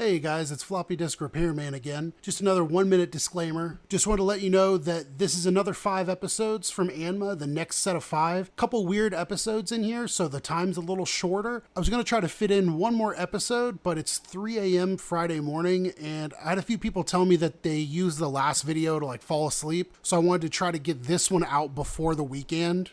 Hey guys, it's Floppy Disk Repairman again. Just another 1-minute disclaimer. Just want to let you know that this is another 5 episodes from ANMA, the next set of 5. Couple weird episodes in here, so the time's a little shorter. I was going to try to fit in one more episode, but it's 3 a.m. Friday morning, and I had a few people tell me that they used the last video to fall asleep, so I wanted to try to get this one out before the weekend,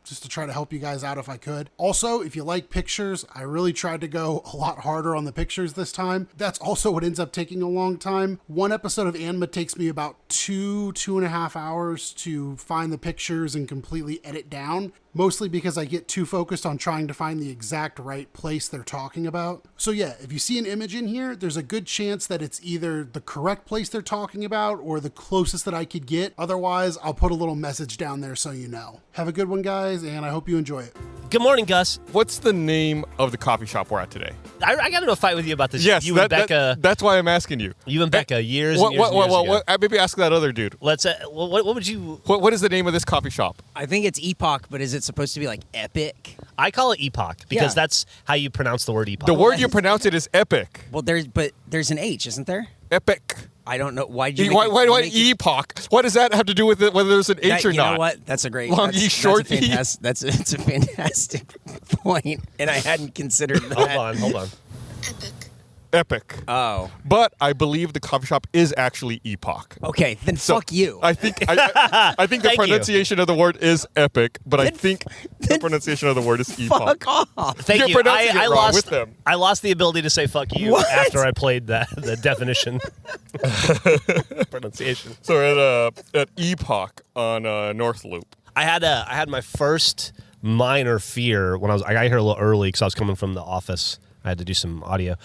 just to try to help you guys out if I could. Also, if you like pictures, I really tried to go a lot harder on the pictures this time. That's also what ends up taking a long time. One episode of ANMA takes me about 2.5 hours to find the pictures and completely edit down, mostly because I get too focused on trying to find the exact right place they're talking about. So yeah, if you see an image in here, there's a good chance that it's either the correct place they're talking about or the closest that I could get. Otherwise, I'll put a little message down there so you know. Have a good one, guys, and I hope you enjoy it. Good morning, Gus. What's the name of the coffee shop we're at today? I got into a fight with you about this. Yes, you and Becca. That's why I'm asking you. You and Becca, years ago. Maybe ask that other dude. Let's. What would you? What is the name of this coffee shop? I think it's Epoch, but is it supposed to be like Epic? I call it Epoch because that's how you pronounce the word Epoch. The word you pronounce it is epic. Well, there's an H, isn't there? Epic. I don't know why. Why epoch? What does that have to do with it? Whether there's an H or not? You know what? That's a great long E, short E. It's a fantastic point, and I hadn't considered that. Hold on. Epic. Oh. But I believe the coffee shop is actually Epoch. Okay, then fuck you. I think the pronunciation of the word is epic, but I think the pronunciation of the word is Epoch. Fuck off. Thank you. I lost the ability to say fuck you after I played the definition pronunciation. So we're at Epoch on North Loop. I had my first minor fear when I got here a little early because I was coming from the office. I had to do some audio.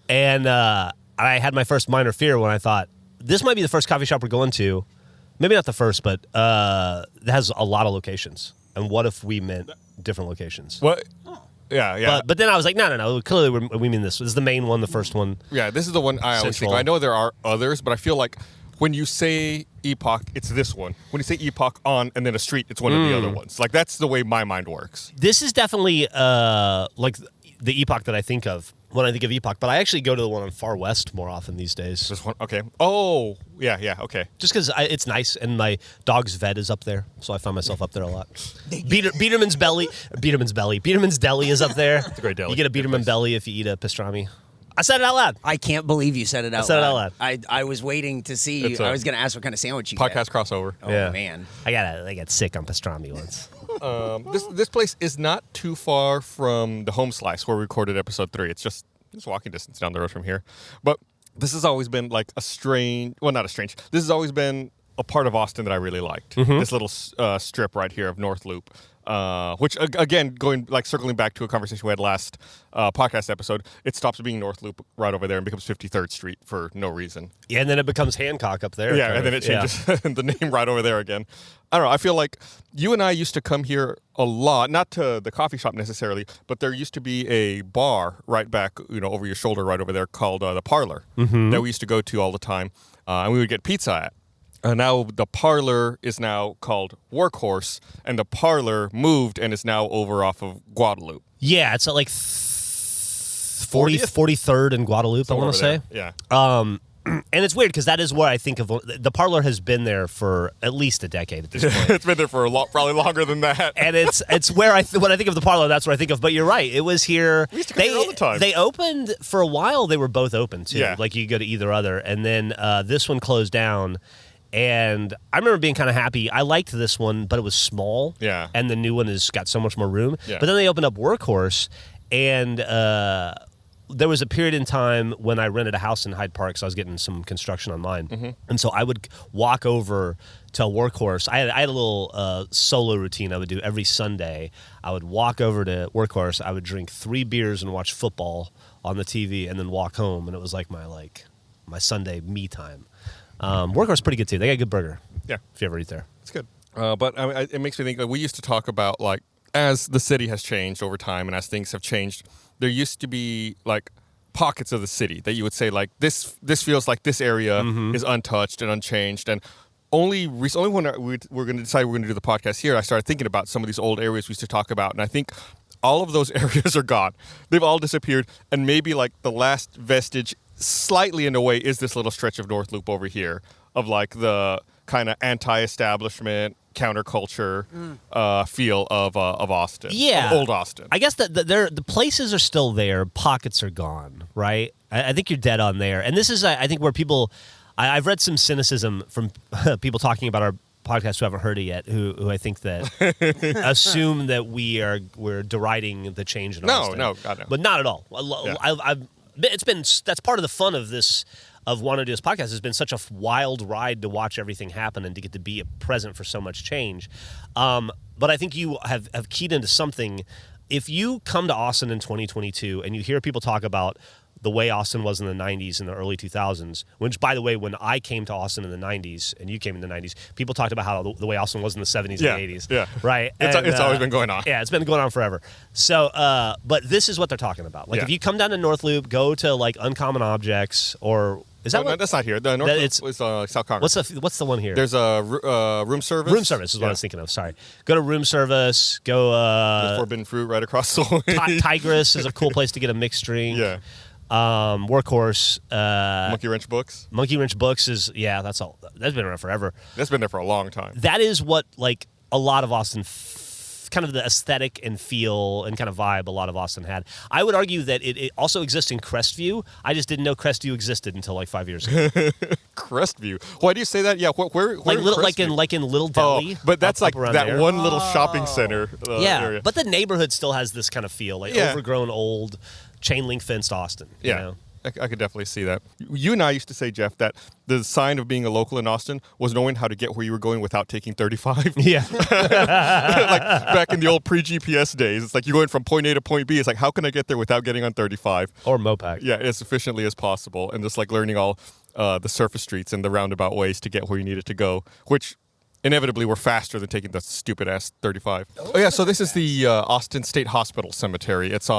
And I had my first minor fear when I thought, this might be the first coffee shop we're going to. Maybe not the first, but it has a lot of locations. And what if we meant different locations? What? Yeah. But then I was like, no. Clearly we mean this. This is the main one, the first one. Yeah, this is the one I always think. I know there are others, but I feel like when you say Epoch, it's this one. When you say Epoch on and then a street, it's one of the other ones. Like, that's the way my mind works. This is definitely like the Epoch that I think of when I think of Epoch, but I actually go to the one on Far West more often these days. This one? Okay. Oh, yeah, okay. Just because it's nice, and my dog's vet is up there, so I find myself up there a lot. Biederman's Deli is up there. It's a great deli. You get a Biederman belly if you eat a pastrami. I said it out loud. I can't believe you said it out loud. I said it out loud. I was waiting to see. I was going to ask what kind of sandwich you Podcast crossover. Oh, yeah. Man. I got sick on pastrami once. This place is not too far from the Home Slice where we recorded episode 3. It's just walking distance down the road from here. But this has always been like this has always been a part of Austin that I really liked. Mm-hmm. This little strip right here of North Loop. Which, again, circling back to a conversation we had last podcast episode, it stops being North Loop right over there and becomes 53rd Street for no reason. Yeah, and then it becomes Hancock up there. Yeah, and then it changes the name right over there again. I don't know. I feel like you and I used to come here a lot, not to the coffee shop necessarily, but there used to be a bar right back, over your shoulder right over there called the Parlor that we used to go to all the time, and we would get pizza at. Now the Parlor is now called Workhorse, and the Parlor moved and is now over off of Guadalupe. Yeah, it's at like 43rd and Guadalupe, somewhere I want to say. Yeah. And it's weird because that is what I think of. The Parlor has been there for at least a decade at this point. It's been there for probably longer than that. And it's where when I think of the Parlor, that's what I think of. But you're right. It was here. We used to come here all the time. They opened for a while. They were both open too. Yeah. Like you could go to either other. And then this one closed down. And I remember being kind of happy. I liked this one, but it was small. Yeah. And the new one has got so much more room. Yeah. But then they opened up Workhorse, and there was a period in time when I rented a house in Hyde Park, so I was getting some construction on mine. Mm-hmm. And so I would walk over to Workhorse. I had a little solo routine I would do every Sunday. I would walk over to Workhorse. I would drink 3 beers and watch football on the TV and then walk home. And it was like my Sunday me time. Workhorse is pretty good too. They got a good burger. Yeah, if you ever eat there, it's good. But it makes me think. We used to talk about as the city has changed over time and as things have changed, there used to be pockets of the city that you would say this feels like this area is untouched and unchanged. And only when we're going to decide we're going to do the podcast here, I started thinking about some of these old areas we used to talk about, and I think all of those areas are gone. They've all disappeared, and maybe the last vestige slightly in a way is this little stretch of North Loop over here of like the kind of anti-establishment counterculture feel of Austin. Yeah. Of old Austin. I guess that the places are still there. Pockets are gone, right? I think you're dead on there. And this is, I think, where people... I've read some cynicism from people talking about our podcast who haven't heard it yet, who I think that assume that we're deriding the change in Austin. No, God, no. But not at all. Yeah. That's part of the fun of this, of wanting to do this podcast, has been such a wild ride to watch everything happen and to get to be present for so much change. But I think you have keyed into something. If you come to Austin in 2022 and you hear people talk about the way Austin was in the 90s and the early 2000s, which, by the way, when I came to Austin in the 90s and you came in the 90s, people talked about how the way Austin was in the 70s and 80s. Yeah. Right? It's always been going on. Yeah, it's been going on forever. So, but this is what they're talking about. Like, if you come down to North Loop, go to, like, Uncommon Objects, or... Is that no, that's not here. The North Loop is South Congress. What's the one here? There's a room service. Room service is what I was thinking of. Sorry. Go to room service. Go... There's Forbidden Fruit right across the way. Tigress is a cool place to get a mixed drink. Yeah. Workhorse, Monkey Wrench Books. Monkey Wrench Books is that's all. That's been around forever. That's been there for a long time. That is what like a lot of Austin, kind of the aesthetic and feel and kind of vibe a lot of Austin had. I would argue that it also exists in Crestview. I just didn't know Crestview existed until like 5 years ago. Crestview. Why do you say that? Yeah, where like little, like in Little Delhi. But that's up like that there. One little shopping center. Area. But the neighborhood still has this kind of feel, like overgrown, old, chain link fenced Austin. You know? I could definitely see that. You and I used to say, Geoff, that the sign of being a local in Austin was knowing how to get where you were going without taking 35. Yeah. Like back in the old pre-GPS days, it's like you're going from point A to point B. It's like, how can I get there without getting on 35? Or Mopac. Yeah, as efficiently as possible. And just like learning all the surface streets and the roundabout ways to get where you needed to go, which inevitably were faster than taking the stupid-ass 35. Oh, yeah, so this is the Austin State Hospital Cemetery. It's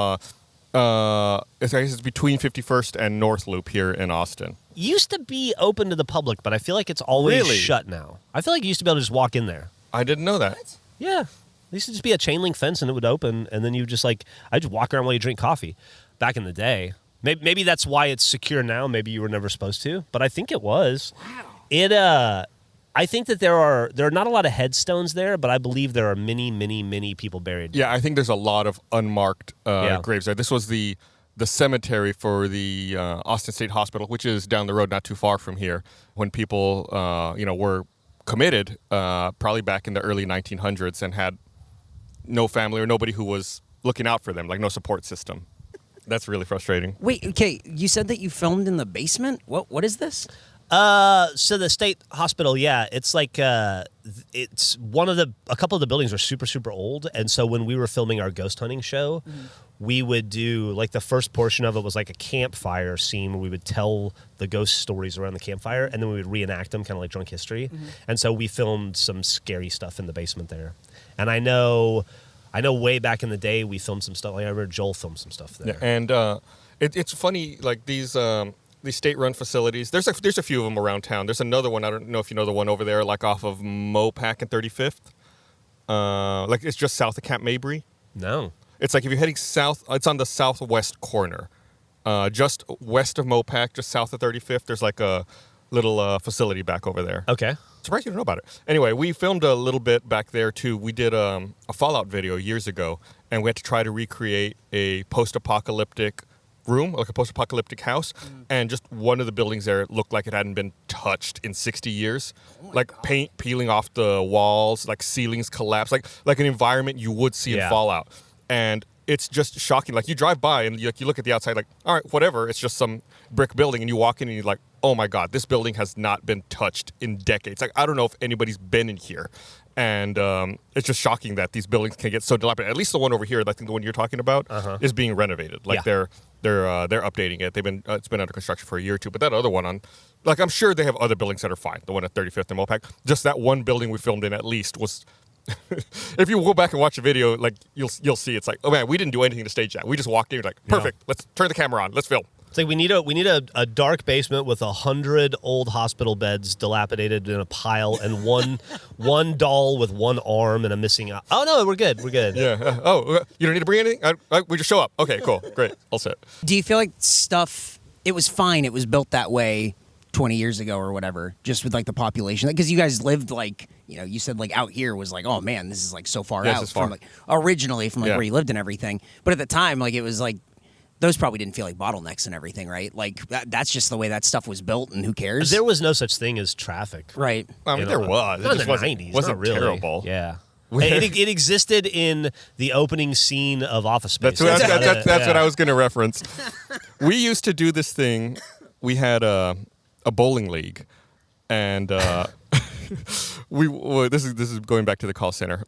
I guess it's between 51st and North Loop here in Austin. Used to be open to the public, but I feel like it's always shut now. I feel like you used to be able to just walk in there. I didn't know that. What? Yeah. There used to just be a chain link fence and it would open, and then you just I just walk around while you drink coffee. Back in the day. Maybe that's why it's secure now. Maybe you were never supposed to, but I think it was. Wow. I think that there are not a lot of headstones there, but I believe there are many, many, many people buried. Yeah, I think there's a lot of unmarked graves there. This was the cemetery for the Austin State Hospital, which is down the road, not too far from here. When people, were committed, probably back in the early 1900s, and had no family or nobody who was looking out for them, like no support system. That's really frustrating. Wait, okay, you said that you filmed in the basement? What is this? So the state hospital, it's like it's a couple of the buildings are super, super old, and so when we were filming our ghost hunting show, we would do like the first portion of it was like a campfire scene where we would tell the ghost stories around the campfire, and then we would reenact them, kind of like Drunk History. And so we filmed some scary stuff in the basement there. And I know way back in the day we filmed some stuff. Like I remember Joel filmed some stuff there. Yeah, and it's funny, like these state-run facilities. There's a few of them around town. There's another one. I don't know if you know the one over there, like off of Mopac and 35th. Like it's just south of Camp Mabry. No. It's like if you're heading south, it's on the southwest corner, just west of Mopac, just south of 35th. There's like a little facility back over there. Okay. Surprised you don't know about it. Anyway, we filmed a little bit back there too. We did a Fallout video years ago, and we had to try to recreate a post-apocalyptic room, like a post-apocalyptic house, and just one of the buildings there looked like it hadn't been touched in 60 years. Like paint peeling off the walls, like ceilings collapsed, like an environment you would see in Fallout. And it's just shocking. Like you drive by and you look at the outside like, all right, whatever, it's just some brick building, and you walk in and you're like, oh my God, this building has not been touched in decades. Like I don't know if anybody's been in here. And it's just shocking that these buildings can get so dilapidated. At least the one over here, I think the one you're talking about, is being renovated. Like they're updating it. It's been under construction for a year or two. But that other one I'm sure they have other buildings that are fine. The one at 35th and Mopac. Just that one building we filmed in at least was. If you go back and watch the video, like you'll see, it's like, oh man, we didn't do anything to stage that. We just walked in, like, perfect. Let's turn the camera on. Let's film. It's like we need a dark basement with 100 old hospital beds dilapidated in a pile, and one doll with one arm and a missing eye. Oh no, we're good. Yeah. You don't need to bring anything. We just show up. Okay, cool, great, all set. Do you feel like stuff it was fine. It was built that way 20 years ago or whatever, just with like the population. Because you guys lived like, you said like out here was like, oh man, this is like so far out from like originally from like where you lived and everything. But at the time, like it was like those probably didn't feel like bottlenecks and everything, right? Like that's just the way that stuff was built, and who cares? There was no such thing as traffic. Right. I mean, there was. Not It in just the 90s. wasn't not really. terrible. Yeah. It existed in the opening scene of Office Space. That's what I was going to reference. We used to do this thing. We had a bowling league, and this is going back to the call center.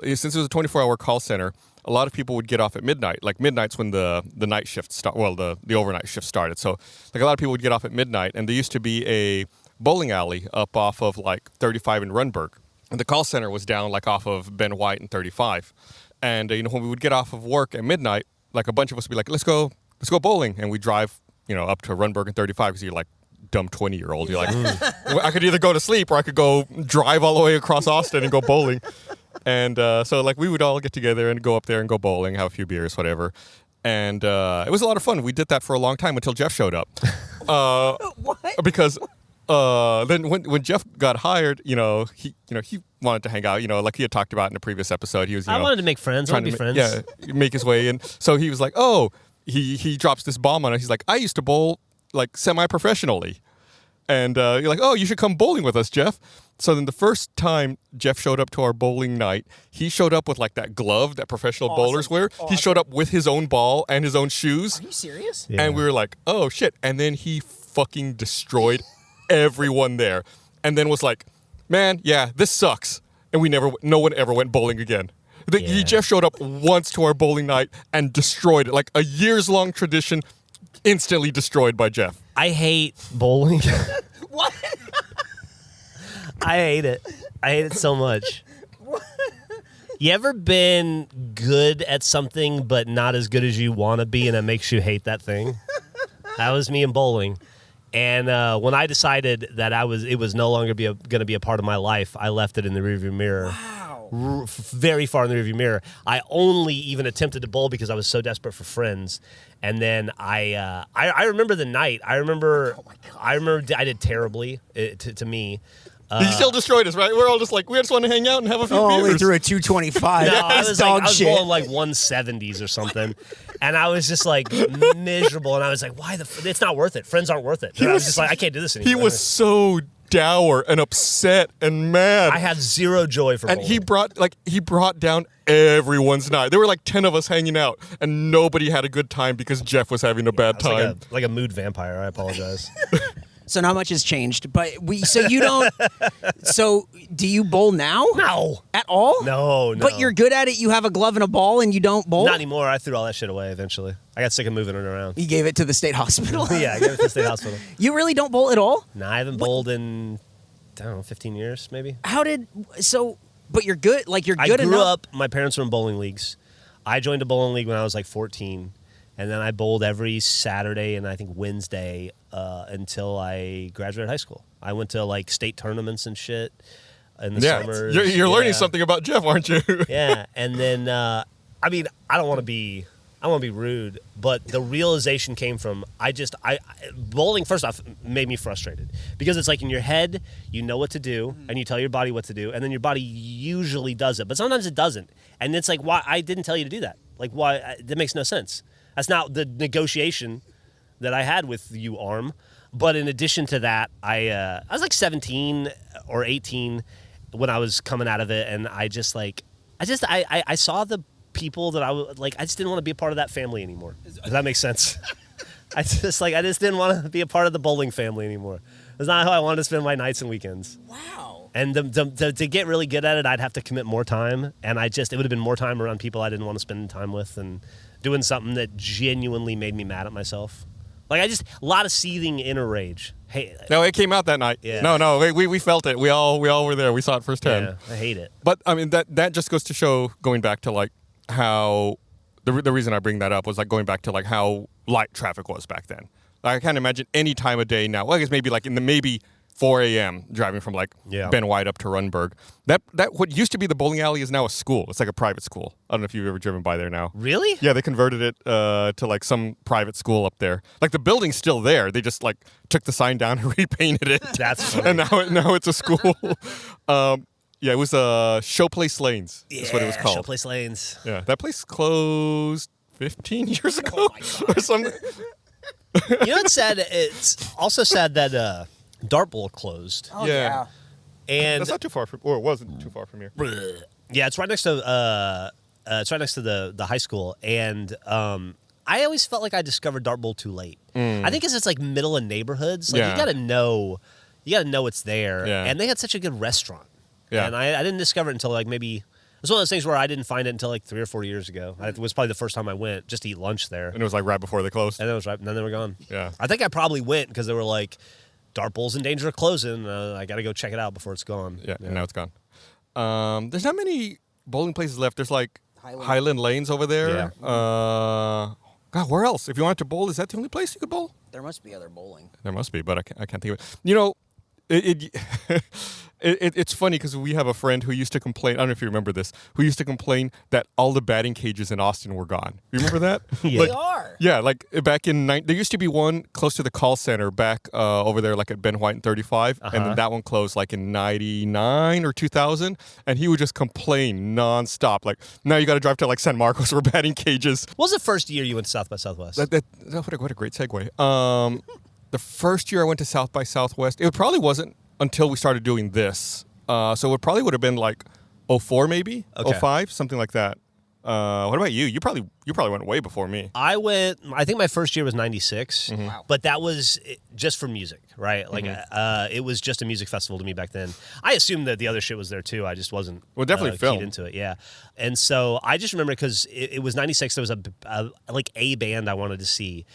Since it was a 24-hour call center, a lot of people would get off at midnight. Like midnight's when the night shift the overnight shift started. So like a lot of people would get off at midnight, and there used to be a bowling alley up off of like 35 in Runberg. And the call center was down like off of Ben White and 35. And when we would get off of work at midnight, like a bunch of us would be like, let's go bowling. And we drive, up to Runberg and 35 because you're like dumb 20-year-old. You're like, I could either go to sleep or I could go drive all the way across Austin and go bowling. And so like we would all get together and go up there and go bowling, have a few beers, whatever. And it was a lot of fun. We did that for a long time until Geoff showed up. What? Because then when Geoff got hired, he wanted to hang out, like he had talked about in a previous episode. He was, I wanted to make friends. I want to be friends. Yeah, make his way in. So he was like, oh, he drops this bomb on us. He's like, I used to bowl like semi-professionally. And you're like, oh, you should come bowling with us, Geoff. So then the first time Geoff showed up to our bowling night, he showed up with like that glove that professional bowlers wear. Awesome. He showed up with his own ball and his own shoes. Are you serious? Yeah. And we were like, oh, shit. And then he fucking destroyed everyone there. And then was like, man, yeah, this sucks. And no one ever went bowling again. Geoff showed up once to our bowling night and destroyed it. Like a years-long tradition, instantly destroyed by Geoff. I hate bowling. What? I hate it. I hate it so much. What? You ever been good at something but not as good as you want to be, and it makes you hate that thing? That was me in bowling. And when I decided that it was no longer going to be a part of my life, I left it in the rearview mirror. Wow. Very far in the rearview mirror. I only even attempted to bowl because I was so desperate for friends. And then I remember the night. I remember I did terribly to me. He still destroyed us, right? We're all just like, we just want to hang out and have a few beers. Only threw a 225. No, I was bowling like 170s or something. And I was just like miserable. And I was like, it's not worth it. Friends aren't worth it. I was just like, I can't do this anymore. He was so dour and upset and mad. I had zero joy for bowling. And he brought down everyone's night. There were like 10 of us hanging out, and nobody had a good time because Geoff was having a bad time. Like a mood vampire. I apologize. So not much has changed, but so do you bowl now? No. At all? No. But you're good at it. You have a glove and a ball and you don't bowl? Not anymore. I threw all that shit away eventually. I got sick of moving it around. You gave it to the state hospital? Yeah, I gave it to the state hospital. You really don't bowl at all? No, I haven't bowled in, I don't know, 15 years maybe. But you're good, like you're good enough. I grew up, my parents were in bowling leagues. I joined a bowling league when I was like 14. And then I bowled every Saturday and I think Wednesday until I graduated high school. I went to like state tournaments and shit in the summers. You're learning something about Geoff, aren't you? Yeah, and then I don't want to be rude, but the realization came from bowling first off made me frustrated because it's like in your head you know what to do and you tell your body what to do and then your body usually does it, but sometimes it doesn't, and it's like, why I didn't tell you to do that? Like, why? That makes no sense. That's not the negotiation that I had with you, Arm. But in addition to that, I was like 17 or 18 when I was coming out of it, and I saw the people that I was like, I just didn't want to be a part of that family anymore. Does that make sense? I just didn't want to be a part of the bowling family anymore. That's not how I wanted to spend my nights and weekends. Wow. And to get really good at it, I'd have to commit more time, and it would have been more time around people I didn't want to spend time with, and doing something that genuinely made me mad at myself. Like a lot of seething inner rage. Hey, no, it came out that night. Yeah. No, we felt it. We all were there. We saw it firsthand. Yeah, I hate it. But I mean that just goes to show, going back to like how the reason I bring that up was like going back to like how light traffic was back then. Like, I can't imagine any time of day now. Well, I guess maybe like in the 4 a.m. driving from like Ben White up to Runberg. That what used to be the bowling alley is now a school. It's like a private school. I don't know if you've ever driven by there now. Really? Yeah, they converted it to like some private school up there. Like the building's still there. They just like took the sign down and repainted it. That's funny. And now it's a school. It was Showplace Lanes. That's what it was called. Showplace Lanes. Yeah, that place closed 15 years ago or something. You know what's sad? It's also sad that Dart Bowl closed. Oh, yeah. And that's not too far from, or it wasn't too far from here. Yeah, it's right next to the high school, and I always felt like I discovered Dart Bowl too late. I think it's like middle of neighborhoods. Like you gotta know it's there. Yeah. And they had such a good restaurant. Yeah. And I didn't discover it until like maybe it was one of those things where I didn't find it until like 3 or 4 years ago. It was probably the first time I went just to eat lunch there. And it was like right before they closed. And then they were gone. Yeah. I think I probably went because they were like, Dart Bowl's in danger of closing. I got to go check it out before it's gone. Yeah, and now it's gone. There's not many bowling places left. There's like Highland Lanes over there. Yeah. God, where else? If you wanted to bowl, is that the only place you could bowl? There must be other bowling. There must be, but I can't think of it. You know, it's funny because we have a friend who used to complain, I don't know if you remember this, who used to complain that all the batting cages in Austin were gone. You remember that? Yeah. They are. Yeah, like back in, there used to be one close to the call center back over there like at Ben White and 35, and then that one closed like in 99 or 2000, and he would just complain nonstop. Like, now you got to drive to like San Marcos for batting cages. What was the first year you went to South by Southwest? What a great segue. The first year I went to South by Southwest, it probably wasn't until we started doing this. So it probably would have been like 04 maybe, Okay. 05, something like that. What about you? You probably went way before me. I think my first year was 96, Wow. but that was just for music, right? Like, it was just a music festival to me back then. I assumed that the other shit was there too. I just wasn't definitely film. keyed into it, yeah. And so I just remember because it was 96, there was a band I wanted to see,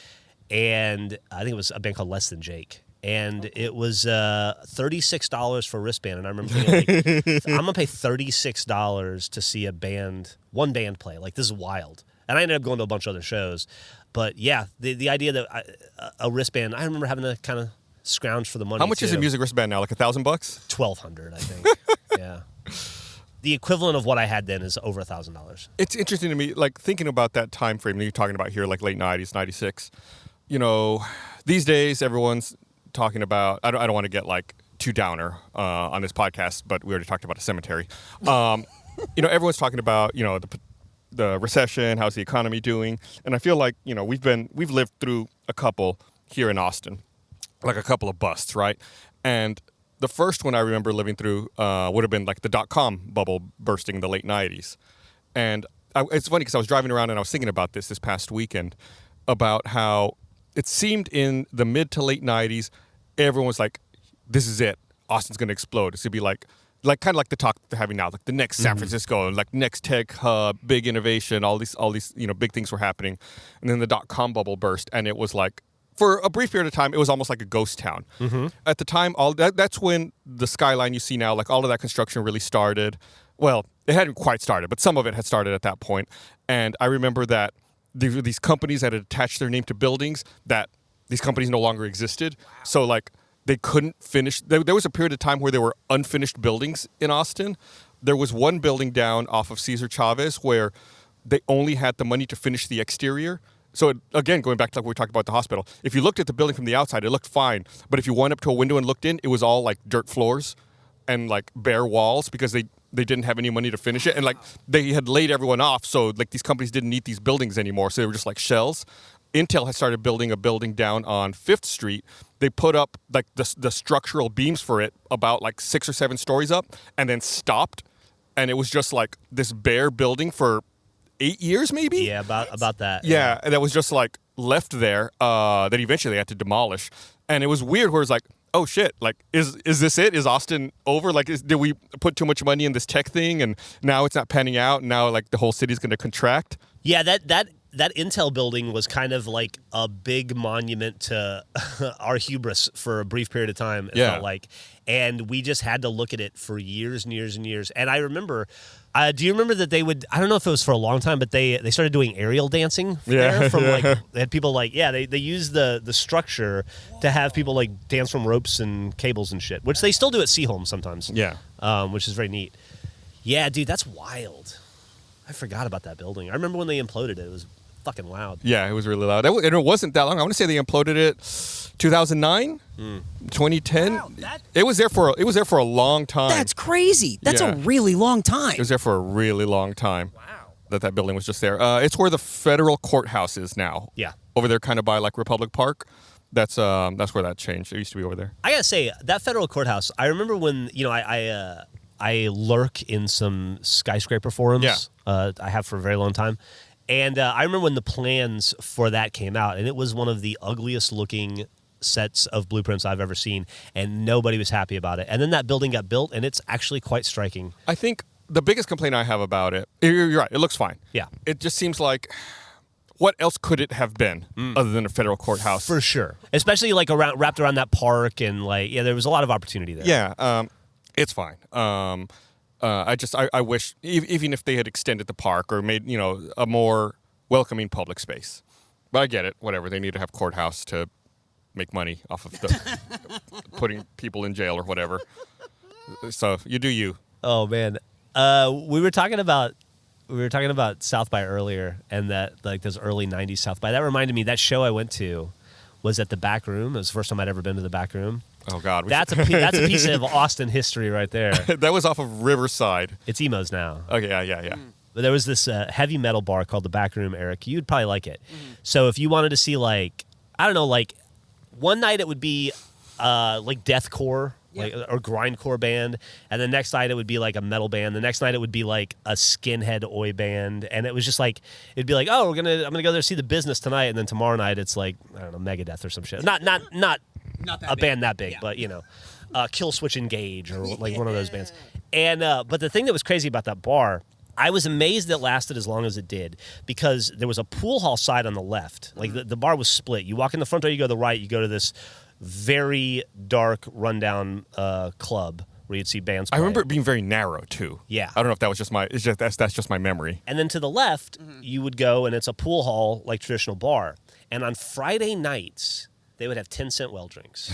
and I think it was a band called Less Than Jake. And it was $36 for a wristband, and I remember thinking, like, I'm gonna pay $36 to see one band play. Like, this is wild. And I ended up going to a bunch of other shows, but yeah, the idea that a wristband, I remember having to kind of scrounge for the money. How much is a music wristband now? Like $1,000? $1,200, I think. Yeah. The equivalent of what I had then is over $1,000. It's interesting to me, like thinking about that time frame that you're talking about here, like late 90s, 96. You know, these days everyone's talking about, I don't want to get like too downer on this podcast, but we already talked about a cemetery. Everyone's talking about, the recession, how's the economy doing? And I feel like, we've lived through a couple here in Austin, like a couple of busts, right? And the first one I remember living through would have been like the .com bubble bursting in the late 90s. And it's funny because I was driving around and I was thinking about this past weekend about how it seemed in the mid to late 90s, everyone was like, this is it. Austin's going to explode. It's going to be like kind of like the talk they're having now, like the next San Francisco, like next tech hub, big innovation, all these big things were happening. And then the .com bubble burst, and it was like, for a brief period of time, it was almost like a ghost town. At the time, that's when the skyline you see now, like all of that construction really started. Well, it hadn't quite started, but some of it had started at that point. And I remember that these companies that had attached their name to buildings, that these companies no longer existed. So like they couldn't finish. There was a period of time where there were unfinished buildings in Austin. There was one building down off of Cesar Chavez where they only had the money to finish the exterior. So again, going back to like what we talked about the hospital, if you looked at the building from the outside, it looked fine. But if you went up to a window and looked in, it was all like dirt floors and like bare walls because they didn't have any money to finish it. And like they had laid everyone off. So like these companies didn't need these buildings anymore. So they were just like shells. Intel had started building a building down on 5th Street. They put up like the structural beams for it about like 6 or 7 stories up and then stopped. And it was just like this bare building for 8 years maybe? Yeah, about that. Yeah, and that was just like left there that eventually they had to demolish. And it was weird where it's like, oh shit, like is this it? Is Austin over? Like did we put too much money in this tech thing and now it's not panning out and now like the whole city's going to contract? Yeah, that that Intel building was kind of like a big monument to our hubris for a brief period of time, it felt like. And we just had to look at it for years and years and years. And I remember, do you remember that they would, I don't know if it was for a long time, but they started doing aerial dancing there from like, they had people like, they used the structure to have people like dance from ropes and cables and shit, which they still do at Seaholm sometimes. Which is very neat. Yeah, dude, that's wild. I forgot about that building. I remember when they imploded it. It was fucking loud. Yeah, it was really loud. And it wasn't that long. I want to say they imploded it 2009, 2010. Wow, it was there for a long time. That's crazy. That's a really long time. It was there for a really long time. Wow. That building was just there. It's where the federal courthouse is now. Yeah. Over there, kind of by like Republic Park. That's where that changed. It used to be over there. I gotta say, that federal courthouse. I remember when I lurk in some skyscraper forums. Yeah. I have for a very long time. And I remember when the plans for that came out, and it was one of the ugliest looking sets of blueprints I've ever seen, and nobody was happy about it. And then that building got built, and it's actually quite striking. I think the biggest complaint I have about it, you're right, it looks fine. Yeah. It just seems like, what else could it have been other than a federal courthouse? For sure. Especially like wrapped around that park, and like, there was a lot of opportunity there. Yeah, it's fine. I wish, even if they had extended the park or made, a more welcoming public space. But I get it, whatever. They need to have courthouse to make money off of putting people in jail or whatever. So you do you. Oh man, we were talking about South by earlier, and that like those early '90s South by. That reminded me, that show I went to was at the Back Room. It was the first time I'd ever been to the Back Room. Oh God, that's a piece of Austin history right there. That was off of Riverside. It's emos now. Okay, yeah. But there was this heavy metal bar called the Back Room, Eric. You'd probably like it. So if you wanted to see like, I don't know, like one night it would be like deathcore, like or grindcore band, and the next night it would be like a metal band. The next night it would be like a skinhead oi band, and it was just like, it'd be like, oh, I'm gonna go there see the Business tonight, and then tomorrow night it's like, I don't know, Megadeth or some shit. Not a band that big, but Kill Switch Engage or like one of those bands. And but the thing that was crazy about that bar, I was amazed it lasted as long as it did, because there was a pool hall side on the left. Like the bar was split. You walk in the front door, you go to the right, you go to this very dark, rundown club where you'd see bands play. I remember it being very narrow too. Yeah. I don't know if that was just that's just my memory. And then to the left, you would go, and it's a pool hall like traditional bar. And on Friday nights, they would have 10-cent well drinks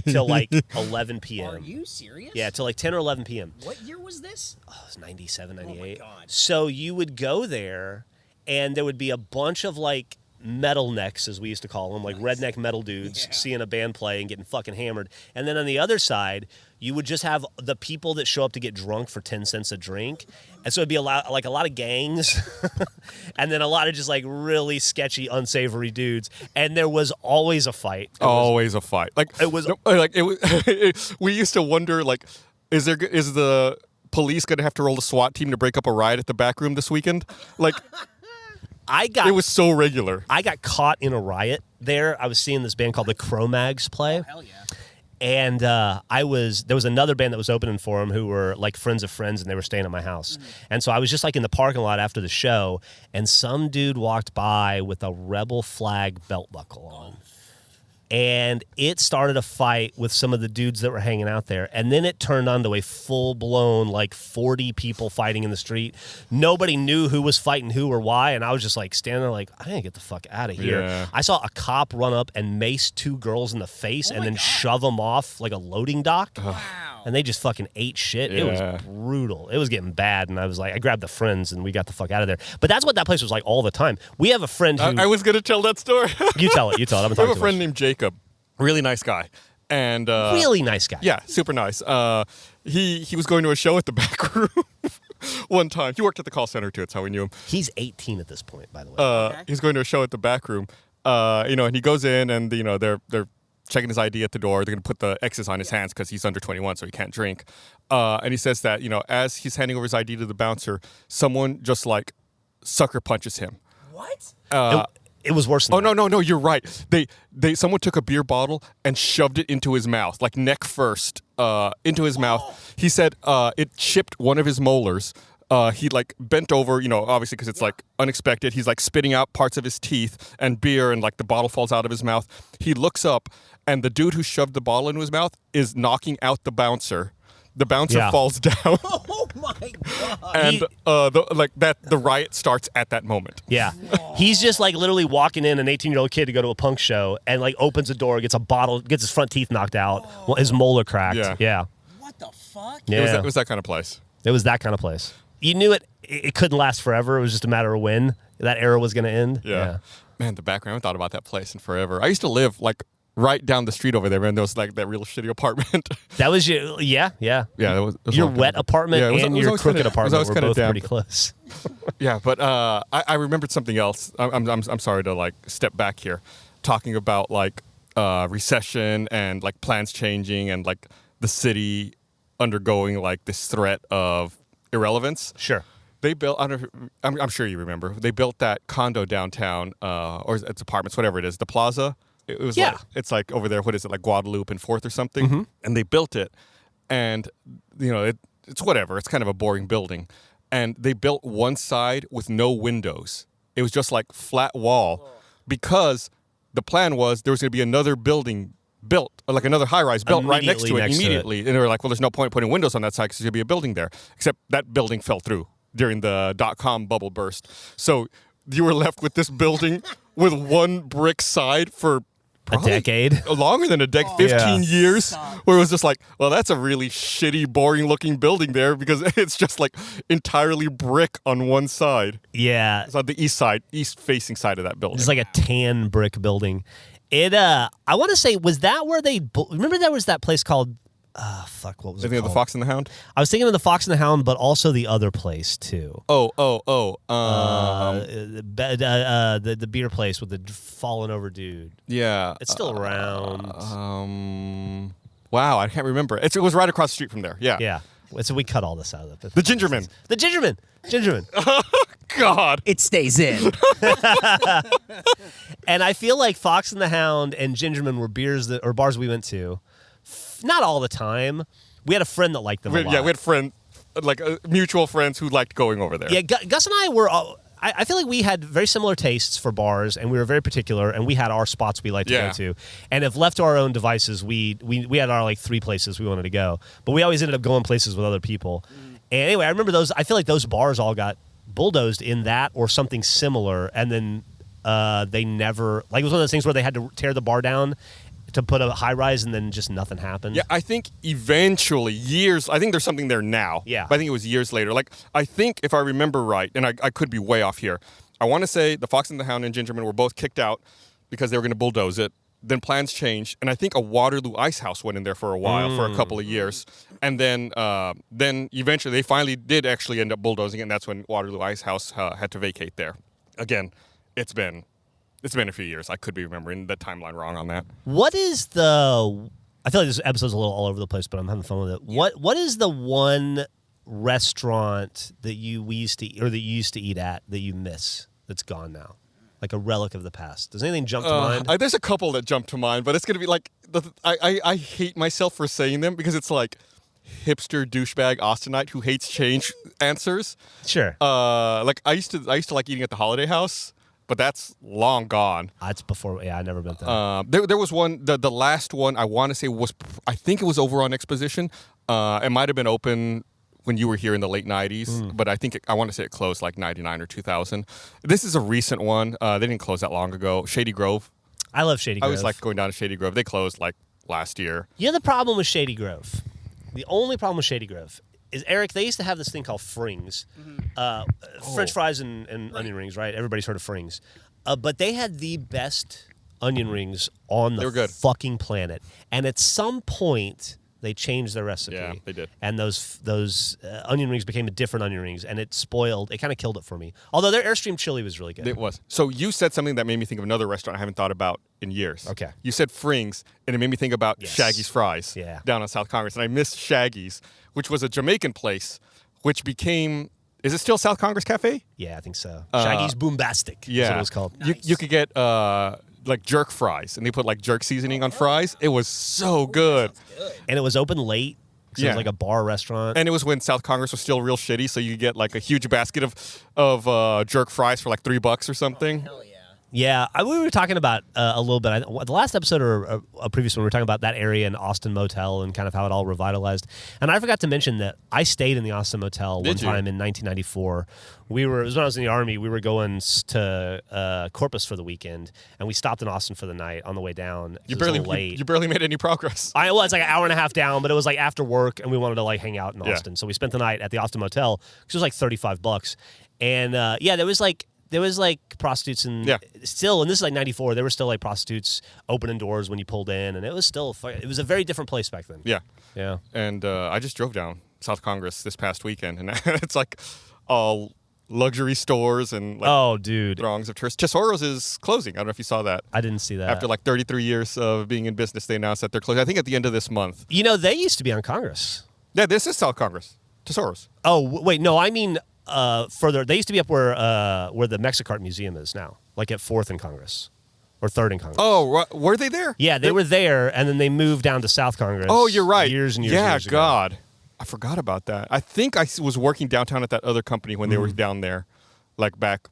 till like 11 p.m. Are you serious? Yeah, till like 10 or 11 p.m. What year was this? Oh, it was 97, 98. Oh my God. So you would go there, and there would be a bunch of like metal necks, as we used to call them, like redneck metal dudes seeing a band play and getting fucking hammered. And then on the other side, you would just have the people that show up to get drunk for 10 cents a drink. And so it'd be a lot of gangs and then a lot of just like really sketchy, unsavory dudes. And there was always a fight. Always a fight. Like it was we used to wonder, like, is the police going to have to roll a SWAT team to break up a riot at the Back Room this weekend? Like, it was so regular. I got caught in a riot there. I was seeing this band called the Cro-Mags play. Oh, hell yeah. And there was another band that was opening for them who were like friends of friends, and they were staying at my house. And so I was just like in the parking lot after the show, and some dude walked by with a rebel flag belt buckle on. And it started a fight with some of the dudes that were hanging out there. And then it turned on to a full-blown, like, 40 people fighting in the street. Nobody knew who was fighting who or why. And I was just, like, standing there like, I didn't get the fuck out of here. Yeah. I saw a cop run up and mace two girls in the face and then shove them off like a loading dock. Wow. And they just fucking ate shit. Yeah. It was brutal. It was getting bad. And I was like, I grabbed the friends and we got the fuck out of there. But that's what that place was like all the time. We have a friend who... I was going to tell that story. You tell it. I've been I have talking a friend named Jacob. Really nice guy. And really nice guy. Yeah, super nice. He was going to a show at the Back Room one time. He worked at the call center too. That's how we knew him. He's 18 at this point, by the way. He's going to a show at the Back Room. And he goes in, and they're checking his ID at the door. They're going to put the X's on his hands because he's under 21, so he can't drink. And he says that as he's handing over his ID to the bouncer, someone just like sucker punches him. What? It was worse than that. No, you're right. Someone took a beer bottle and shoved it into his mouth, like neck first, into his mouth. He said it chipped one of his molars, he like bent over, obviously because it's like unexpected. He's like spitting out parts of his teeth and beer, and like the bottle falls out of his mouth. He looks up, and the dude who shoved the bottle into his mouth is knocking out the bouncer. The bouncer falls down. Oh my god! And the riot starts at that moment. Yeah. He's just like literally walking in, an 18-year-old kid to go to a punk show, and like opens a door, gets a bottle, gets his front teeth knocked out, his molar cracked. Yeah. What the fuck? Yeah. It was that kind of place. It was that kind of place. You knew it couldn't last forever. It was just a matter of when that era was going to end. Yeah. Man, the background, I haven't thought about that place in forever. I used to live like right down the street over there, man. There was like that real shitty apartment. That was your, yeah. Yeah, it was your wet apartment and your crooked apartment were both pretty close. Yeah, but I remembered something else. I'm sorry to like step back here, talking about like recession and like plans changing and like the city undergoing like this threat of irrelevance. Sure. They built, I'm sure you remember, they built that condo downtown, or it's apartments, whatever it is, the plaza. It was like, it's like over there, what is it, like Guadalupe and 4th or something? Mm-hmm. And they built it, and, it's whatever. It's kind of a boring building. And they built one side with no windows. It was just like flat wall, because the plan was there was going to be another building built, or like another high-rise built right next to it immediately. And they were like, well, there's no point putting windows on that side because there's going to be a building there. Except that building fell through during the .com bubble burst. So you were left with this building with one brick side for a decade. Longer than a decade, 15 years, where it was just like, well, that's a really shitty, boring-looking building there because it's just like entirely brick on one side. Yeah. It's on the east-facing side of that building. It's like a tan brick building. I want to say, was that where remember there was that place called, what was it called? The Fox and the Hound? I was thinking of the Fox and the Hound, but also the other place, too. The beer place with the fallen over dude. Yeah. It's still around. Wow, I can't remember. It was right across the street from there. Yeah. Yeah. So we cut all this out of it. The Gingerman. The Gingerman. God. It stays in. And I feel like Fox and the Hound and Gingerman were bars we went to. Not all the time. We had a friend that liked them a lot. Yeah, we had mutual friends who liked going over there. Yeah, Gus and I were... I feel like we had very similar tastes for bars, and we were very particular, and we had our spots we liked to go to. And if left to our own devices, we had our like 3 places we wanted to go. But we always ended up going places with other people. And anyway, I remember those. I feel like those bars all got bulldozed in that or something similar, and then they never... Like, it was one of those things where they had to tear the bar down to put a high rise, and then just nothing happened. Yeah, I think eventually, I think there's something there now. Yeah. But I think it was years later. Like, I think if I remember right, and I could be way off here, I want to say the Fox and the Hound and Gingerman were both kicked out because they were going to bulldoze it. Then plans changed, and I think a Waterloo Ice House went in there for a while, for a couple of years. And then eventually they finally did actually end up bulldozing it, and that's when Waterloo Ice House had to vacate there. Again, it's been a few years. I could be remembering the timeline wrong on that. What is I feel like this episode's a little all over the place, but I'm having fun with it. What is the one restaurant that you used to eat at that you miss that's gone now? Like a relic of the past. Does anything jump to mind? There's a couple that jump to mind, but it's going to be like, I hate myself for saying them because it's like hipster douchebag Austinite who hates change answers. Sure. Like I used to like eating at the Holiday House. But that's long gone. It's before. Yeah, I never been there. There was one. The last one I want to say was. I think it was over on Exposition. It might have been open when you were here in the late '90s. But I want to say it closed like '99 or 2000. This is a recent one. They didn't close that long ago. Shady Grove. I love Shady Grove. I always like going down to Shady Grove. They closed like last year. You know the problem with Shady Grove. The only problem with Shady Grove is, Eric, they used to have this thing called frings. French fries and onion rings, right? Everybody's heard of frings. But they had the best onion rings on the fucking planet. And at some point, they changed their recipe. Yeah, they did. And those onion rings became different onion rings, and it kind of killed it for me. Although their Airstream chili was really good. It was. So you said something that made me think of another restaurant I haven't thought about in years. Okay. You said frings, and it made me think about Shaggy's Fries down on South Congress. And I missed Shaggy's, which was a Jamaican place, which became... Is it still South Congress Cafe? Yeah, I think so. Shaggy's Boombastic is what it was called. Nice. You could get like jerk fries, and they put like jerk seasoning on fries. It was so good. And it was open late. 'Cause it was like a bar restaurant. And it was when South Congress was still real shitty, so you get like a huge basket of jerk fries for like $3 or something. Hell yeah. Yeah, we were talking about a little bit. The last episode or a previous one, we were talking about that area in Austin Motel and kind of how it all revitalized. And I forgot to mention that I stayed in the Austin Motel one time in 1994. It was when I was in the Army. We were going to Corpus for the weekend, and we stopped in Austin for the night on the way down. You barely made any progress. It's like an hour and a half down, but it was like after work, and we wanted to like hang out in Austin. So we spent the night at the Austin Motel, which was like $35. And there was like prostitutes and still, and this is like 94, there were still like prostitutes opening doors when you pulled in, and it was a very different place back then. Yeah. And I just drove down South Congress this past weekend, and it's like all luxury stores and like throngs of tourists. Tesoro's is closing. I don't know if you saw that. I didn't see that. After like 33 years of being in business, they announced that they're closing. I think at the end of this month. You know, they used to be on Congress. Yeah, this is South Congress. Tesoro's. Oh, wait, no, I mean... further, they used to be up where the Mexicart Museum is now, like at 4th and Congress, or 3rd and Congress. Oh, were they there? Yeah, they were there, and then they moved down to South Congress. Oh, you're right. Years and years. Yeah, years ago. God, I forgot about that. I think I was working downtown at that other company when they were down there, like back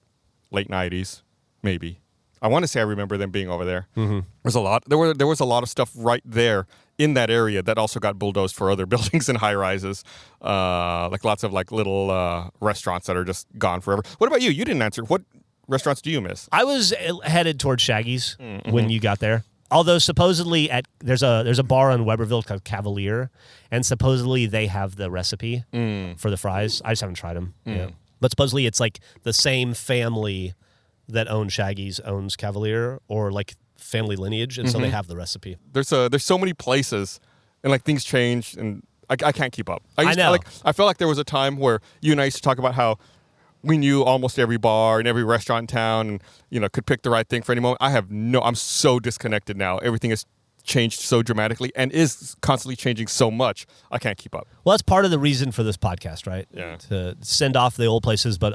late 90s, maybe. I want to say I remember them being over there. Mm-hmm. There's a lot. There was a lot of stuff right there in that area that also got bulldozed for other buildings and high rises, like lots of like little restaurants that are just gone forever. What about you? You didn't answer. What restaurants do you miss? I was headed towards Shaggy's when you got there. Although supposedly there's a bar on Weberville called Cavalier, and supposedly they have the recipe for the fries. I just haven't tried them. Yeah. But supposedly it's like the same family that owns Shaggy's owns Cavalier, or like family lineage, and so they have the recipe. There's so many places, and like things change, and I can't keep up. I know. I felt like there was a time where you and I used to talk about how we knew almost every bar and every restaurant in town, and could pick the right thing for any moment. I'm so disconnected now. Everything has changed so dramatically and is constantly changing so much. I can't keep up. Well, that's part of the reason for this podcast, right? Yeah. To send off the old places, but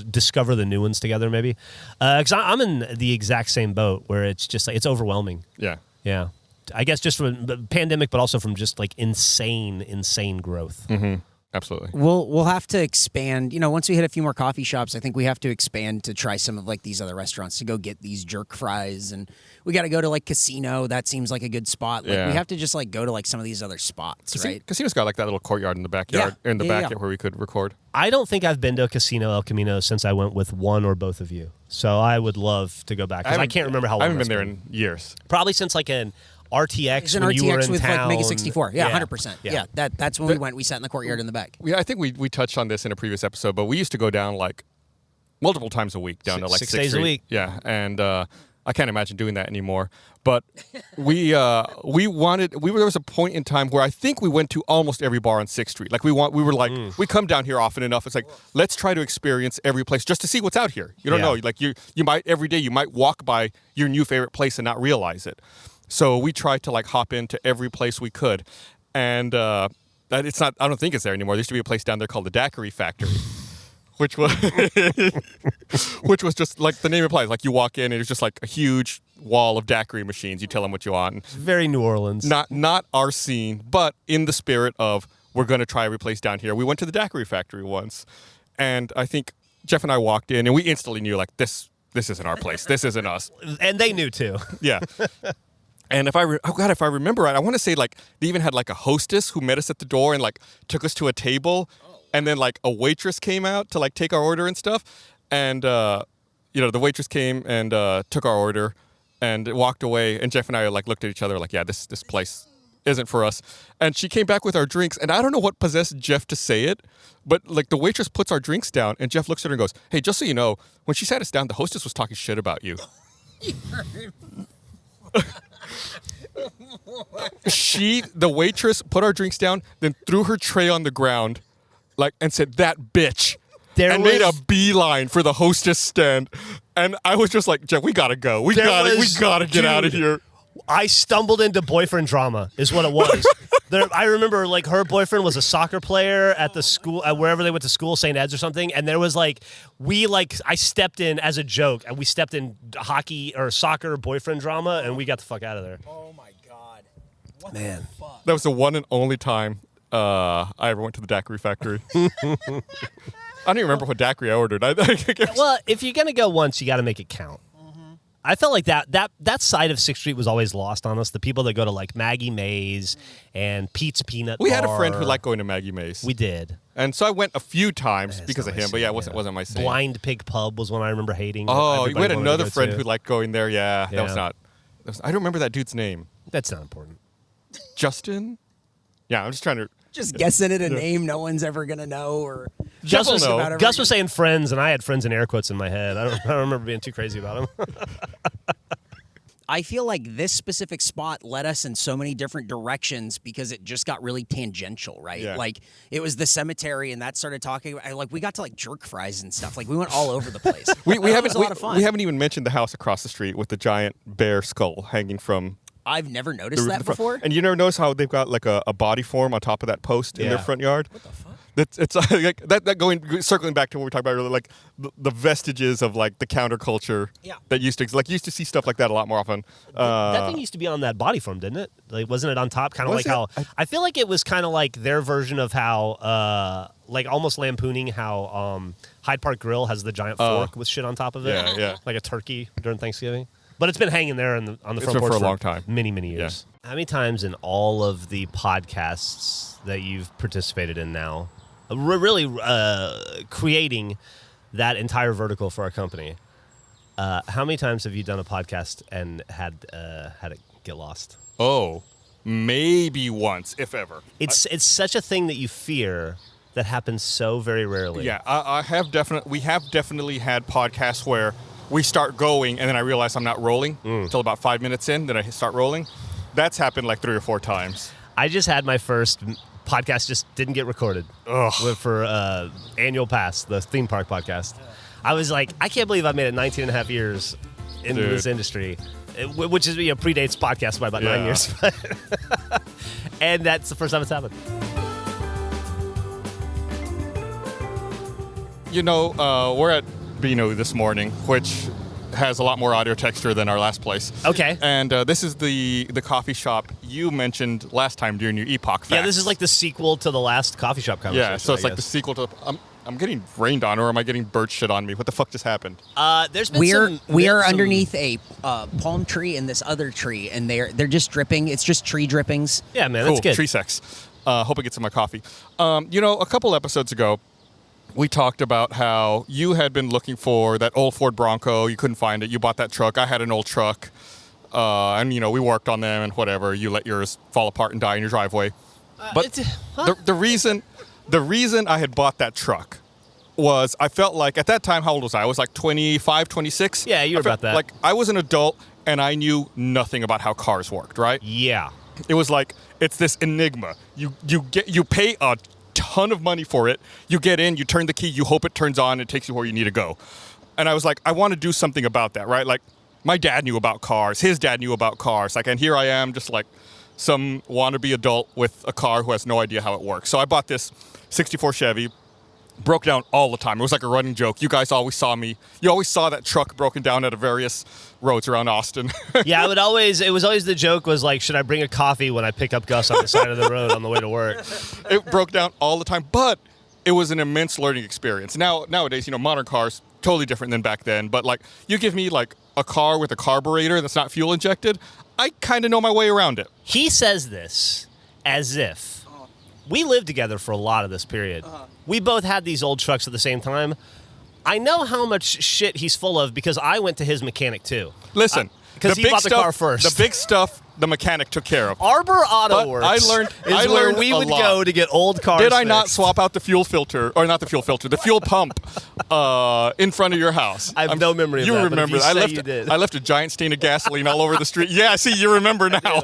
discover the new ones together, maybe. Because I'm in the exact same boat where it's just like, it's overwhelming. Yeah. Yeah. I guess just from the pandemic, but also from just like insane growth. Mm-hmm. Absolutely. We'll have to expand. Once we hit a few more coffee shops, I think we have to expand to try some of like these other restaurants to go get these jerk fries, and we got to go to like Casino. That seems like a good spot. Like we have to just like go to like some of these other spots, right? Casino's got like that little courtyard in the backyard, where we could record. I don't think I've been to a Casino El Camino since I went with one or both of you. So I would love to go back because I can't remember how long. I haven't been there in years. Probably since like an RTX it's an when RTX you were in with town. like Mega 64. Yeah, 100%. Yeah. That's when we went. We sat in the courtyard in the back. Yeah, I think we touched on this in a previous episode, but we used to go down like multiple times a week down to like 6 6th days Street. a week. Yeah, and I can't imagine doing that anymore. But there was a point in time where I think we went to almost every bar on 6th Street. Like we come down here often enough. It's like, let's try to experience every place just to see what's out here. You don't know. Like you might every day you might walk by your new favorite place and not realize it. So we tried to like hop into every place we could, and it's not. I don't think it's there anymore. There used to be a place down there called the Daiquiri Factory, which was just like the name implies. Like you walk in and it's just like a huge wall of daiquiri machines. You tell them what you want. Very New Orleans. Not our scene, but in the spirit of we're going to try every place down here. We went to the Daiquiri Factory once, and I think Geoff and I walked in and we instantly knew like this isn't our place. This isn't us. And they knew too. Yeah. And if I remember right, I want to say like they even had like a hostess who met us at the door and like took us to a table, and then like a waitress came out to like take our order and stuff, and the waitress came and took our order and walked away, and Geoff and I like looked at each other like, yeah, this place isn't for us. And she came back with our drinks, and I don't know what possessed Geoff to say it, but like the waitress puts our drinks down, and Geoff looks at her and goes, "Hey, just so you know, when she sat us down, the hostess was talking shit about you." The waitress put our drinks down, then threw her tray on the ground, like, and said, "That bitch," made a beeline for the hostess stand. And I was just like, "Geoff, we gotta go. We gotta get out of here." I stumbled into boyfriend drama, is what it was. I remember, like, her boyfriend was a soccer player at the school, wherever they went to school, St. Ed's or something, and there was, like, I stepped in as a joke, and we stepped in hockey or soccer boyfriend drama, and we got the fuck out of there. Oh, my God. What Man. the fuck? That was the one and only time I ever went to the daiquiri factory. I don't even remember what daiquiri I ordered. Well, if you're going to go once, you got to make it count. I felt like that side of 6th Street was always lost on us. The people that go to like Maggie Mae's and Pete's Peanut We Bar. had a friend who liked going to Maggie Mae's. We did. And so I went a few times because of not my him, but yeah, it scene, wasn't my scene. Blind Pig Pub was one I remember hating. Oh, we Everybody had wanted another to go friend to. who liked going there. Yeah, Yeah. that was not. I don't remember that dude's name. That's not important. Justin? Yeah, I'm just trying to. Just guessing at a name no one's ever gonna know, or Gus will know. was saying friends, and I had friends in air quotes in my head. I don't remember being too crazy about them. I feel like this specific spot led us in so many different directions because it just got really tangential, right? Yeah. Like it was the cemetery, and that started talking. Like we got to like jerk fries and stuff. Like we went all over the place. We It haven't was a lot of fun. we haven't even mentioned the house across the street with the giant bear skull hanging from I've never the noticed roof that of the front. before. And you never notice how they've got like a body form on top of that post in their Yeah. front yard? What the fuck? It's like that circling back to what we were talking about earlier, like the vestiges of like the counterculture that used to see stuff like that a lot more often. That thing used to be on that body form, didn't it? Like, wasn't it on top? Kind of Was like it? how I feel like it was kind of like their version of how, like almost lampooning how Hyde Park Grill has the giant fork with shit on top of it. Yeah, yeah. Like a turkey during Thanksgiving. But it's been hanging there on the front been porch for a long time. many, many years. How many times in all of the podcasts that you've participated in now, really creating that entire vertical for our company, how many times have you done a podcast and had it get lost? Oh, maybe once, if ever. It's such a thing that you fear that happens so very rarely. Yeah, we have definitely had podcasts where we start going and then I realize I'm not rolling until about 5 minutes in, then I start rolling. That's happened like 3 or 4 times. I just had my first podcast just didn't get recorded for Annual Pass, the theme park podcast. I was like, I can't believe I've made it 19 and a half years in this industry, which is predates podcast by about 9 years. And that's the first time it's happened. You know, we're at Beano this morning, which has a lot more audio texture than our last place. Okay. And this is the coffee shop you mentioned last time during your Epoch Facts. Yeah, this is like the sequel to the last coffee shop conversation. Yeah, so it's I like the guess. sequel to. I'm getting rained on, or am I getting bird shit on me? What the fuck just happened? There's been We are some- underneath a palm tree and this other tree, and they're just dripping. It's just tree drippings. Yeah, man, Cool, that's good. tree sex. Hope it gets in my coffee. You know, a couple episodes ago, we talked about how you had been looking for that old Ford Bronco. You couldn't find it. You bought that truck. I had an old truck. And, you know, we worked on them and whatever. You let yours fall apart and die in your driveway. But the reason I had bought that truck was I felt like at that time, how old was I? I was like 25, 26. Yeah, you were about that. Like I was an adult and I knew nothing about how cars worked, right? Yeah. It was like, it's this enigma. You pay a ton of money for it. You get in, you turn the key, you hope it turns on, it takes you where you need to go. And I was like, I want to do something about that, right? Like, my dad knew about cars. His dad knew about cars. Like, and here I am, just like some wannabe adult with a car who has no idea how it works. So I bought this 64 Chevy. Broke down all the time. It was like a running joke. You guys always saw me. You always saw that truck broken down at various roads around Austin. Yeah, it was always the joke was like, should I bring a coffee when I pick up Gus on the side of the road on the way to work? It broke down all the time, but it was an immense learning experience. Nowadays, you know, modern cars, totally different than back then. But like, you give me like a car with a carburetor that's not fuel injected, I kind of know my way around it. He says this as if we lived together for a lot of this period. We both had these old trucks at the same time. I know how much shit he's full of because I went to his mechanic too. Listen, because he bought the car first. The big stuff, the mechanic took care of. Arbor Auto But Works I learned where we a would lot. go to get old cars Did I not fixed. swap out the fuel filter, or not the fuel filter, the fuel pump in front of your house? I have no memory of you that, but if remember you that. say you did. I left a giant stain of gasoline all over the street. Yeah, see, you remember now.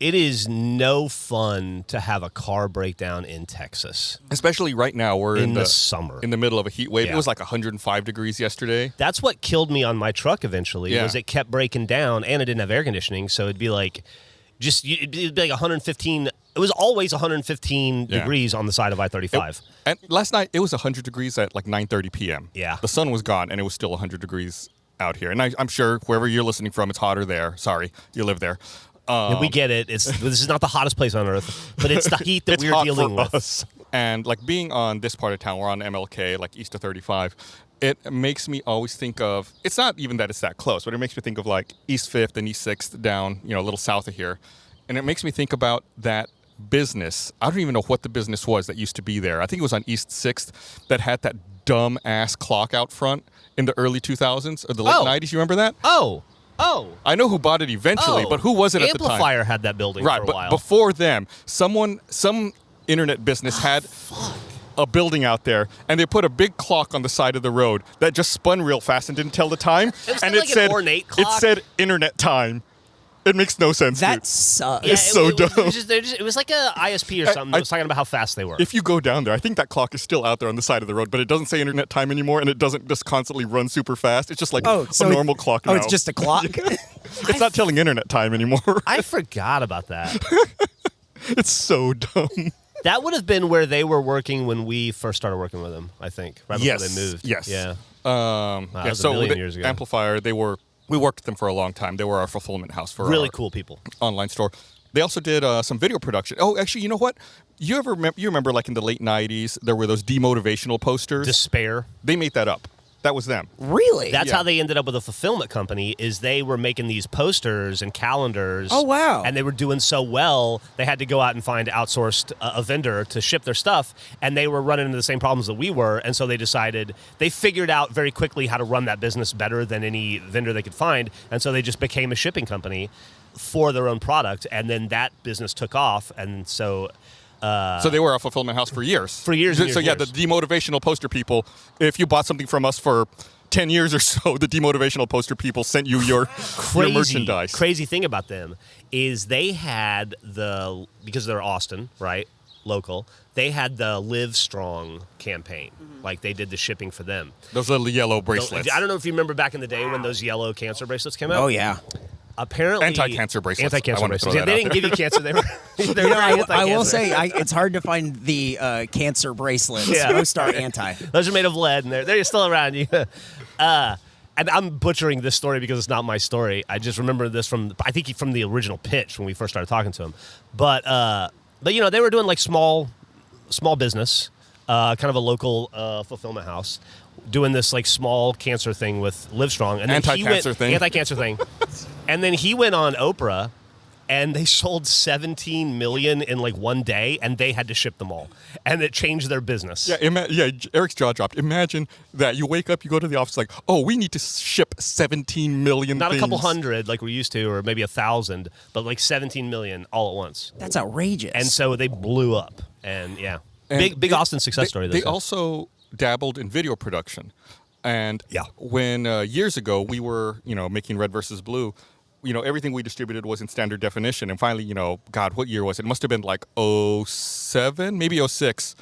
It is no fun to have a car breakdown in Texas Especially right now, we're in the summer. in the middle of a heat wave. Yeah. It was like 105 degrees yesterday. That's what killed me on my truck eventually. Yeah. Was it kept breaking down and it didn't have air conditioning, so it'd be like it'd be like 115. It was always 115 Yeah. degrees on the side of I-35. And last night, it was 100 degrees at like 9:30 p.m. Yeah. The sun was gone, and it was still 100 degrees out here. And I'm sure wherever you're listening from, it's hotter there. Sorry, you live there. And we get it. This is not the hottest place on earth, but it's the heat that it's we're hot dealing for with. us. And like being on this part of town, we're on MLK, like east of 35. It makes me always think of, it's not even that it's that close, but it makes me think of like East 5th and East 6th down, a little south of here. And it makes me think about that business. I don't even know what the business was that used to be there. I think it was on East 6th that had that dumb ass clock out front in the early 2000s or the late 90s. You remember that? Oh. I know who bought it eventually, but who was it at the time? Amplifier had that building right, for a but while. before them, some internet business had a building out there, and they put a big clock on the side of the road that just spun real fast and didn't tell the time. It was and like an ornate clock. It said internet time. It makes no sense. That dude. sucks. It's so dumb. It was like a ISP or something that was talking about how fast they were. If you go down there, I think that clock is still out there on the side of the road, but it doesn't say internet time anymore, and it doesn't just constantly run super fast. It's just like a normal clock now. Oh, it's just a clock? It's not telling internet time anymore. I forgot about that. It's so dumb. That would have been where they were working when we first started working with them, I think, right before they moved. Yes. Yeah. That was a million years ago. Amplifier, we worked with them for a long time. They were our fulfillment house for Really our cool people. online store. They also did some video production. Oh, actually, you know what? You remember like in the late 90s, there were those demotivational posters? Despair. They made that up. That was them. Really? That's how they ended up with a fulfillment company, is they were making these posters and calendars. Oh, wow. And they were doing so well, they had to go out and find outsourced a vendor to ship their stuff, and they were running into the same problems that we were, and so they figured out very quickly how to run that business better than any vendor they could find, and so they just became a shipping company for their own product, and then that business took off, and so... So they were a fulfillment house for years. For years and years So yeah, and the demotivational poster people, if you bought something from us for 10 years or so, the demotivational poster people sent you your merchandise. Crazy thing about them is they had because they're Austin, right, local, they had the Live Strong campaign. Like they did the shipping for them. Those little yellow bracelets. I don't know if you remember back in the day when those yellow cancer bracelets came out. Oh, yeah. Apparently, anti-cancer bracelets. Anti-cancer bracelets. Yeah, they didn't give you cancer. They were. I will say it's hard to find the cancer bracelets. Yeah. Most are anti. Those are made of lead, and they're still around. And I'm butchering this story because it's not my story. I just remember this from the original pitch when we first started talking to him. But they were doing like small business, kind of a local fulfillment house, doing this like small cancer thing with Livestrong, and then anti-cancer thing. And then he went on Oprah, and they sold 17 million in like one day, and they had to ship them all, and it changed their business. Yeah, Eric's jaw dropped. Imagine that you wake up, you go to the office, like, oh, we need to ship 17 million. Not things. a couple hundred like we used to, or maybe 1,000, but like 17 million all at once. That's outrageous. And so they blew up, and big Austin success story. They also dabbled in video production, and when years ago we were making Red versus Blue. Everything we distributed was in standard definition. And finally, God, what year was it? It must have been like 07, maybe 06.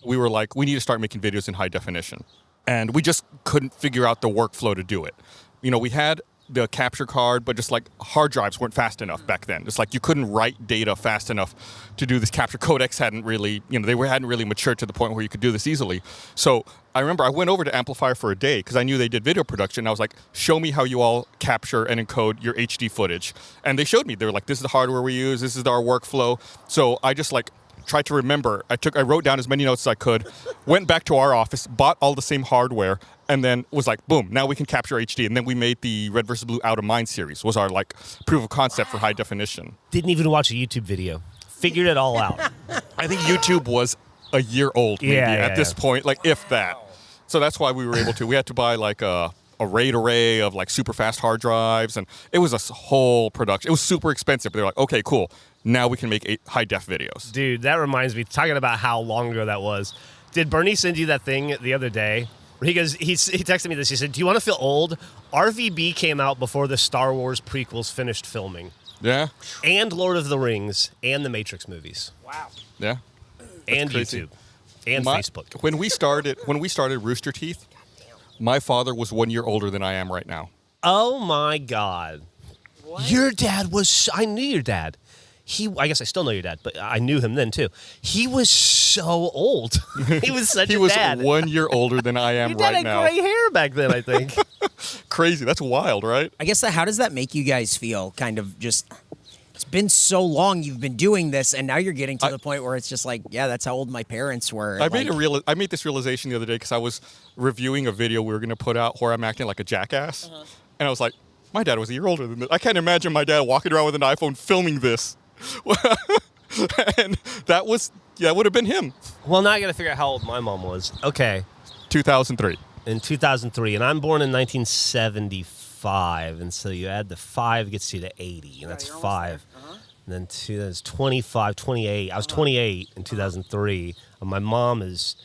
We were like, we need to start making videos in high definition. And we just couldn't figure out the workflow to do it. We had the capture card, but just like hard drives weren't fast enough back then. It's like you couldn't write data fast enough to do this capture. Codecs hadn't really, hadn't really matured to the point where you could do this easily. So I remember I went over to Amplifier for a day because I knew they did video production. I was like, show me how you all capture and encode your HD footage. And they showed me. They were like, this is the hardware we use. This is our workflow. So I just like tried to remember. I wrote down as many notes as I could, went back to our office, bought all the same hardware, and then was like, boom, now we can capture HD. And then we made the Red vs. Blue Out of Mind series, was our like proof of concept for high definition. Didn't even watch a YouTube video. Figured it all out. I think YouTube was a year old maybe at this point, like if that. So that's why we were able to. We had to buy like a RAID array of like super fast hard drives, and it was a whole production. It was super expensive, but they were like, okay, cool. Now we can make high def videos. Dude, that reminds me, talking about how long ago that was. Did Bernie send you that thing the other day? He goes, he texted me this. He said, do you want to feel old? RVB came out before the Star Wars prequels finished filming. Yeah. And Lord of the Rings and the Matrix movies. Wow. Yeah. And crazy. YouTube. And Facebook. When we started Rooster Teeth, my father was 1 year older than I am right now. Oh my God. What? Your dad was, I knew your dad. I guess I still know your dad, but I knew him then too. He was so old. He was such a dad. He was 1 year older than I am right now. Your dad had gray hair back then, I think. Crazy. That's wild, right? I guess how does that make you guys feel? Kind of just it's been so long you've been doing this, and now you're getting to the point where it's just like, yeah, that's how old my parents were. I made this realization the other day because I was reviewing a video we were going to put out where I'm acting like a jackass, and I was like, my dad was a year older than this. I can't imagine my dad walking around with an iPhone filming this. And that would have been him. Well, now I got to figure out how old my mom was. Okay. 2003. In 2003, and I'm born in 1975, and so you add the 5 gets you to 80, and that's 5. And then 2, that's 25, 28. I was 28 in 2003, and my mom was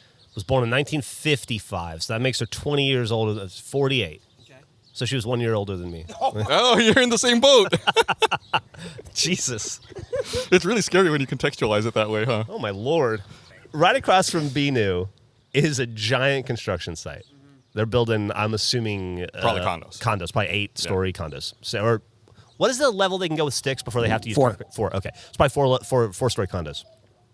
born in 1955, so that makes her 20 years older. That's 48. So she was 1 year older than me. Oh, you're in the same boat. Jesus. It's really scary when you contextualize it that way, huh? Oh, my Lord. Right across from BNU is a giant construction site. They're building, I'm assuming... probably condos. Condos, probably 8-story condos. So, or what is the level they can go with sticks before they have to use... 4. 4, okay. It's probably 4-story condos.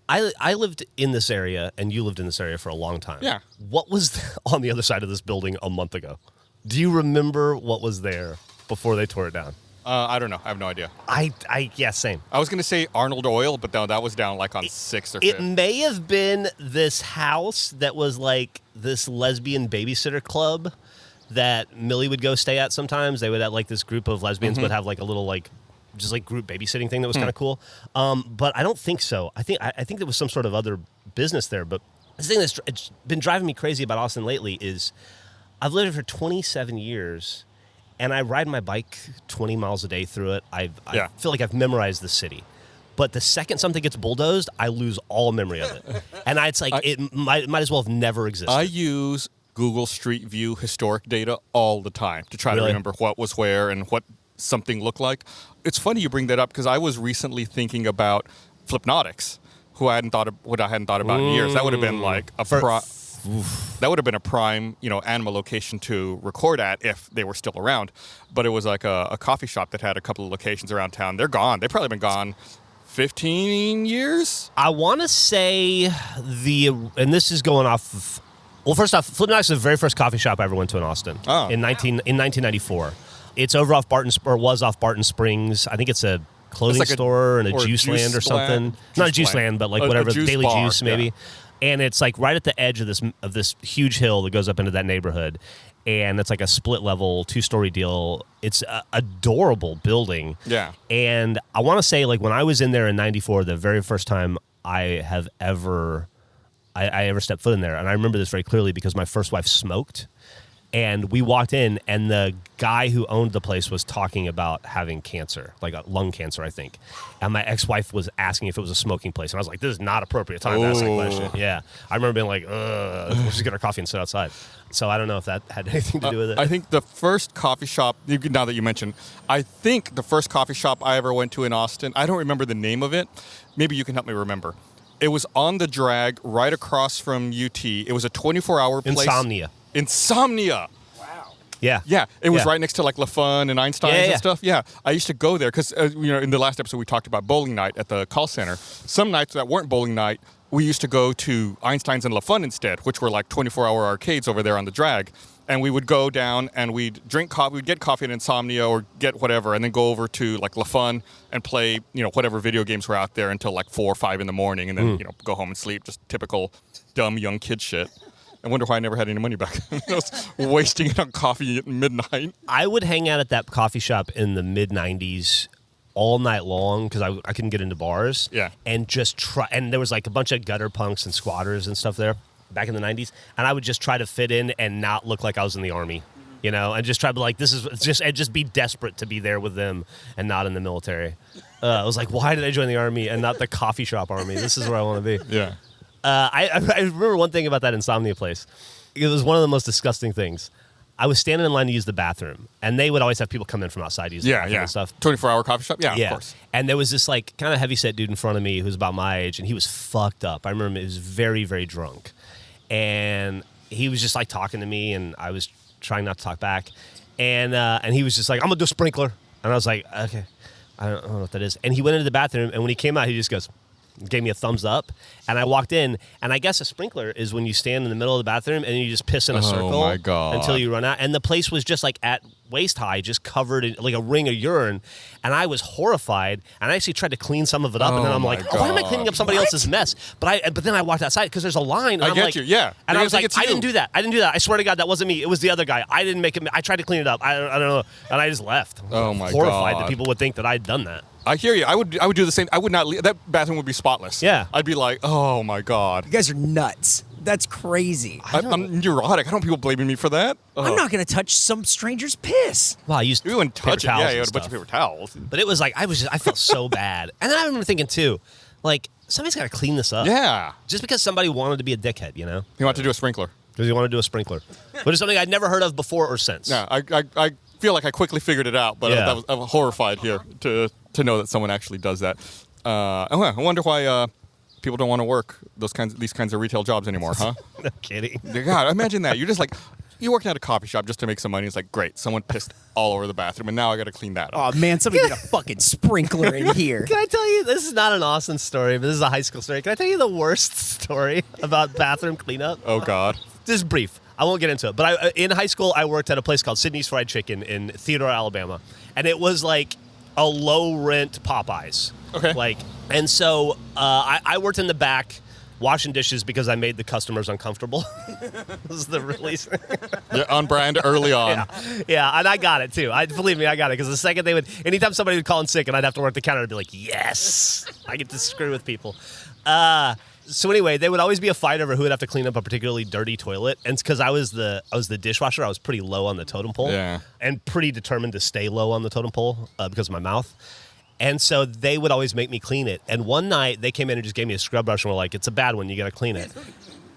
I lived in this area, and you lived in this area for a long time. Yeah. What was on the other side of this building a month ago? Do you remember what was there before they tore it down? I don't know. I have no idea. Yeah, same. I was going to say Arnold Oil, but no, that was down like on 6th or 5th. It may have been this house that was like this lesbian babysitter club that Millie would go stay at sometimes. They would have like this group of lesbians would have like a little like just like group babysitting thing that was kind of cool. But I don't think so. I think there was some sort of other business there. But the thing that's it's been driving me crazy about Austin lately is I've lived here for 27 years, and I ride my bike 20 miles a day through it. I feel like I've memorized the city. But the second something gets bulldozed, I lose all memory of it. And it's like it might as well have never existed. I use Google Street View historic data all the time to try to remember what was where and what something looked like. It's funny you bring that up because I was recently thinking about Flipnotics, who I hadn't thought about in years. That would have been like that would have been a prime, ANMA location to record at if they were still around. But it was like a coffee shop that had a couple of locations around town. They're gone. They've probably been gone 15 years. I want to say and this is going off of, well, first off, Flipnotics is the very first coffee shop I ever went to in Austin in 1994. It's over off was off Barton Springs. I think it's a clothing like store and a juice land or something. Not a juice land, but like whatever, Daily bar, Juice maybe. Yeah. And it's like right at the edge of this huge hill that goes up into that neighborhood. And it's like a split level 2-story deal. It's an adorable building. Yeah. And I want to say like when I was in there in 94, the very first time I ever stepped foot in there. And I remember this very clearly because my first wife smoked. And we walked in, and the guy who owned the place was talking about having cancer, like lung cancer, I think. And my ex-wife was asking if it was a smoking place. And I was like, this is not appropriate time to ask that question. Yeah. I remember being like, let's just get our coffee and sit outside. So I don't know if that had anything to do with it. I think the first coffee shop, now that you mention, I think the first coffee shop I ever went to in Austin, I don't remember the name of it. Maybe you can help me remember. It was on the drag right across from UT. It was a 24-hour place. Insomnia. Wow. Yeah. Yeah. It was right next to like La Fun and Einstein's and stuff. Yeah. I used to go there because, in the last episode we talked about bowling night at the call center. Some nights that weren't bowling night, we used to go to Einstein's and La Fun instead, which were like 24-hour arcades over there on the drag. And we would go down and we'd drink coffee. We'd get coffee at Insomnia or get whatever, and then go over to like La Fun and play, whatever video games were out there until like 4 or 5 in the morning, and then go home and sleep. Just typical dumb young kid shit. I wonder why I never had any money back. I was wasting it on coffee at midnight. I would hang out at that coffee shop in the mid-'90s all night long because I couldn't get into bars. Yeah. And just try. And there was like a bunch of gutter punks and squatters and stuff there back in the 90s. And I would just try to fit in and not look like I was in the Army, and just try to be like, just be desperate to be there with them and not in the military. I was like, why did I join the Army and not the coffee shop Army? This is where I want to be. Yeah. I remember one thing about that Insomnia place. It was one of the most disgusting things. I was standing in line to use the bathroom, and they would always have people come in from outside to use the bathroom and stuff. 24-hour coffee shop? Yeah, of course. And there was this like kind of heavyset dude in front of me who was about my age, and he was fucked up. I remember he was very, very drunk. And he was just like talking to me, and I was trying not to talk back. And he was just like, I'm going to do a sprinkler. And I was like, okay, I don't know what that is. And he went into the bathroom, and when he came out, he just goes, gave me a thumbs up, and I walked in, and I guess a sprinkler is when you stand in the middle of the bathroom and you just piss in a circle my God. until you run out. And the place was just like at waist high, just covered in like a ring of urine, and I was horrified. And I actually tried to clean some of it up, and then I'm like, why am I cleaning up somebody else's mess? But then I walked outside because there's a line. And I I'm get like, you, yeah. And I was like, it's I you. didn't do that. I swear to God, that wasn't me. It was the other guy. I didn't make it. I tried to clean it up. I don't know, and I just left. Oh my horrified God. that people would think that I'd done that. I hear you. I would do the same. I would not leave. That bathroom would be spotless. Yeah. I'd be like, oh my God. You guys are nuts. That's crazy. I'm neurotic. I don't want people blaming me for that. I'm not going to touch some stranger's piss. Well, I used You wouldn't touch it. paper towels Yeah, and you had a bunch of stuff. paper towels. But it was like I felt so bad, and then I remember thinking too, like somebody's got to clean this up. Yeah. Just because somebody wanted to be a dickhead, you know, You want to do a sprinkler. because you want to do a sprinkler, but it's something I'd never heard of before or since. Yeah, I feel like I quickly figured it out, but Yeah. I'm horrified here to know that someone actually does that. I wonder why people don't want to work these kinds of retail jobs anymore, huh? No kidding. God, imagine that. You're just like, you're working at a coffee shop just to make some money. It's like, great, someone pissed all over the bathroom, and now I got to clean that up. Oh, man, somebody did a fucking sprinkler in here. Can I tell you, this is not an Austin story, but this is a high school story. Can I tell you the worst story about bathroom cleanup? Oh, God. Just brief. I won't get into it. But in high school, I worked at a place called Sydney's Fried Chicken in Theodore, Alabama. And it was like a low-rent Popeyes. Okay. And so I worked in the back washing dishes because I made the customers uncomfortable. This is the release. Yeah, on brand early on. Yeah, and I got it, too. Believe me, I got it. Because the second anytime somebody would call in sick and I'd have to work the counter, I'd be like, yes, I get to screw with people. So anyway, there would always be a fight over who would have to clean up a particularly dirty toilet, and it's because I was the dishwasher. I was pretty low on the totem pole, and pretty determined to stay low on the totem pole because of my mouth. And so they would always make me clean it. And one night they came in and just gave me a scrub brush and were like, "It's a bad one. You got to clean it."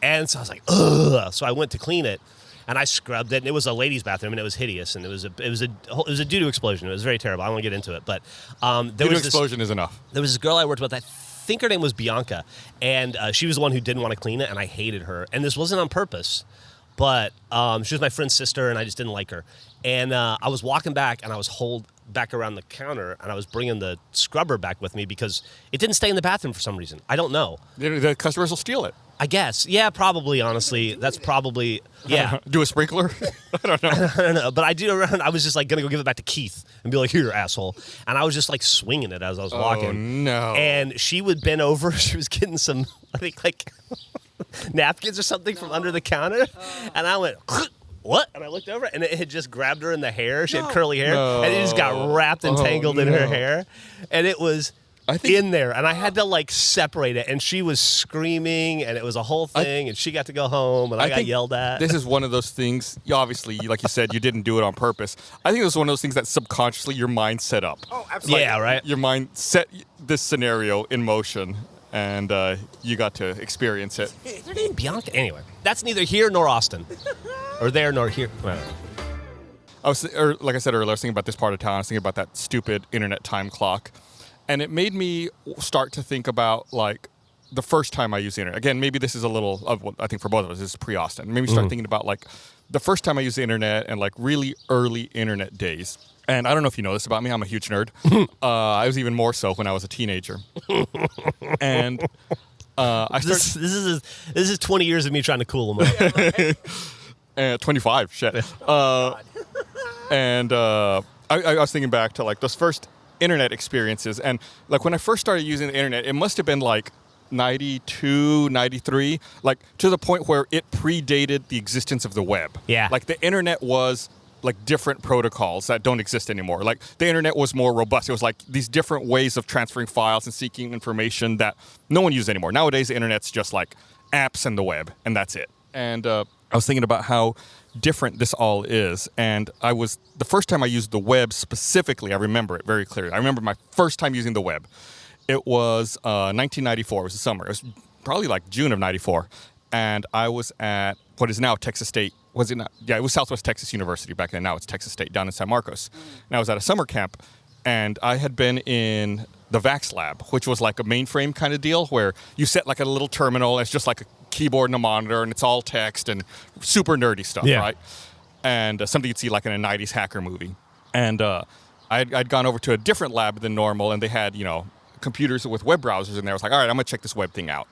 And so I was like, "Ugh!" So I went to clean it, and I scrubbed it. And it was a ladies' bathroom, and it was hideous. And it was a doo-doo explosion. It was very terrible. I don't want to get into it, but Doo-doo explosion is enough. There was this girl I worked with. I think her name was Bianca, and she was the one who didn't want to clean it, and I hated her. And this wasn't on purpose, but she was my friend's sister, and I just didn't like her. And I was walking back, and I was holed back around the counter, and I was bringing the scrubber back with me because it didn't stay in the bathroom for some reason. I don't know. The customers will steal it. I guess. Yeah, probably, honestly. That's probably, yeah. Do a sprinkler? I don't know. I don't know. But I was just like going to go give it back to Keith and be like, "Here, asshole." And I was just like swinging it as I was walking. Oh, no. And she would bend over. She was getting some, I think, like napkins or something from under the counter. And I went, "What?" And I looked over, and it had just grabbed her in the hair. She had curly hair. And it just got wrapped and tangled in her hair. And it was in there. And I had to, like, separate it. And she was screaming, and it was a whole thing. And she got to go home, and I got yelled at. This is one of those things, obviously, like you said, you didn't do it on purpose. I think it was one of those things that subconsciously your mind set up. Oh, absolutely. Yeah, right? Your mind set this scenario in motion, and you got to experience it. Is her name Bianca? Anyway, that's neither here nor Austin. Or there nor here. Well, Like I said earlier, I was thinking about this part of town. I was thinking about that stupid internet time clock. And it made me start to think about, like, the first time I used the internet. Again, maybe this is a little of what I think for both of us, this is pre-Austin. Maybe start thinking about, like, the first time I used the internet and, like, really early internet days. And I don't know if you know this about me. I'm a huge nerd. I was even more so when I was a teenager. And I started... This is 20 years of me trying to cool them up. 25, shit. And I was thinking back to, like, those first internet experiences. And, like, when I first started using the internet, it must have been, like, 92, 93, like, to the point where it predated the existence of the web. Yeah. Like, the internet was, like, different protocols that don't exist anymore. Like, the internet was more robust. It was, like, these different ways of transferring files and seeking information that no one uses anymore. Nowadays, the internet's just, like, apps and the web, and that's it. And I was thinking about how different this all is. And the first time I used the web specifically, I remember it very clearly. I remember my first time using the web. It was 1994. It was the summer. It was probably like June of 94. And I was at what is now Texas State. Was it not? Yeah, it was Southwest Texas University back then. Now it's Texas State down in San Marcos. And I was at a summer camp, and I had been in the VAX lab, which was like a mainframe kind of deal where you set like a little terminal. It's just like a keyboard and a monitor, and it's all text and super nerdy stuff, right? And something you'd see like in a 90s hacker movie. And I'd gone over to a different lab than normal, and they had, computers with web browsers in there. I was like, all right, I'm going to check this web thing out.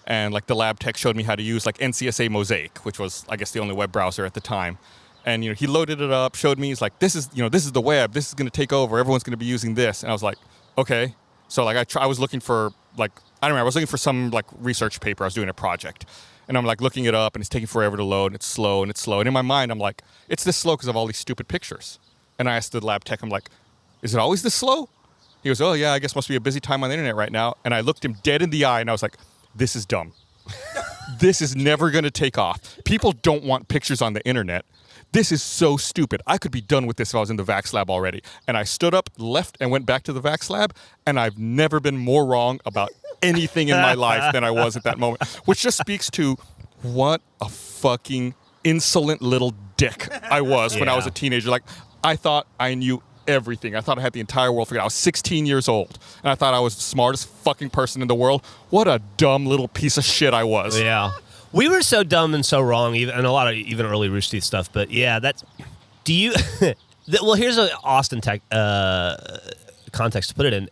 And like the lab tech showed me how to use like NCSA Mosaic, which was, I guess, the only web browser at the time. And, he loaded it up, showed me, he's like, this is the web. This is going to take over. Everyone's going to be using this. And I was like, okay. So like I was looking for like, I don't remember, I was looking for some like research paper. I was doing a project. And I'm like looking it up and it's taking forever to load and it's slow and it's slow. And in my mind, I'm like, it's this slow because of all these stupid pictures. And I asked the lab tech, I'm like, is it always this slow? He goes, oh yeah, I guess must be a busy time on the internet right now. And I looked him dead in the eye and I was like, this is dumb. This is never going to take off. People don't want pictures on the internet. This is so stupid. I could be done with this if I was in the Vax lab already. And I stood up, left, and went back to the Vax lab, and I've never been more wrong about anything in my life than I was at that moment, which just speaks to what a fucking insolent little dick I was when I was a teenager. Like, I thought I knew everything. I thought I had the entire world figured out. I was 16 years old, and I thought I was the smartest fucking person in the world. What a dumb little piece of shit I was. Yeah. We were so dumb and so wrong, and a lot of even early Rooster Teeth stuff. But yeah, do you? Well, here's an Austin tech context to put it in.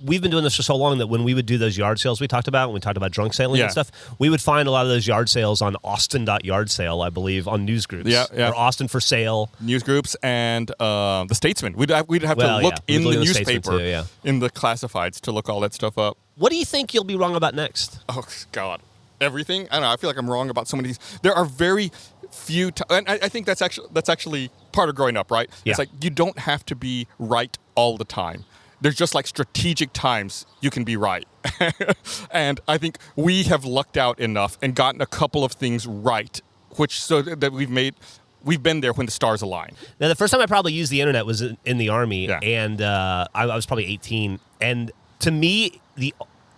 We've been doing this for so long that when we would do those yard sales we talked about, when we talked about drunk sailing and stuff, we would find a lot of those yard sales on Austin.yardsale, I believe, on news groups. Yeah. Or Austin for sale. News groups and the Statesman. We'd have to look in the newspaper, too, in the classifieds to look all that stuff up. What do you think you'll be wrong about next? Oh, God. Everything? I don't know. I feel like I'm wrong about some of these. There are very few and I think that's actually part of growing up, right? Yeah. It's like you don't have to be right all the time. There's just like strategic times you can be right. And I think we have lucked out enough and gotten a couple of things right, which so that we've been there when the stars align. Now, the first time I probably used the internet was in the Army, Yeah. and I was probably 18. And to me,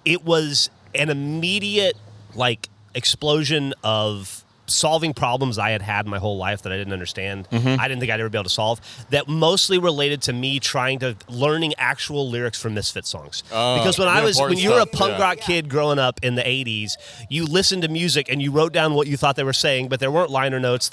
it was an immediate like explosion of solving problems I had my whole life that I didn't understand. I didn't think I'd ever be able to solve, that mostly related to me learning actual lyrics from Misfit songs. Because when you were a punk rock kid growing up in the 80s, you listened to music and you wrote down what you thought they were saying, but there weren't liner notes.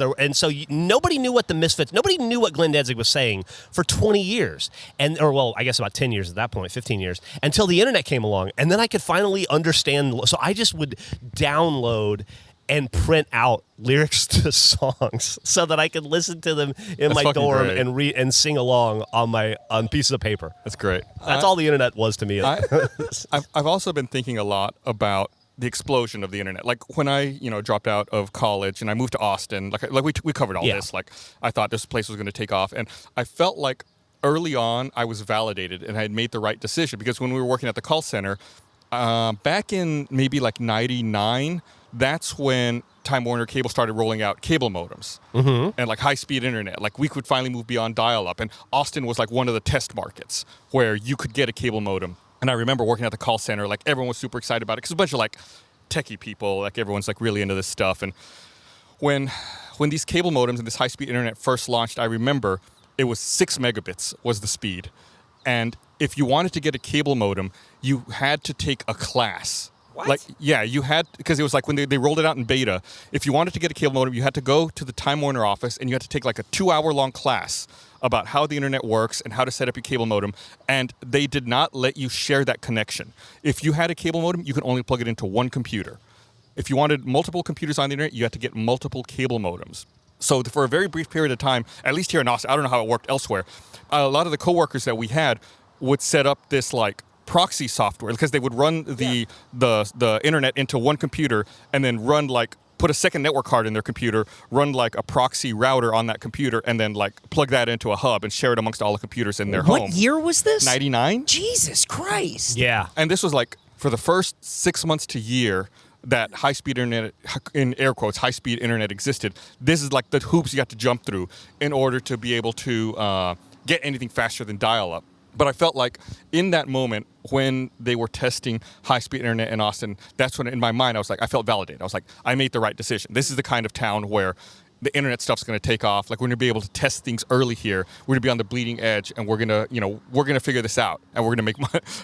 Nobody knew what nobody knew what Glenn Danzig was saying for 20 years. I guess about 10 years at that point, 15 years, until the internet came along. And then I could finally understand. So I just would download and print out lyrics to songs so that I could listen to them in my dorm and read and sing along on pieces of paper. That's great. That's all the internet was to me. I've also been thinking a lot about the explosion of the internet. Like when I, dropped out of college and I moved to Austin, like we covered all this. Like I thought this place was going to take off, and I felt like early on I was validated and I had made the right decision, because when we were working at the call center, back in maybe like '99. That's when Time Warner Cable started rolling out cable modems and like high-speed internet. Like we could finally move beyond dial-up, and Austin was like one of the test markets where you could get a cable modem. And I remember working at the call center, like everyone was super excited about it because a bunch of like techie people, like everyone's like really into this stuff. And when these cable modems and this high-speed internet first launched, I remember it was 6 megabits was the speed. And if you wanted to get a cable modem, you had to take a class. What? Like, yeah, you had, because it was like when they rolled it out in beta, if you wanted to get a cable modem, you had to go to the Time Warner office and you had to take like a 2-hour-long class about how the internet works and how to set up your cable modem, and they did not let you share that connection. If you had a cable modem, you could only plug it into one computer. If you wanted multiple computers on the internet, you had to get multiple cable modems. So for a very brief period of time, at least here in Austin, I don't know how it worked elsewhere, a lot of the coworkers that we had would set up this like proxy software, because they would run the internet into one computer and then put a second network card in their computer, run like a proxy router on that computer, and then like plug that into a hub and share it amongst all the computers in their home. What year was this? 99. Jesus Christ. Yeah. And this was like for the first 6 months to year that high-speed internet, in air quotes, high-speed internet existed. This is like the hoops you have to jump through in order to be able to get anything faster than dial-up. But I felt like in that moment when they were testing high-speed internet in Austin, that's when in my mind I was like, I felt validated. I was like, I made the right decision. This is the kind of town where the internet stuff's going to take off. Like we're going to be able to test things early here. We're going to be on the bleeding edge, and we're going to figure this out, and we're going to make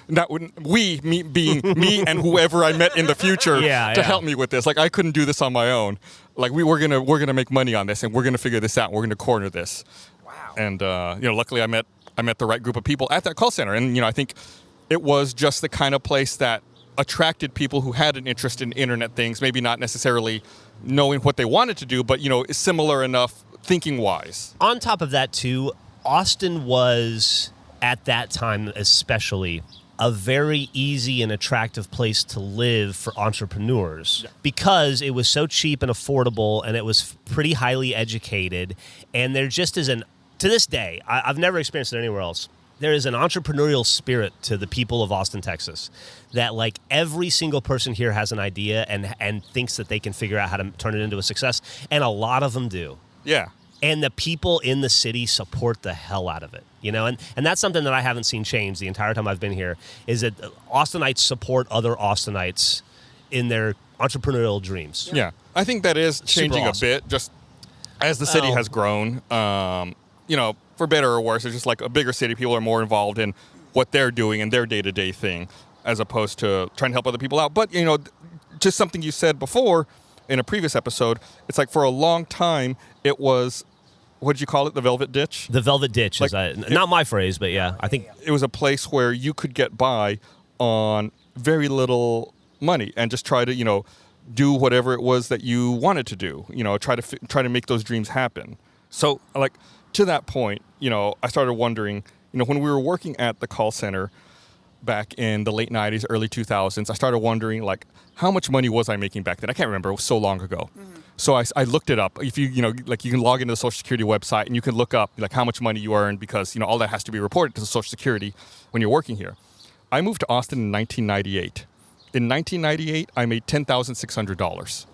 money. Me being me and whoever I met in the future to help me with this. Like I couldn't do this on my own. Like we're going to make money on this, and we're going to figure this out. And we're going to corner this. Wow. And luckily I met the right group of people at that call center. And, I think it was just the kind of place that attracted people who had an interest in internet things, maybe not necessarily knowing what they wanted to do, but, similar enough thinking-wise. On top of that, too, Austin was, at that time especially, a very easy and attractive place to live for entrepreneurs because it was so cheap and affordable, and it was pretty highly educated. And there just is to this day, I've never experienced it anywhere else, there is an entrepreneurial spirit to the people of Austin, Texas, that like every single person here has an idea and thinks that they can figure out how to turn it into a success. And a lot of them do. Yeah. And the people in the city support the hell out of it, and that's something that I haven't seen change the entire time I've been here, is that Austinites support other Austinites in their entrepreneurial dreams. Yeah. I think that is changing awesome. A bit, just as the city has grown, for better or worse. It's just like a bigger city. People are more involved in what they're doing and their day-to-day thing, as opposed to trying to help other people out. But, just something you said before in a previous episode, it's like for a long time, it was, what did you call it? The Velvet Ditch? The Velvet Ditch is not my phrase, but yeah, I think it was a place where you could get by on very little money and just try to, do whatever it was that you wanted to do, try to make those dreams happen. So, like, to that point, I started wondering, when we were working at the call center back in the late 90s, early 2000s, I started wondering, like, how much money was I making back then? I can't remember. It was so long ago. Mm-hmm. So I looked it up. If you can log into the Social Security website and you can look up, like, how much money you earn, because, all that has to be reported to the Social Security when you're working here. I moved to Austin in 1998. In 1998, I made $10,600.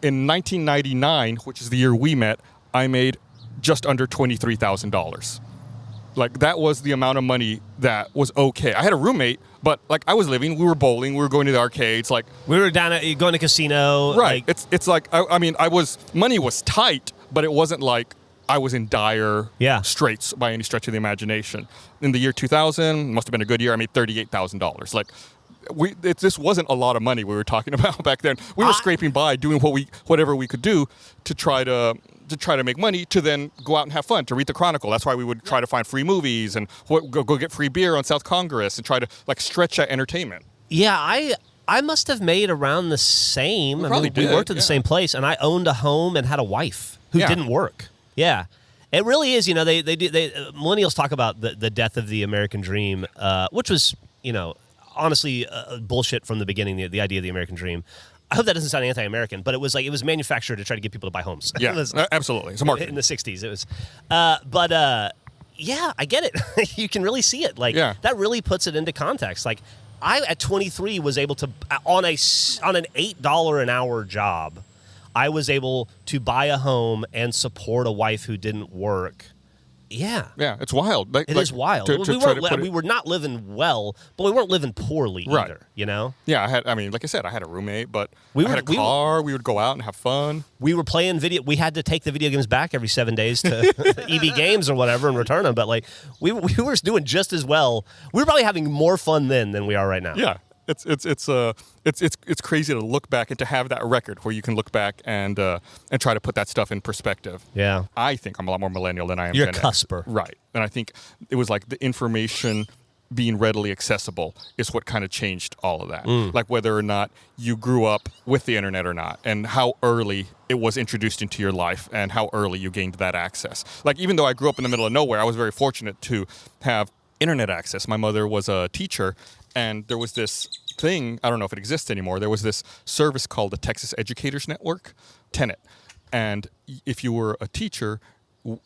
In 1999, which is the year we met, I made just under $23,000. Like, that was the amount of money that was okay. I had a roommate, but, like, I was living, we were bowling, we were going to the arcades, like... We were going to casino. Right. It's like, money was tight, but it wasn't like I was in dire straits by any stretch of the imagination. In the year 2000, must have been a good year, I made $38,000. Like, this wasn't a lot of money we were talking about back then. We were scraping by, doing whatever we could do to try to make money, to then go out and have fun, to read the Chronicle. That's why we would try to find free movies and go get free beer on South Congress and try to, like, stretch that entertainment. Yeah, I must have made around the same. We did, worked at the same place, and I owned a home and had a wife who didn't work. Yeah. It really is, millennials talk about the death of the American dream, which was, honestly, bullshit from the beginning, the idea of the American dream. I hope that doesn't sound anti-American, but it was manufactured to try to get people to buy homes. Yeah, absolutely. It's a market. In the 60s, it was. I get it. You can really see it. That really puts it into context. Like, I, at 23, was able to, on an $8 an hour job, I was able to buy a home and support a wife who didn't work. Yeah. Yeah, it's wild. It is wild. We were not living well, but we weren't living poorly either, Yeah, like I said, I had a roommate, but I had a car. We would go out and have fun. We were playing video. We had to take the video games back every 7 days to EB Games or whatever and return them. But, like, we were doing just as well. We were probably having more fun then than we are right now. Yeah. It's crazy to look back and to have that record where you can look back and try to put that stuff in perspective. Yeah, I think I'm a lot more millennial than I am. You're a cusper, right? And I think it was like the information being readily accessible is what kind of changed all of that. Like, whether or not you grew up with the internet or not, and how early it was introduced into your life, and how early you gained that access. Like, even though I grew up in the middle of nowhere, I was very fortunate to have internet access. My mother was a teacher. And there was this thing, I don't know if it exists anymore, there was this service called the Texas Educators Network, Tenet. And if you were a teacher,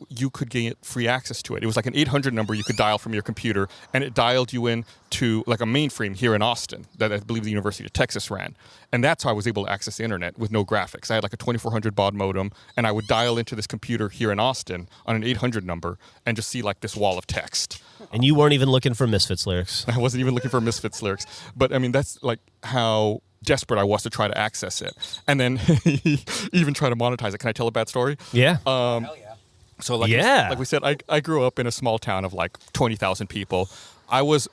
you could get free access to it. It was like an 800 number you could dial from your computer, and it dialed you in to, like, a mainframe here in Austin that I believe the University of Texas ran. And that's how I was able to access the internet with no graphics. I had like a 2400 baud modem, and I would dial into this computer here in Austin on an 800 number and just see, like, this wall of text. And you weren't even looking for Misfits lyrics. I wasn't even looking for Misfits lyrics. But, that's, like, how desperate I was to try to access it. And then even try to monetize it. Can I tell a bad story? Yeah. Hell yeah. So, like we said, I grew up in a small town of, like, 20,000 people. I was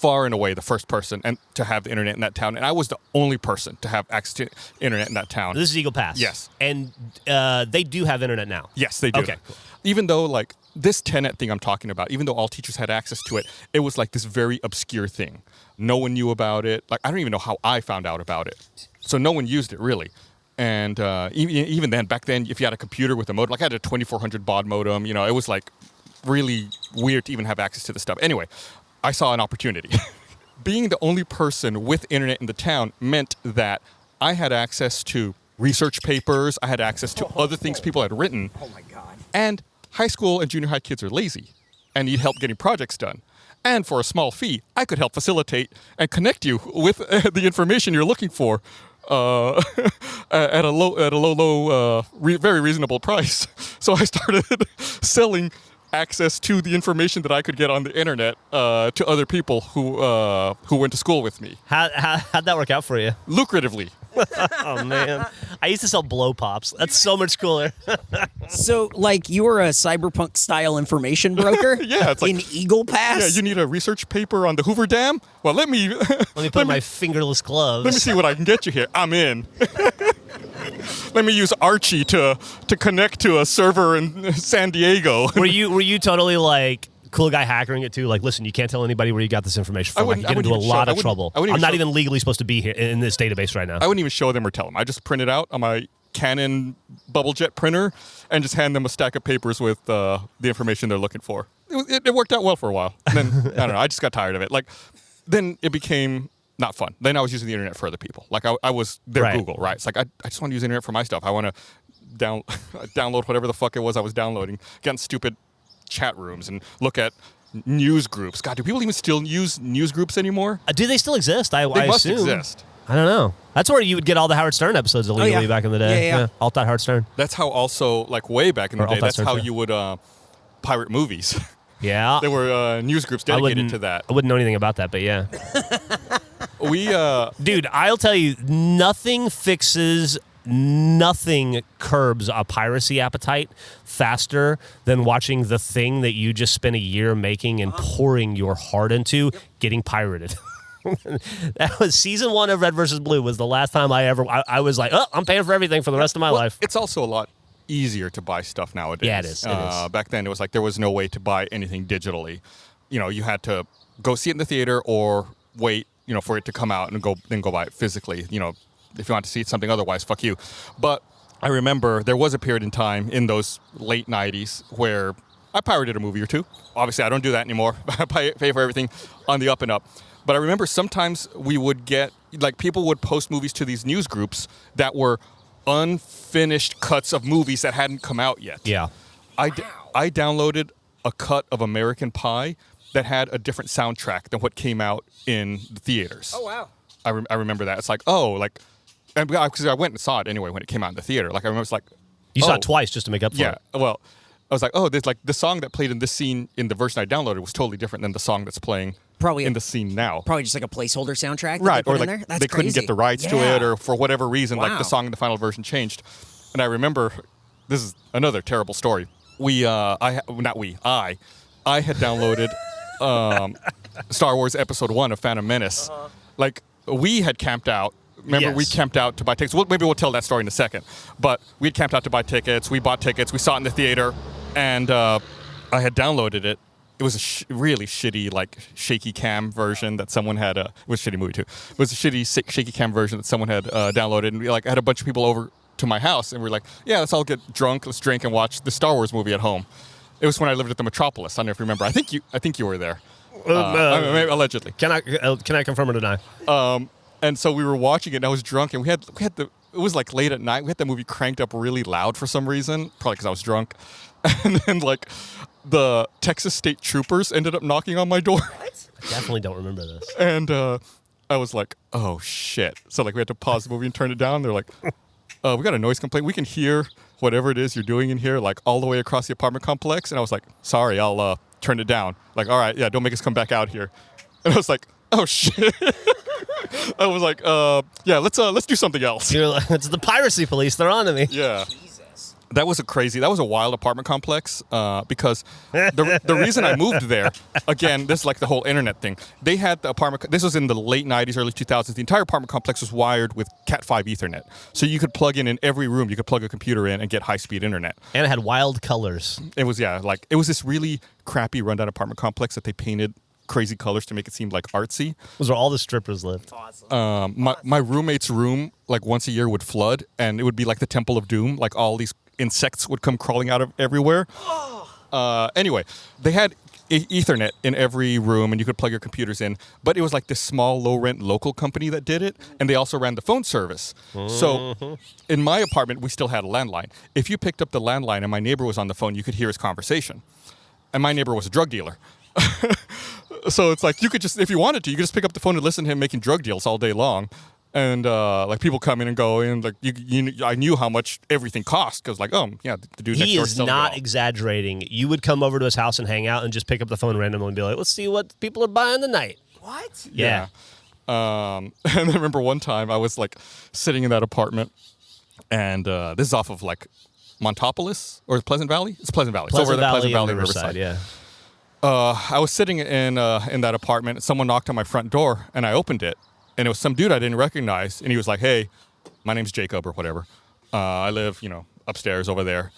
far and away the first person and to have the internet in that town, and I was the only person to have access to internet in that town. This is Eagle Pass. Yes. And they do have internet now. Yes, they do. Okay, cool. Even though, like, this tenant thing I'm talking about, even though all teachers had access to it, it was like this very obscure thing. No one knew about it. Like, I don't even know how I found out about it. So no one used it, really. And even then, back then, if you had a computer with a modem, like I had a 2400 baud modem, it was like really weird to even have access to this stuff. Anyway, I saw an opportunity. Being the only person with internet in the town meant that I had access to research papers, I had access to other things people had written. Oh my God. And high school and junior high kids are lazy and need help getting projects done. And for a small fee, I could help facilitate and connect you with the information you're looking for at a low, very reasonable price. So I started selling access to the information that I could get on the internet to other people who went to school with me. How'd that work out for you? Lucratively. Oh, man. I used to sell blow pops. That's so much cooler. So, like, you were a cyberpunk-style information broker? Yeah, it's like, in Eagle Pass? Yeah, you need a research paper on the Hoover Dam? Well, let me put on my fingerless gloves. Let me see what I can get you here. I'm in. Let me use Archie to connect to a server in San Diego. Were you totally like cool guy hackering it too? Like, listen, you can't tell anybody where you got this information from. I could get into a lot of trouble. I'm not even legally supposed to be here in this database right now. I wouldn't even show them or tell them. I just print it out on my Canon bubble jet printer and just hand them a stack of papers with the information they're looking for. It worked out well for a while. And then, I don't know, I just got tired of it. Like, then it became not fun. Then I was using the internet for other people. Like, I was their Google, right? It's like, I just want to use the internet for my stuff. I want to download whatever the fuck it was I was downloading, get in stupid chat rooms and look at news groups. God, do people even still use news groups anymore? Do they still exist? They must assume. exist. I don't know. That's where you would get all the Howard Stern episodes illegally back in the day. Yeah. Alt Howard Stern. That's how also, like, way back in the day, that's how yeah. you would pirate movies. Yeah. There were news groups dedicated to that. I wouldn't know anything about that, but yeah. Dude, I'll tell you, nothing curbs a piracy appetite faster than watching the thing that you just spent a year making and pouring your heart into getting pirated. That was season 1 of Red vs. Blue was the last time I was like, oh, I'm paying for everything for the rest of my life. It's also a lot easier to buy stuff nowadays. Yeah, it is. Back then, it was like there was no way to buy anything digitally. You had to go see it in the theater or wait, for it to come out and then go buy it physically. If you want to see something otherwise, fuck you. But I remember there was a period in time in those late 90s where I pirated a movie or two. Obviously, I don't do that anymore. I pay for everything on the up and up. But I remember sometimes we would get, like, people would post movies to these news groups that were unfinished cuts of movies that hadn't come out yet. Yeah. I downloaded a cut of American Pie that had a different soundtrack than what came out in the theaters. Oh, wow. I remember that. It's like, and because I went and saw it anyway when it came out in the theater. Like, I remember it's like... You saw it twice just to make up for it. Yeah, well, I was like, there's like the song that played in this scene in the version I downloaded was totally different than the song that's playing in the scene now. Probably just like a placeholder soundtrack. Right, or like there? That's they couldn't get the rights to it, or for whatever reason, like the song in the final version changed. And I remember, this is another terrible story. I had downloaded Star Wars Episode 1 of Phantom Menace. Like, we had camped out. Remember, we camped out to buy tickets. Maybe we'll tell that story in a second. But we had camped out to buy tickets. We bought tickets. We saw it in the theater. And I had downloaded it. It was a really shitty, like, shaky cam version that someone had. It was a shitty movie, too. It was a shitty, shaky cam version that someone had downloaded. And I had a bunch of people over to my house. And we were like, yeah, let's all get drunk. Let's drink and watch the Star Wars movie at home. It was when I lived at the Metropolis. I don't know if you remember. I think you were there. Allegedly. Can I confirm or deny? And so we were watching it, and I was drunk, and we had it was like late at night. We had the movie cranked up really loud for some reason, probably because I was drunk. And then, like, the Texas State Troopers ended up knocking on my door. What? I definitely don't remember this. And I was like, oh, shit. So, like, we had to pause the movie and turn it down. They're like, we got a noise complaint. We can hear whatever it is you're doing in here, like, all the way across the apartment complex. And I was like, sorry, I'll turn it down. Like, all right, yeah, don't make us come back out here. And I was like, oh, shit. I was like, yeah, let's do something else. You're like, it's the piracy police. They're on to me. Yeah. Jesus. That was a wild apartment complex because the reason I moved there, again, this is like the whole internet thing. They had the apartment, this was in the late 90s, early 2000s. The entire apartment complex was wired with Cat5 Ethernet. So you could plug in every room, you could plug a computer in and get high-speed internet. And it had wild colors. It was, it was this really crappy rundown apartment complex that they painted crazy colors to make it seem like artsy. Those were all the strippers lived. Awesome. My roommate's room, like once a year, would flood, and it would be like the Temple of Doom. Like all these insects would come crawling out of everywhere. Anyway, they had Ethernet in every room, and you could plug your computers in. But it was like this small, low-rent local company that did it, and they also ran the phone service. So in my apartment, we still had a landline. If you picked up the landline and my neighbor was on the phone, you could hear his conversation. And my neighbor was a drug dealer. So it's like you could just, if you wanted to, you could just pick up the phone and listen to him making drug deals all day long. And like people come in and go in, like I knew how much everything cost because like, oh yeah, the dude next door is not exaggerating. You would come over to his house and hang out and just pick up the phone randomly and be like, let's see what people are buying tonight. What? Yeah. And I remember one time I was like sitting in that apartment, and this is off of like Montopolis or Pleasant Valley. It's Pleasant Valley. Pleasant it's over Valley, Pleasant Valley Riverside. Yeah. I was sitting in that apartment. Someone knocked on my front door, and I opened it, and it was some dude I didn't recognize. And he was like, "Hey, my name's Jacob or whatever. I live, upstairs over there.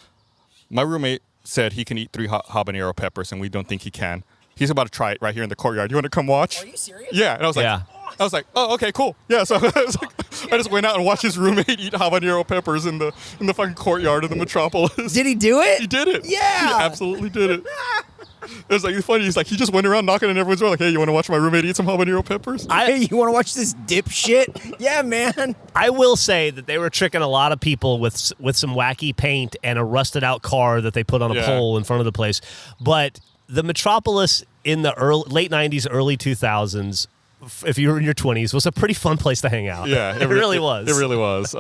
My roommate said he can eat 3 habanero peppers, and we don't think he can. He's about to try it right here in the courtyard. You want to come watch?" Are you serious? Yeah. And I was like, "Oh, okay, cool." Yeah. So I just went out and watched his roommate eat habanero peppers in the fucking courtyard of the Metropolis. Did he do it? He did it. Yeah. He absolutely did it. It was like funny. He's like, he just went around knocking on everyone's door, like, "Hey, you want to watch my roommate eat some habanero peppers?" Hey, you want to watch this dipshit? Yeah, man. I will say that they were tricking a lot of people with some wacky paint and a rusted out car that they put on a pole in front of the place. But the Metropolis in the late 90s, early 2000s, if you were in your 20s, was a pretty fun place to hang out. Yeah, it really was. It really was.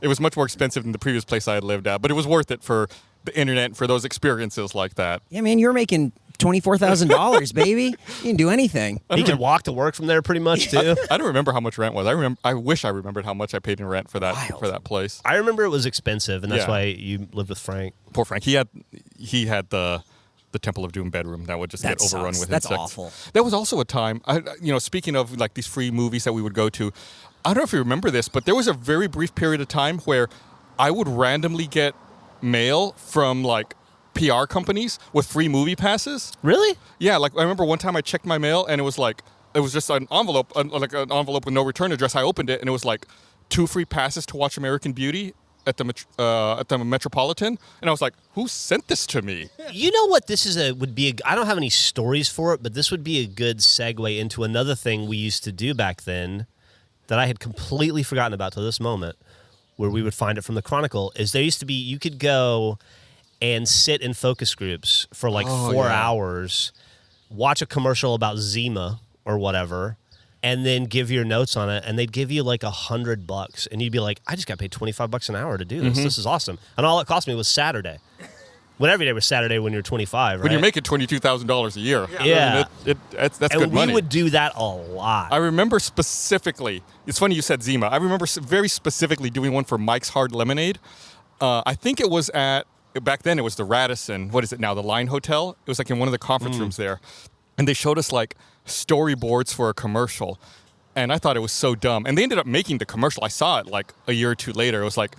It was much more expensive than the previous place I had lived at, but it was worth it for the internet, for those experiences like that. Yeah, man, you're making $24,000, baby. You can do anything. You can walk to work from there pretty much too. I don't remember how much rent was. I wish I remembered how much I paid in rent for that place. I remember it was expensive, and that's why you lived with Frank. Poor Frank. He had the Temple of Doom bedroom that would just get overrun with insects. That's awful. That was also a time, speaking of like these free movies that we would go to, I don't know if you remember this, but there was a very brief period of time where I would randomly get mail from like PR companies with free movie passes. Really? Yeah, like I remember one time I checked my mail and it was just an envelope, like an envelope with no return address. I opened it and it was like 2 free passes to watch American Beauty at the Metropolitan, and I was like, "Who sent this to me?" You know what? This would be. I don't have any stories for it, but this would be a good segue into another thing we used to do back then that I had completely forgotten about till this moment, where we would find it from the Chronicle. Is there used to be, you could go and sit in focus groups for like 4 hours, watch a commercial about Zima or whatever, and then give your notes on it, and they'd give you like $100, and you'd be like, I just got paid $25 an hour to do this. This is awesome. And all it cost me was Saturday. When every day was Saturday when you're 25, right? When you're making $22,000 a year. Yeah. I mean, that's good money. And we would do that a lot. I remember specifically, it's funny you said Zima. I remember very specifically doing one for Mike's Hard Lemonade. I think it was back then it was the Radisson, what is it now, the Line Hotel? It was like in one of the conference rooms there. And they showed us like storyboards for a commercial. And I thought it was so dumb. And they ended up making the commercial. I saw it like a year or two later. It was like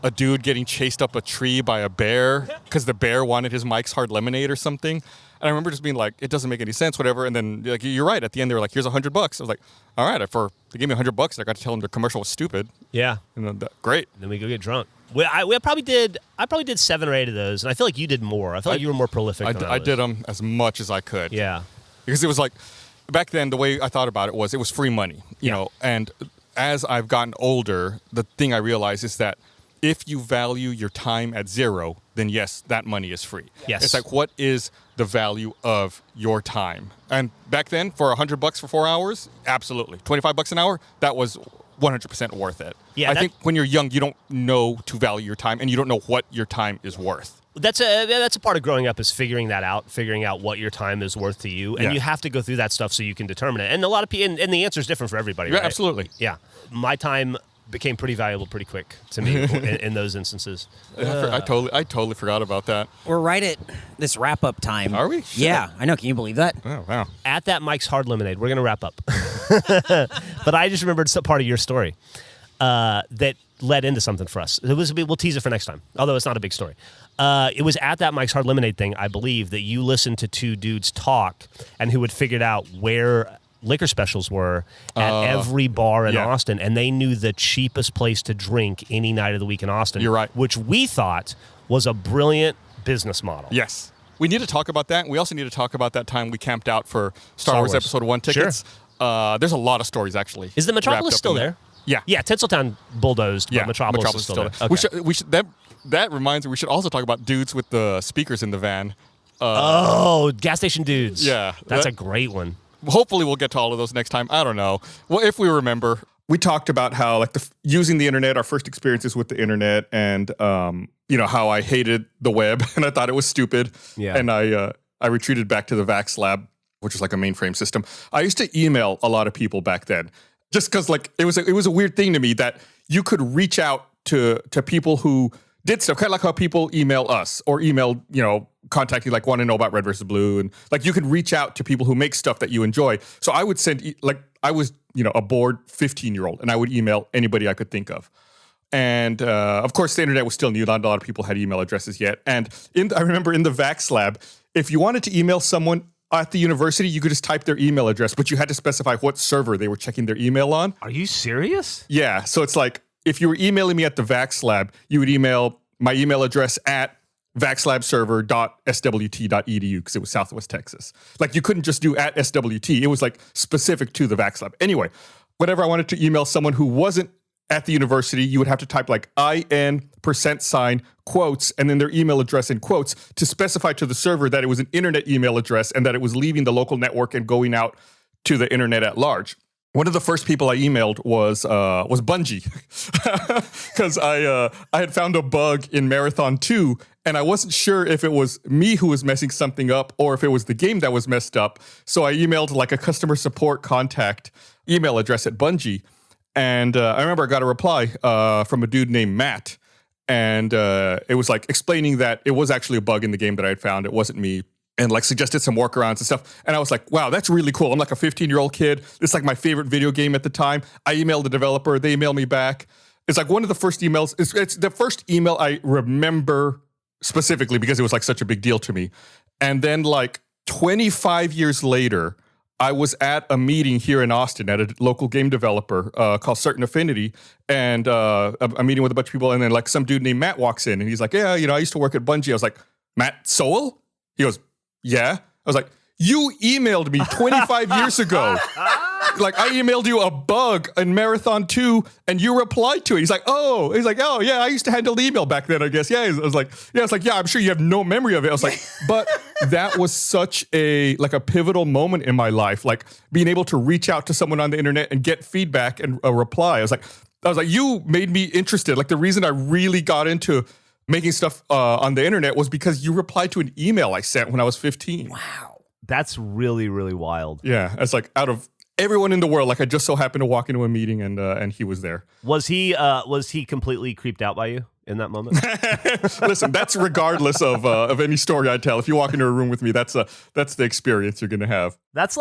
a dude getting chased up a tree by a bear because the bear wanted his Mike's Hard Lemonade or something. And I remember just being like, it doesn't make any sense, whatever. And then like, you're right. At the end, they were like, here's $100. I was like, all right, they gave me $100. I got to tell them the commercial was stupid. Yeah. And then great. Then we go get drunk. I probably did 7 or 8 of those, and I feel like you did more. I feel like you were more prolific than I was. I did them as much as I could. Yeah. Because it was like, back then, the way I thought about it was free money, you know. And as I've gotten older, the thing I realize is that if you value your time at zero, then yes, that money is free. Yes. It's like, what is the value of your time? And back then, for $100 for 4 hours, absolutely. $25 an hour, that was 100% worth it. Yeah, I think when you're young, you don't know to value your time, and you don't know what your time is worth. That's a part of growing up, is figuring out what your time is worth to you, and you have to go through that stuff so you can determine it. And a lot of people, and the answer is different for everybody. Yeah, right? absolutely. Yeah, my time became pretty valuable pretty quick to me in those instances. I totally forgot about that. We're right at this wrap-up time. Are we? Shit. Yeah, I know. Can you believe that? Oh, wow. At that Mike's Hard Lemonade, we're going to wrap up. But I just remembered some part of your story that led into something for us. We'll tease it for next time, although it's not a big story. It was at that Mike's Hard Lemonade thing, I believe, that you listened to two dudes talk and who had figured out where liquor specials were at every bar in Austin, and they knew the cheapest place to drink any night of the week in Austin. You're right. Which we thought was a brilliant business model. Yes. We need to talk about that. We also need to talk about that time we camped out for Star Wars Episode 1 tickets. Sure. There's a lot of stories, actually. Is the Metropolis still there? Yeah. Yeah, Tinseltown bulldozed, but Metropolis is still there. Okay. That reminds me, we should also talk about dudes with the speakers in the van. Gas station dudes. Yeah. That's a great one. Hopefully we'll get to all of those next time. I don't know. Well, if we remember, we talked about how using the internet, our first experiences with the internet, and how I hated the web and I thought it was stupid. Yeah. And I retreated back to the Vax Lab, which is like a mainframe system. I used to email a lot of people back then, just because it was a weird thing to me that you could reach out to people who did stuff, kind of like how people email us or email, contact you, want to know about Red versus Blue. And you could reach out to people who make stuff that you enjoy. So I would send, I was, a bored 15-year-old and I would email anybody I could think of. And of course, the internet was still new. Not a lot of people had email addresses yet. And I remember in the Vax Lab, if you wanted to email someone at the university, you could just type their email address, but you had to specify what server they were checking their email on. Are you serious? Yeah. So it's if you were emailing me at the Vax Lab, you would email my email address at vaxlabserver.swt.edu because it was Southwest Texas. You couldn't just do at SWT. It was specific to the Vax Lab. Anyway, whenever I wanted to email someone who wasn't at the university, you would have to type IN %, quotes, and then their email address in quotes to specify to the server that it was an internet email address and that it was leaving the local network and going out to the internet at large. One of the first people I emailed was Bungie, because I had found a bug in Marathon 2, and I wasn't sure if it was me who was messing something up or if it was the game that was messed up. So I emailed a customer support contact email address at Bungie, and I remember I got a reply from a dude named Matt, and it was explaining that it was actually a bug in the game that I had found. It wasn't me. And suggested some workarounds and stuff. And I was like, wow, that's really cool. I'm a 15-year-old kid. It's my favorite video game at the time. I emailed the developer. They emailed me back. It's one of the first emails. It's the first email I remember specifically because it was such a big deal to me. And then 25 years later, I was at a meeting here in Austin at a local game developer called Certain Affinity, and a meeting with a bunch of people. And then some dude named Matt walks in and he's like, yeah, I used to work at Bungie. I was like, Matt Sowell? He goes, yeah. I was like, you emailed me 25 years ago. I emailed you a bug in Marathon 2 and you replied to it. He's like, oh, yeah, I used to handle the email back then, I guess. Yeah. I was like, yeah, I'm sure you have no memory of it. I was like, but that was such a pivotal moment in my life. Being able to reach out to someone on the internet and get feedback and a reply. I was like, you made me interested. The reason I really got into making stuff on the internet was because you replied to an email I sent when I was 15. Wow. That's really, really wild. Yeah. It's out of everyone in the world, I just so happened to walk into a meeting and he was there. Was he completely creeped out by you in that moment? Listen, that's regardless of any story I tell. If you walk into a room with me, that's the experience you're going to have. That's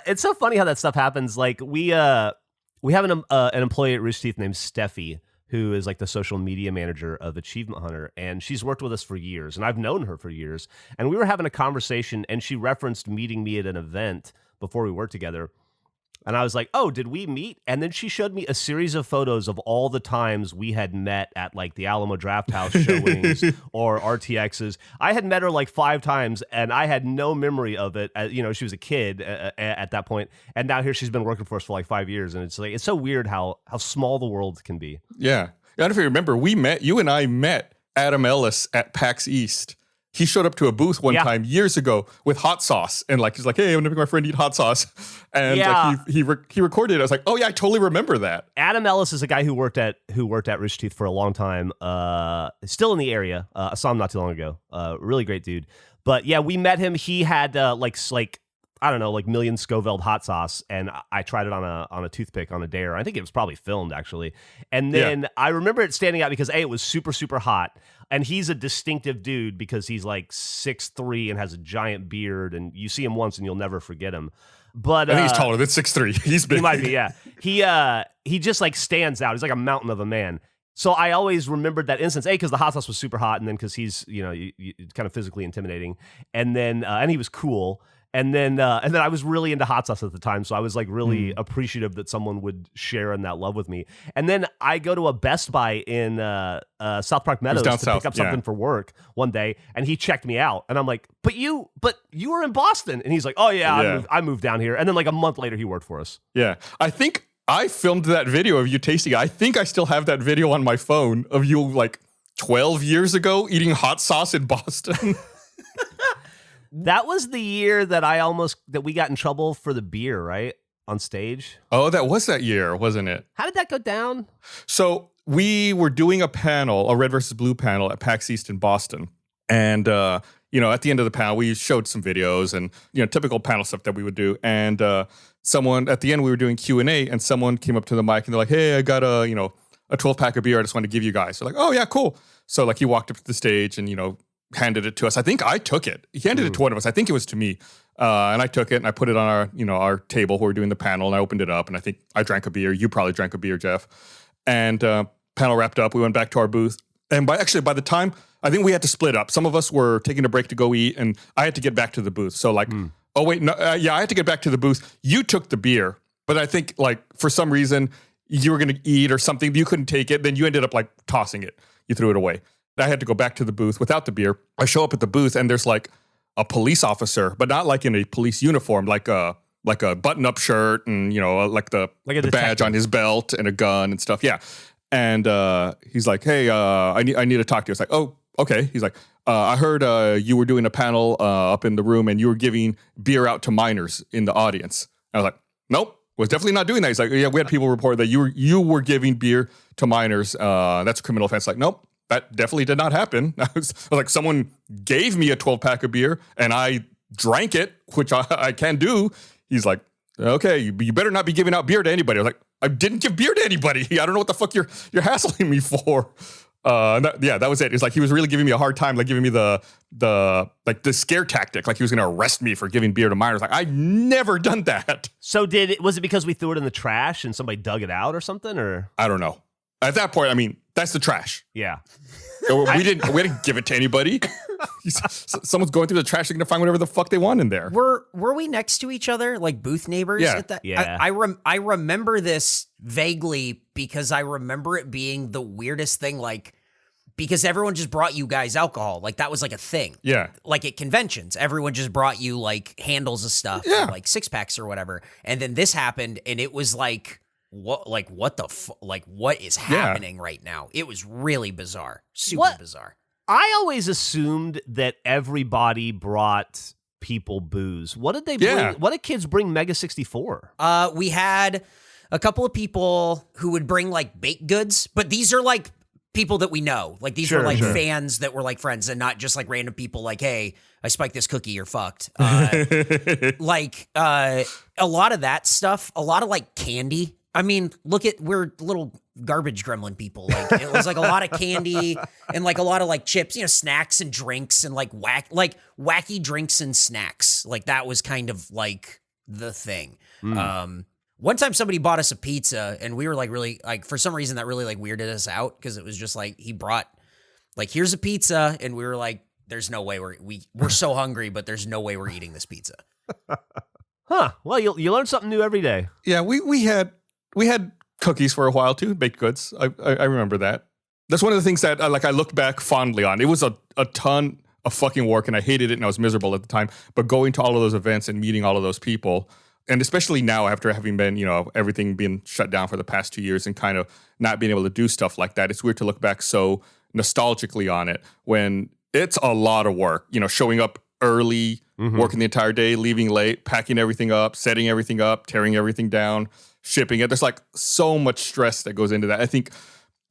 it's so funny how that stuff happens. We have an employee at Rooster Teeth named Steffi, who is the social media manager of Achievement Hunter, and she's worked with us for years, and I've known her for years. And we were having a conversation, and she referenced meeting me at an event before we worked together. And I was like, oh, did we meet? And then she showed me a series of photos of all the times we had met at the Alamo Draft House showings or RTXs. I had met her 5 times and I had no memory of it. She was a kid at that point. And now here she's been working for us for 5 years. And it's so weird how small the world can be. Yeah. I don't know if you remember, you and I met Adam Ellis at PAX East. He showed up to a booth one time years ago with hot sauce, and he's like, "Hey, I'm gonna make my friend eat hot sauce," and he recorded it. I was like, "Oh yeah, I totally remember that." Adam Ellis is a guy who worked at Rooster Teeth for a long time, still in the area. I saw him not too long ago. Really great dude. But yeah, we met him. He had I don't know, like million Scoville hot sauce, and I tried it on a toothpick on a dare. I think it was probably filmed actually. And then I remember it standing out because it was super, super hot. And he's a distinctive dude because he's like 6'3" and has a giant beard, and you see him once and you'll never forget him. But and he's taller than 6'3". He's big. He might be, yeah. He just like stands out. He's like a mountain of a man. So I always remembered that instance, because the hot sauce was super hot, and then because he's, kind of physically intimidating, and then and he was cool, and then I was really into hot sauce at the time, so I was like really appreciative that someone would share in that love with me. And then I go to a Best Buy in South Park Meadows to pick up something for work one day, and he checked me out, and I'm like, but you were in Boston, and he's like, oh yeah. I moved down here, and then like a month later he worked for us. Yeah, I think I filmed that video of you tasting it. I think I still have that video on my phone of you like 12 years ago eating hot sauce in Boston. That was the year that we got in trouble for the beer, right? On stage. Oh, that was that year, wasn't it? How did that go down? So we were doing a panel, a red versus blue panel at PAX East in Boston. And, at the end of the panel, we showed some videos and, typical panel stuff that we would do. And someone, at the end, we were doing Q&A, and someone came up to the mic and they're like, hey, I got a 12-pack of beer I just wanted to give you guys. So like, oh, yeah, cool. So like he walked up to the stage and, handed it to us. I think I took it. He handed it to one of us. I think it was to me. And I took it and I put it on our table where we were doing the panel, and I opened it up, and I think I drank a beer. You probably drank a beer, Geoff. And panel wrapped up. We went back to our booth. And by the time, I think we had to split up. Some of us were taking a break to go eat, and I had to get back to the booth. So like, oh wait, no, I had to get back to the booth. You took the beer, but I think like for some reason you were going to eat or something, but you couldn't take it. Then you ended up like tossing it. You threw it away. I had to go back to the booth without the beer. I show up at the booth, and there's like a police officer, but not like in a police uniform, like a button-up shirt and like the badge on his belt and a gun and stuff. Yeah. And he's like, hey, I need to talk to you. It's like, oh, okay. He's like, I heard you were doing a panel up in the room, and you were giving beer out to minors in the audience. I was like, nope, was definitely not doing that. He's like, yeah, we had people report that you were giving beer to minors. That's a criminal offense. Like, nope, that definitely did not happen. I was like, someone gave me a 12-pack of beer, and I drank it, which I can do. He's like, okay, you better not be giving out beer to anybody. I was like, I didn't give beer to anybody. I don't know what the fuck you're hassling me for. That was it. It's like he was really giving me a hard time, like giving me the scare tactic, like he was going to arrest me for giving beer to minors. Like, I've never done that. So was it because we threw it in the trash and somebody dug it out or something, or? I don't know. At that point, I mean, that's the trash. Yeah. We didn't give it to anybody. Someone's going through the trash. They're going to find whatever the fuck they want in there. Were we next to each other, like booth neighbors? Yeah. At that? Yeah. I remember this vaguely because I remember it being the weirdest thing, like, because everyone just brought you guys alcohol. Like, that was like a thing. Yeah. Like at conventions, everyone just brought you like handles of stuff, like 6-packs or whatever. And then this happened, and it was like, what is happening right now? It was really bizarre. Super bizarre. I always assumed that everybody brought people booze. What did they bring? What did kids bring Mega 64? We had a couple of people who would bring like baked goods, but these are like people that we know. Like these were like fans that were like friends, and not just like random people like, hey, I spiked this cookie, you're fucked. A lot of that stuff, a lot of like candy. I mean, we're little garbage gremlin people. Like, it was like a lot of candy and like a lot of like chips, snacks and drinks and like wacky drinks and snacks. Like, that was kind of like the thing. One time somebody bought us a pizza, and we were like really like, for some reason that really like weirded us out, because it was just like he brought like, here's a pizza, and we were like, there's no way we're so hungry, but there's no way we're eating this pizza. Huh. Well, you learn something new every day. Yeah, we had cookies for a while too, baked goods. I remember that. That's one of the things that I look back fondly on. It was a ton of fucking work, and I hated it, and I was miserable at the time. But going to all of those events and meeting all of those people, and especially now after having been, everything being shut down for the past 2 years and kind of not being able to do stuff like that, it's weird to look back so nostalgically on it when it's a lot of work. Showing up early, working the entire day, leaving late, packing everything up, setting everything up, tearing everything down, shipping it. There's like so much stress that goes into that. I think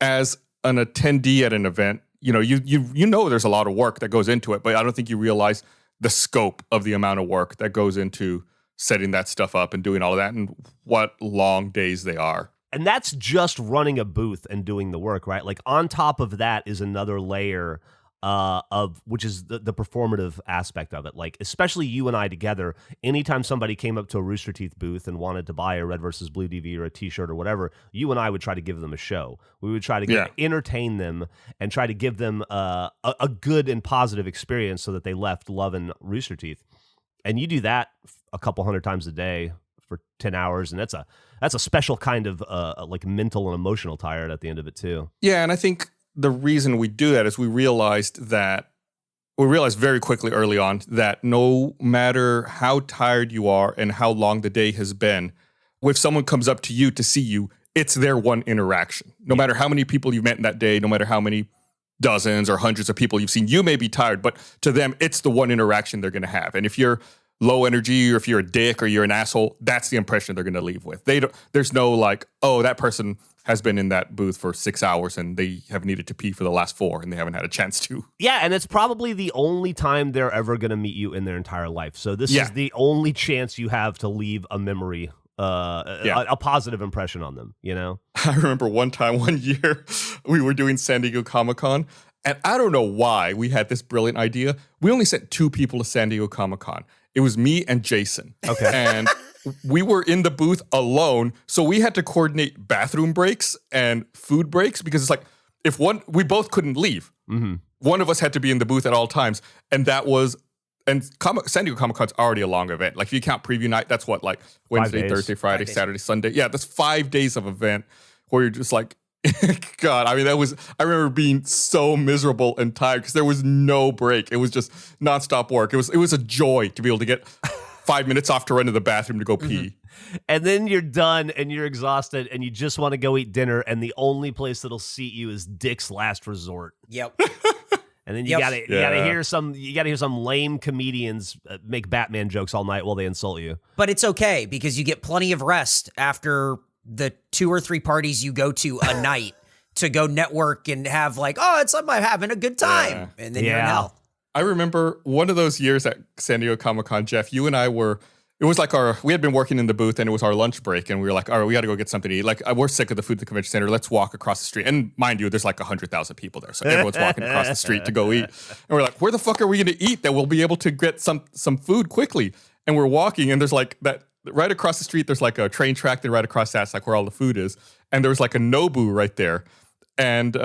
as an attendee at an event, you know there's a lot of work that goes into it, but I don't think you realize the scope of the amount of work that goes into setting that stuff up and doing all of that, and what long days they are. And that's just running a booth and doing the work, right? Like on top of that is another layer of which is the performative aspect of it. Like especially you and I together, anytime somebody came up to a Rooster Teeth booth and wanted to buy a Red versus Blue DV or a t-shirt or whatever, you and I would try to give them a show. We would try to entertain them and try to give them a good and positive experience so that they left loving Rooster Teeth. And you do that a couple hundred times a day for 10 hours, and that's a special kind of like mental and emotional tired at the end of it too. Yeah, and I think the reason we do that is we realized very quickly early on that no matter how tired you are and how long the day has been, if someone comes up to you to see you, it's their one interaction. No matter how many people you've met in that day, no matter how many dozens or hundreds of people you've seen, you may be tired, but to them, it's the one interaction they're going to have. And if you're low energy or if you're a dick or you're an asshole, that's the impression they're going to leave with. There's no like, oh, that person has been in that booth for 6 hours and they have needed to pee for the last 4 and they haven't had a chance to. Yeah, and it's probably the only time they're ever going to meet you in their entire life. So this is the only chance you have to leave a memory, a positive impression on them, you know? I remember one year, we were doing San Diego Comic-Con, and I don't know why we had this brilliant idea. We only sent 2 people to San Diego Comic-Con. It was me and Jason. Okay. And we were in the booth alone, so we had to coordinate bathroom breaks and food breaks because it's like we both couldn't leave. Mm-hmm. One of us had to be in the booth at all times, and San Diego Comic-Con's already a long event. Like if you count preview night, that's what, like Wednesday, Thursday, Friday, Saturday, Sunday. Yeah, that's 5 days of event where you're just like, God, I mean, I remember being so miserable and tired because there was no break. It was just nonstop work. It was a joy to be able to get 5 minutes off to run to the bathroom to go pee. And then you're done and you're exhausted and you just want to go eat dinner, and the only place that'll seat you is Dick's Last Resort. Yep. And then you gotta hear some lame comedians make Batman jokes all night while they insult you. But it's okay because you get plenty of rest after the 2 or 3 parties you go to a night to go network and have like, oh, I'm having a good time. And then you're in hell. I remember one of those years at San Diego Comic-Con, Geoff, you and I it was like we had been working in the booth and it was our lunch break and we were like, all right, we got to go get something to eat. Like, we're sick of the food at the convention center. Let's walk across the street. And mind you, there's like 100,000 people there. So everyone's walking across the street to go eat. And we're like, where the fuck are we going to eat that we'll be able to get some food quickly? And we're walking and there's like that right across the street, there's like a train track. Then right across that's like where all the food is. And there was like a Nobu right there. And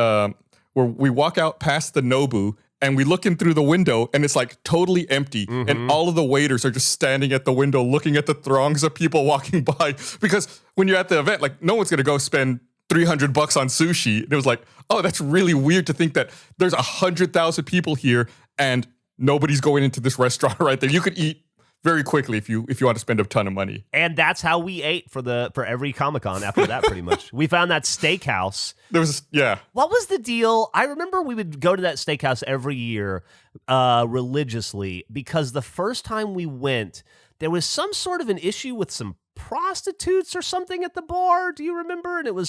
we walk out past the Nobu and we look in through the window and it's like totally empty. Mm-hmm. And all of the waiters are just standing at the window looking at the throngs of people walking by. Because when you're at the event, like no one's going to go spend $300 on sushi. And it was like, oh, that's really weird to think that there's 100,000 people here and nobody's going into this restaurant right there. You could eat very quickly if you want to spend a ton of money. And that's how we ate for every Comic-Con after that, pretty much. We found that steakhouse. What was the deal? I remember we would go to that steakhouse every year religiously because the first time we went, there was some sort of an issue with some prostitutes or something at the bar. Do you remember? And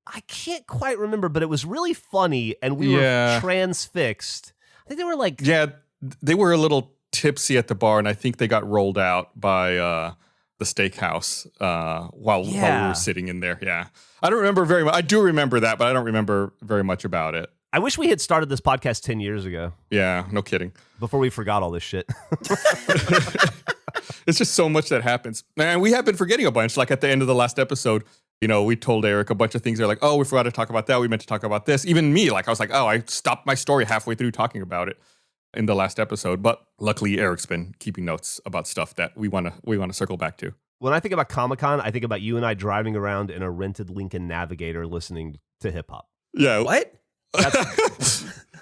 I can't quite remember, but it was really funny and we were transfixed. I think they were like... Yeah, they were a little tipsy at the bar, and I think they got rolled out by the steakhouse while we were sitting in there. Yeah, I don't remember very much. I do remember that, but I don't remember very much about it. I wish we had started this podcast 10 years ago. Yeah, no kidding. Before we forgot all this shit. It's just so much that happens, and we have been forgetting a bunch. Like at the end of the last episode, we told Eric a bunch of things. They're like, oh, we forgot to talk about that. We meant to talk about this. Even me, like I was like, oh, I stopped my story halfway through talking about it in the last episode, but luckily Eric's been keeping notes about stuff that we want to circle back to. When I think about Comic-Con, I think about you and I driving around in a rented Lincoln Navigator listening to hip hop. Yeah. What?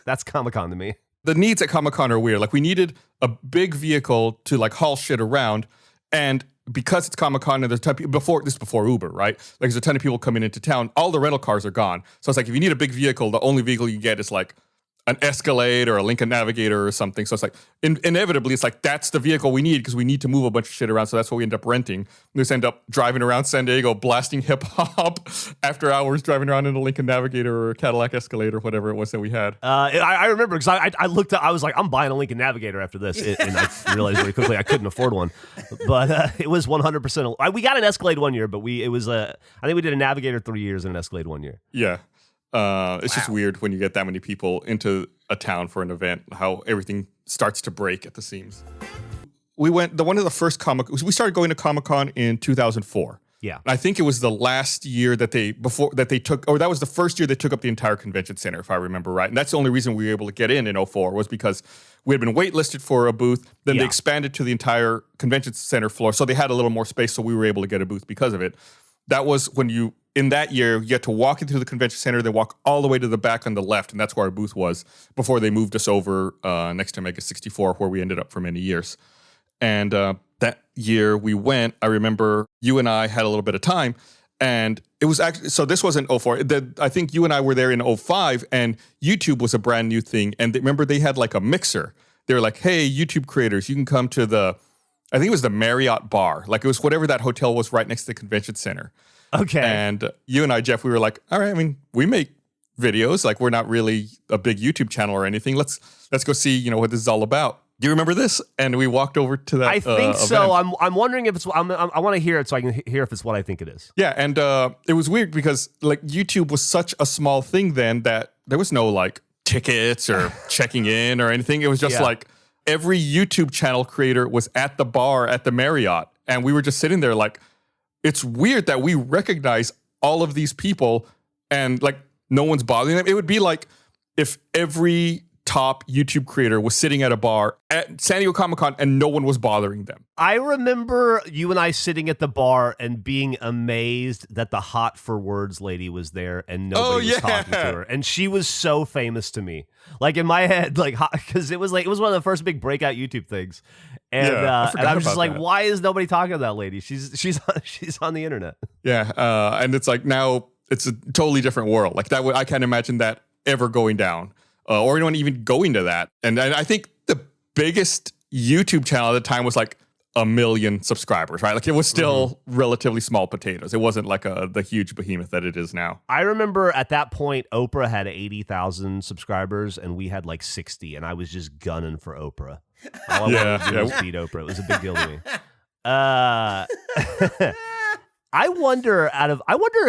That's Comic-Con to me. The needs at Comic-Con are weird. Like we needed a big vehicle to like haul shit around, and because it's Comic-Con and there's a ton of people before Uber, right? Like there's a ton of people coming into town. All the rental cars are gone. So it's like if you need a big vehicle, the only vehicle you get is like an Escalade or a Lincoln Navigator or something. So it's like inevitably it's like that's the vehicle we need because we need to move a bunch of shit around. So that's what we end up renting. We just end up driving around San Diego, blasting hip hop after hours, driving around in a Lincoln Navigator or a Cadillac Escalade or whatever it was that we had. I remember because I looked up, I was like, I'm buying a Lincoln Navigator after this, and I realized very quickly I couldn't afford one. But it was 100%. We got an Escalade one year, but I think we did a Navigator 3 years and an Escalade 1 year. Yeah. It's just weird when you get that many people into a town for an event, how everything starts to break at the seams. We started going to Comic-Con in 2004. Yeah. I think it was the last year that that was the first year they took up the entire convention center, if I remember right. And that's the only reason we were able to get in 2004 was because we had been waitlisted for a booth. Then they expanded to the entire convention center floor. So they had a little more space. So we were able to get a booth because of it. That was when in that year, you had to walk into the convention center, then walk all the way to the back on the left, and that's where our booth was before they moved us over next to Mega 64, where we ended up for many years. And that year we went, I remember you and I had a little bit of time, and it was actually, so this wasn't 04. I think you and I were there in 05, and YouTube was a brand new thing. And remember, they had like a mixer. They were like, hey, YouTube creators, you can come to I think it was the Marriott bar. Like it was whatever that hotel was right next to the convention center. Okay. And you and I, Geoff, we were like, all right, I mean, we make videos. Like we're not really a big YouTube channel or anything. Let's go see, what this is all about. Do you remember this? And we walked over to that. I think so. Event. I'm wondering if it's. I want to hear it so I can hear if it's what I think it is. Yeah, and it was weird because like YouTube was such a small thing then that there was no like tickets or checking in or anything. It was just like every YouTube channel creator was at the bar at the Marriott, and we were just sitting there like, it's weird that we recognize all of these people and like no one's bothering them. It would be like if every top YouTube creator was sitting at a bar at San Diego Comic-Con and no one was bothering them. I remember you and I sitting at the bar and being amazed that the Hot for Words lady was there and nobody was talking to her. And she was so famous to me. Like in my head, like, because it was one of the first big breakout YouTube things. And, and I was just like, why is nobody talking to that lady? She's on the internet. Yeah. And it's like now it's a totally different world. Like that, I can't imagine that ever going down. Or anyone even going to that. And I think the biggest YouTube channel at the time was like 1 million subscribers, right? Like it was still relatively small potatoes. It wasn't like the huge behemoth that it is now. I remember at that point, Oprah had 80,000 subscribers and we had like 60, and I was just gunning for Oprah. All I wanted to do was beat Oprah. It was a big deal to me. I wonder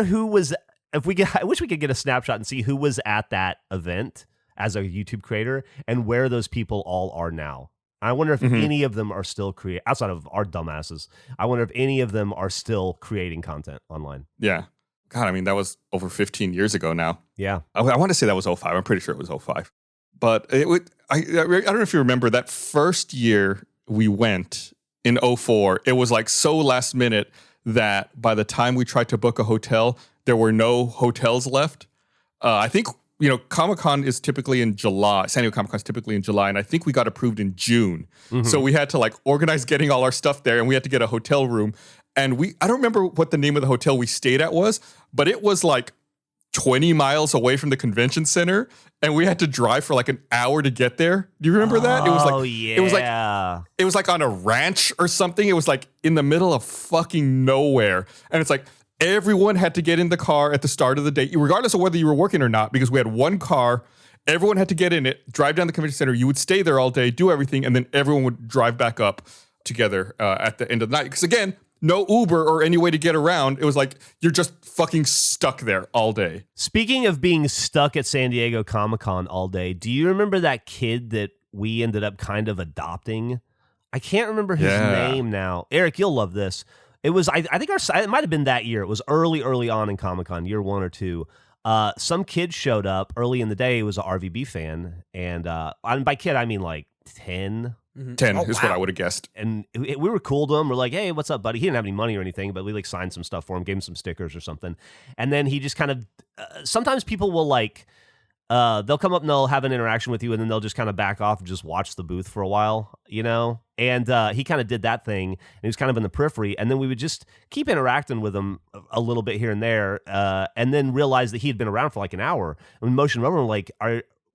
who was, I wish we could get a snapshot and see who was at that event as a YouTube creator and where those people all are now. I wonder if any of them are still outside of our dumbasses. I wonder if any of them are still creating content online. Yeah. God, I mean, that was over 15 years ago now. Yeah. I want to say that was 05. I'm pretty sure it was 05. But I don't know if you remember that first year we went in 04, it was like so last minute that by the time we tried to book a hotel, there were no hotels left. I think Comic-Con is typically in July. San Diego Comic-Con is typically in July, and I think we got approved in June. So we had to like organize getting all our stuff there, and we had to get a hotel room. And I don't remember what the name of the hotel we stayed at was, but it was like 20 miles away from the convention center, and we had to drive for like an hour to get there. Do you remember that? It was like, it was like on a ranch or something. It was like in the middle of fucking nowhere, and it's like, everyone had to get in the car at the start of the day, regardless of whether you were working or not, because we had one car. Everyone had to get in it, drive down the convention center. You would stay there all day, do everything, and then everyone would drive back up together at the end of the night. Because again, no Uber or any way to get around. It was like you're just fucking stuck there all day. Speaking of being stuck at San Diego Comic-Con all day, do you remember that kid that we ended up kind of adopting? I can't remember his name now. Eric, you'll love this. It was, I think it might have been that year. It was early on in Comic-Con, year 1 or 2. Some kid showed up early in the day. He was an RVB fan. And by kid, I mean like 10. 10 is what I would have guessed. And we were cool to him. We're like, hey, what's up, buddy? He didn't have any money or anything, but we like signed some stuff for him, gave him some stickers or something. And then he just kind of, sometimes people will like, they'll come up and they'll have an interaction with you, and then they'll just kind of back off and just watch the booth for a while, And he kind of did that thing, and he was kind of in the periphery. And then we would just keep interacting with him a little bit here and there, and then realize that he had been around for like an hour. And we motioned him over and like,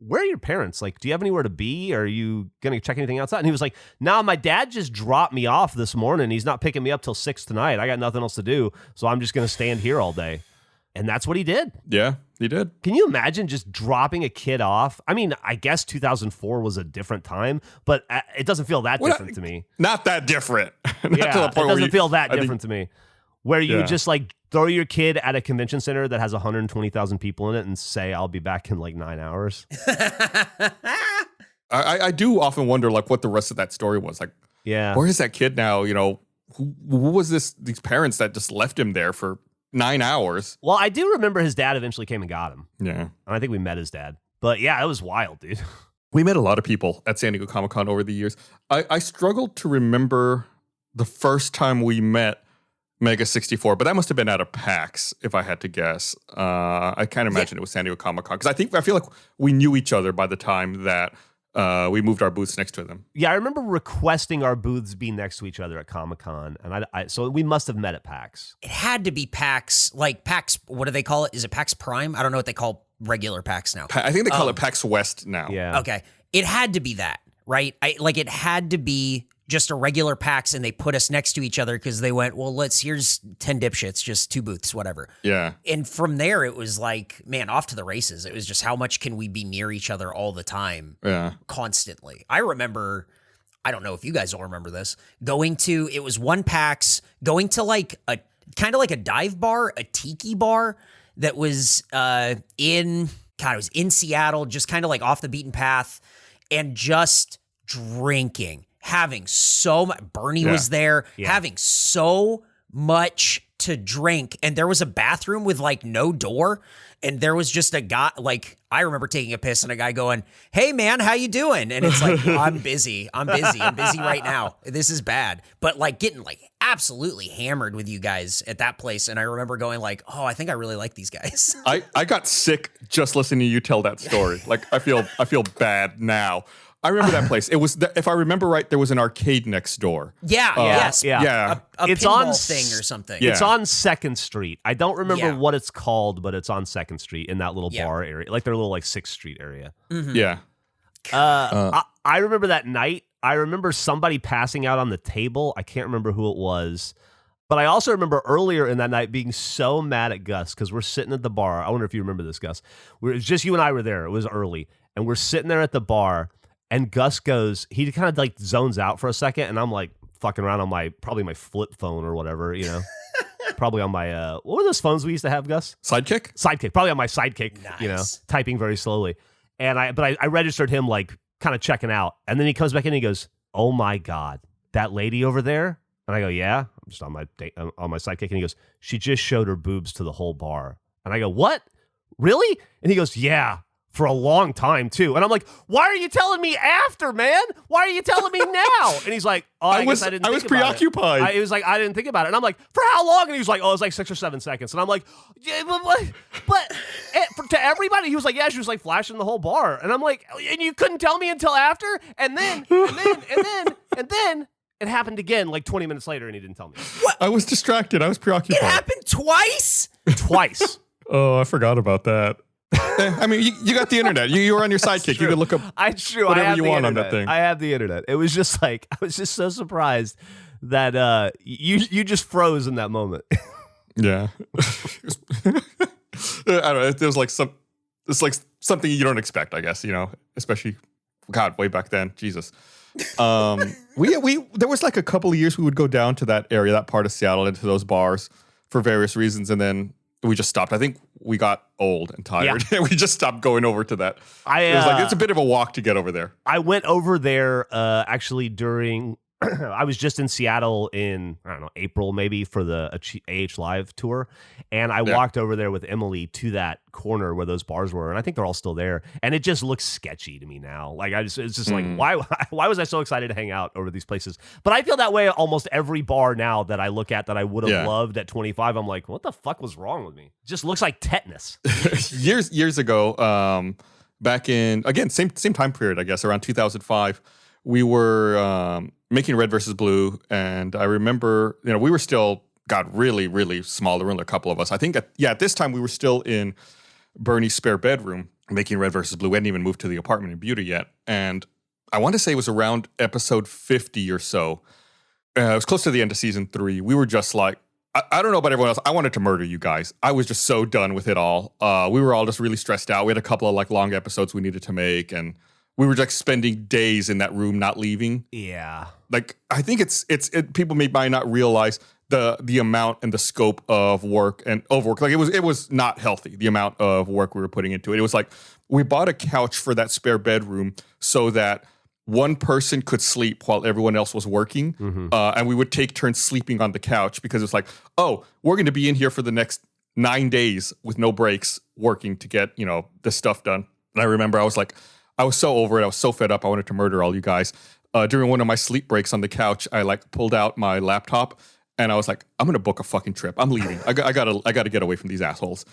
where are your parents? Like, do you have anywhere to be? Are you going to check anything outside? And he was like, no, my dad just dropped me off this morning. He's not picking me up till 6 tonight. I got nothing else to do. So I'm just going to stand here all day. And that's what he did. Yeah, he did. Can you imagine just dropping a kid off? I mean, I guess 2004 was a different time, but it doesn't feel that different to me. Not that different. Not to the point it doesn't feel that different to me. Where you just like throw your kid at a convention center that has 120,000 people in it and say, I'll be back in like 9 hours. I do often wonder like what the rest of that story was. Like, where is that kid now? You know, who was these parents that just left him there for 9 hours? Well, I do remember his dad eventually came and got him. Yeah. And I think we met his dad. But yeah, it was wild, dude. We met a lot of people at San Diego Comic-Con over the years. I struggled to remember the first time we met Mega 64, but that must have been at a PAX, if I had to guess. I can't imagine it was San Diego Comic-Con, because I feel like we knew each other by the time that we moved our booths next to them. Yeah, I remember requesting our booths be next to each other at Comic-Con, and so we must have met at PAX. It had to be PAX, like PAX, what do they call it? Is it PAX Prime? I don't know what they call regular PAX now. I think they call it PAX West now. Yeah. Okay. It had to be that, right? It had to be just a regular PAX, and they put us next to each other because they went, well, here's 10 dipshits, just 2 booths, whatever. Yeah. And from there, it was like, man, off to the races. It was just how much can we be near each other all the time? Yeah. Constantly. I remember, I don't know if you guys all remember this, it was one PAX, going to like a kind of like a dive bar, a tiki bar that was it was in Seattle, just kind of like off the beaten path, and just drinking. Having so much, Bernie was there, having so much to drink. And there was a bathroom with like no door. And there was just a guy, like, I remember taking a piss and a guy going, hey man, how you doing? And it's like, I'm busy right now. This is bad. But like getting like absolutely hammered with you guys at that place. And I remember going like, oh, I think I really like these guys. I got sick just listening to you tell that story. Like I feel bad now. I remember that place. It was, if I remember right, there was an arcade next door. Yes. Yeah. A it's pinball on thing or something. It's on 2nd Street. I don't remember what it's called, but it's on 2nd Street in that little bar area, like their little like 6th Street area. Mm-hmm. Yeah. I remember that night. I remember somebody passing out on the table. I can't remember who it was. But I also remember earlier in that night being so mad at Gus because we're sitting at the bar. I wonder if you remember this, Gus. It was just you and I were there. It was early. And we're sitting there at the bar. And Gus goes, he kind of like zones out for a second, and I'm like fucking around on probably my flip phone or whatever, you know, probably on my, what were those phones we used to have, Gus? Sidekick, probably on my Sidekick, nice. You know, typing very slowly. And I registered him like kind of checking out. And then he comes back in and he goes, oh my God, that lady over there? And I go, yeah, I'm just on my Sidekick. And he goes, she just showed her boobs to the whole bar. And I go, what? Really? And he goes, yeah. For a long time, too. And I'm like, why are you telling me after, man? Why are you telling me now? And he's like, oh, I guess I didn't think about it. I was preoccupied. He was like, I didn't think about it. And I'm like, for how long? And he was like, oh, it was like 6 or 7 seconds. And I'm like, yeah, but to everybody, he was like, yeah, she was like flashing the whole bar. And I'm like, and you couldn't tell me until after? And then it happened again like 20 minutes later, and he didn't tell me. What? I was distracted. I was preoccupied. It happened twice? Twice. Oh, I forgot about that. I mean, you got the internet. You were on your Sidekick. You could look up whatever you want on that thing. I have the internet. It was just like, I was just so surprised that you just froze in that moment. Yeah. I don't know. There's like it's like something you don't expect, I guess, you know, especially, God, way back then. Jesus. There was like a couple of years we would go down to that area, that part of Seattle, into those bars for various reasons, and then we just stopped. I think we got old and tired. Yeah. We just stopped going over to that. It was like, it's a bit of a walk to get over there. I went over there actually during, I was just in Seattle in, I don't know, April maybe for the AH Live tour. And I walked over there with Emily to that corner where those bars were. And I think they're all still there. And it just looks sketchy to me now. Like, it's just like, why was I so excited to hang out over these places? But I feel that way at almost every bar now that I look at that I would have loved at 25. I'm like, what the fuck was wrong with me? It just looks like tetanus. years ago, back in, again, same time period, I guess, around 2005, we were making Red versus Blue, and I remember, you know, we were still, really, really small. There were only a couple of us. I think, at this time, we were still in Bernie's spare bedroom, making Red versus Blue. We hadn't even moved to the apartment in Buda yet. And I want to say it was around episode 50 or so. It was close to the end of season 3. We were just like, I don't know about everyone else. I wanted to murder you guys. I was just so done with it all. We were all just really stressed out. We had a couple of like long episodes we needed to make, and we were just spending days in that room, not leaving. Yeah. Like, I think people might not realize the amount and the scope of work and overwork. Like, it was not healthy, the amount of work we were putting into it. It was like, we bought a couch for that spare bedroom so that one person could sleep while everyone else was working. And we would take turns sleeping on the couch because it was like, oh, we're going to be in here for the next 9 days with no breaks working to get, this stuff done. And I remember I was so over it. I was so fed up. I wanted to murder all you guys. During one of my sleep breaks on the couch, I like pulled out my laptop and I was like, I'm going to book a fucking trip. I'm leaving. I gotta get away from these assholes.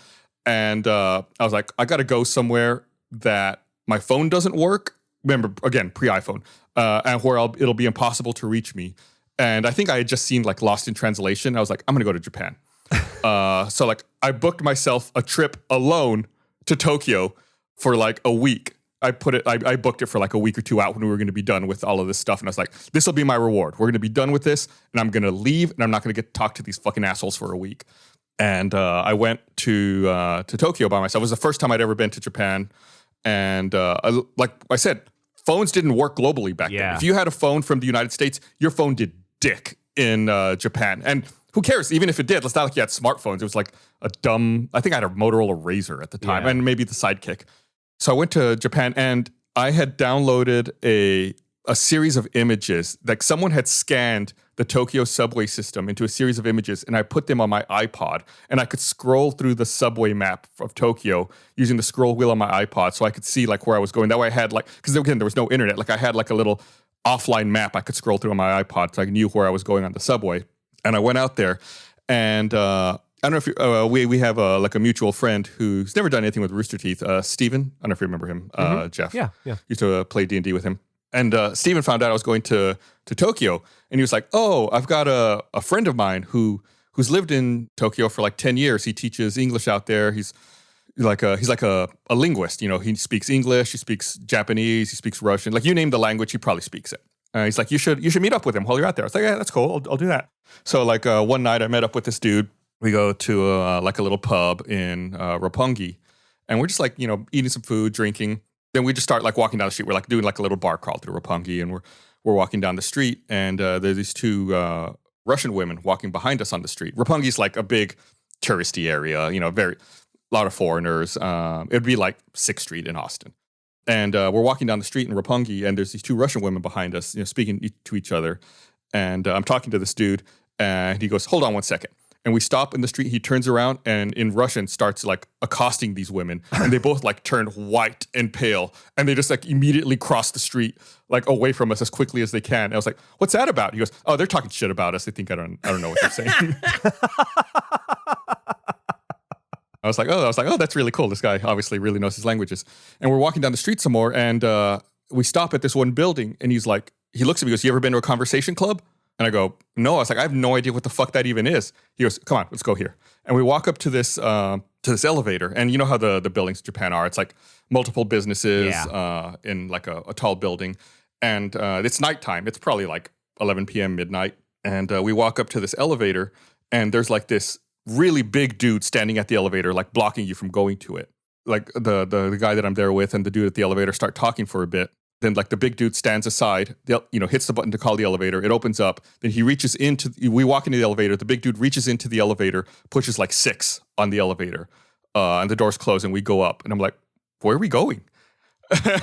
And I was like, I got to go somewhere that my phone doesn't work. Remember, again, pre-iPhone, and where it'll be impossible to reach me. And I think I had just seen like Lost in Translation. I was like, I'm going to go to Japan. So like I booked myself a trip alone to Tokyo for like a week. I booked it for like a week or 2 out when we were going to be done with all of this stuff. And I was like, this will be my reward. We're going to be done with this and I'm going to leave and I'm not going to get to talk to these fucking assholes for a week. And I went to Tokyo by myself. It was the first time I'd ever been to Japan. And like I said, phones didn't work globally back then. If you had a phone from the United States, your phone did dick in Japan. And who cares? Even if it did, it's not like you had smartphones. It was like a dumb, I think I had a Motorola Razr at the time and maybe the Sidekick. So I went to Japan and I had downloaded a series of images. Like someone had scanned the Tokyo subway system into a series of images and I put them on my iPod and I could scroll through the subway map of Tokyo using the scroll wheel on my iPod so I could see like where I was going. That way I had like, because again, there was no internet. Like I had like a little offline map I could scroll through on my iPod so I knew where I was going on the subway. And I went out there and I don't know if you, we have like a mutual friend who's never done anything with Rooster Teeth, Steven. I don't know if you remember him, Geoff. Yeah. Used to play D&D with him. And Steven found out I was going to Tokyo, and he was like, "Oh, I've got a friend of mine who's lived in Tokyo for like 10 years. He teaches English out there. He's like a linguist. He speaks English, he speaks Japanese, he speaks Russian. Like you name the language, he probably speaks it. He's like, you should meet up with him while you're out there." I was like, "Yeah, that's cool. I'll do that." So like one night I met up with this dude. We go to like a little pub in Roppongi, and we're just like eating some food, drinking. Then we just start like walking down the street. We're like doing like a little bar crawl through Roppongi, and we're walking down the street, and there's these two Russian women walking behind us on the street. Roppongi's like a big touristy area, a lot of foreigners. It'd be like 6th Street in Austin, and we're walking down the street in Roppongi, and there's these two Russian women behind us, speaking to each other, and I'm talking to this dude, and he goes, "Hold on one second." And we stop in the street. He turns around and in Russian starts like accosting these women. And they both like turn white and pale. And they just like immediately cross the street like away from us as quickly as they can. And I was like, "What's that about?" He goes, "Oh, they're talking shit about us. They think I don't know what they're saying." I was like, oh, that's really cool. This guy obviously really knows his languages. And we're walking down the street some more. And we stop at this one building. And he looks at me, he goes, "You ever been to a conversation club?" And I go, "No." I was like, "I have no idea what the fuck that even is." He goes, "Come on, let's go here." And we walk up to this elevator. And you know how the buildings in Japan are. It's like multiple businesses in like a tall building. And it's nighttime. It's probably like 11 p.m., midnight. And we walk up to this elevator. And there's like this really big dude standing at the elevator, like blocking you from going to it. Like the guy that I'm there with and the dude at the elevator start talking for a bit. Then like the big dude stands aside, hits the button to call the elevator. It opens up. Then we walk into the elevator. The big dude reaches into the elevator, pushes like 6 on the elevator. And the doors close and we go up. And I'm like, "Where are we going?"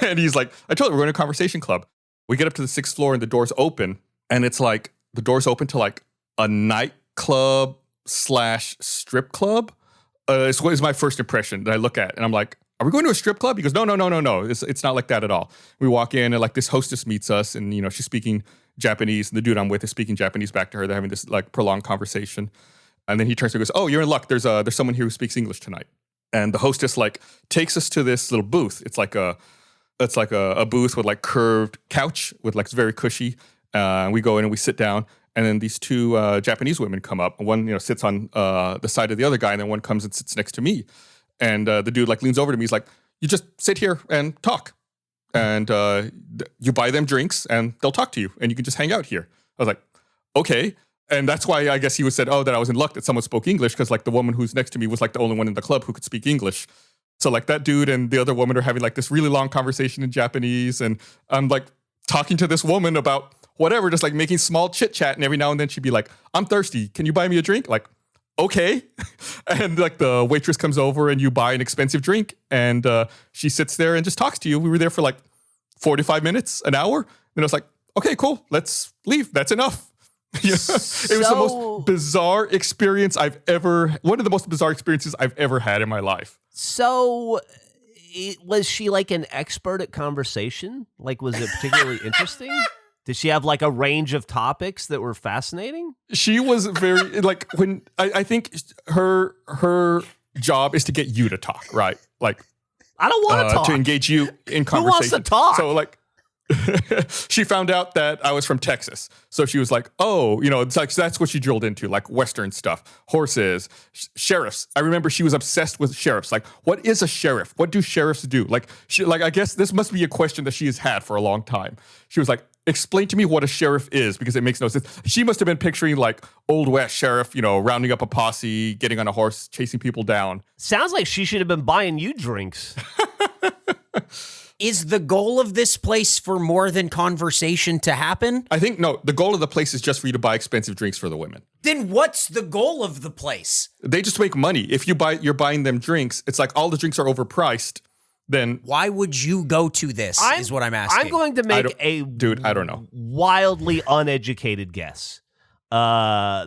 And he's like, "I told you we're going to a conversation club." We get up to the 6th floor and the doors open. And it's like, the doors open to like a nightclub / strip club. It's what is my first impression that I look at. And I'm like, "Are we going to a strip club?" He goes, No. It's not like that at all." We walk in and like this hostess meets us and, she's speaking Japanese and the dude I'm with is speaking Japanese back to her. They're having this like prolonged conversation. And then he turns to her and goes, "Oh, you're in luck. There's someone here who speaks English tonight." And the hostess like takes us to this little booth. It's like a booth with like curved couch with like, it's very cushy. And we go in and we sit down. And then these two Japanese women come up. One, sits on the side of the other guy. And then one comes and sits next to me. And the dude like leans over to me. He's like, you just sit here and talk. And you buy them drinks and they'll talk to you and you can just hang out here. I was like, okay. And that's why I guess he was said, that I was in luck that someone spoke English, because like the woman who's next to me was like the only one in the club who could speak English. So like that dude and the other woman are having like this really long conversation in Japanese. And I'm like talking to this woman about whatever, just like making small chit chat. And every now and then she'd be like, I'm thirsty. Can you buy me a drink? Like, okay. And like the waitress comes over and you buy an expensive drink and she sits there and just talks to you. We were there for like 45 minutes, an hour. And I was like, okay, cool. Let's leave. That's enough. It was the most bizarre experience one of the most bizarre experiences I've ever had in my life. So was she like an expert at conversation? Like, was it particularly interesting? Did she have like a range of topics that were fascinating? She was very like when I think her job is to get you to talk, right? Like I don't want to talk. To engage you in conversation. Who wants to talk? So like she found out that I was from Texas. So she was like, oh, it's like that's what she drilled into, like Western stuff, horses, sheriffs. I remember she was obsessed with sheriffs. Like, what is a sheriff? What do sheriffs do? Like, I guess this must be a question that she has had for a long time. She was like, explain to me what a sheriff is, because it makes no sense. She must have been picturing like Old West sheriff, rounding up a posse, getting on a horse, chasing people down. Sounds like she should have been buying you drinks. Is the goal of this place for more than conversation to happen? I think, no, the goal of the place is just for you to buy expensive drinks for the women. Then what's the goal of the place? They just make money. If you're buying them drinks, it's like all the drinks are overpriced. Then why would you go to this is what I'm asking. I'm going to make I don't know. Wildly uneducated guess that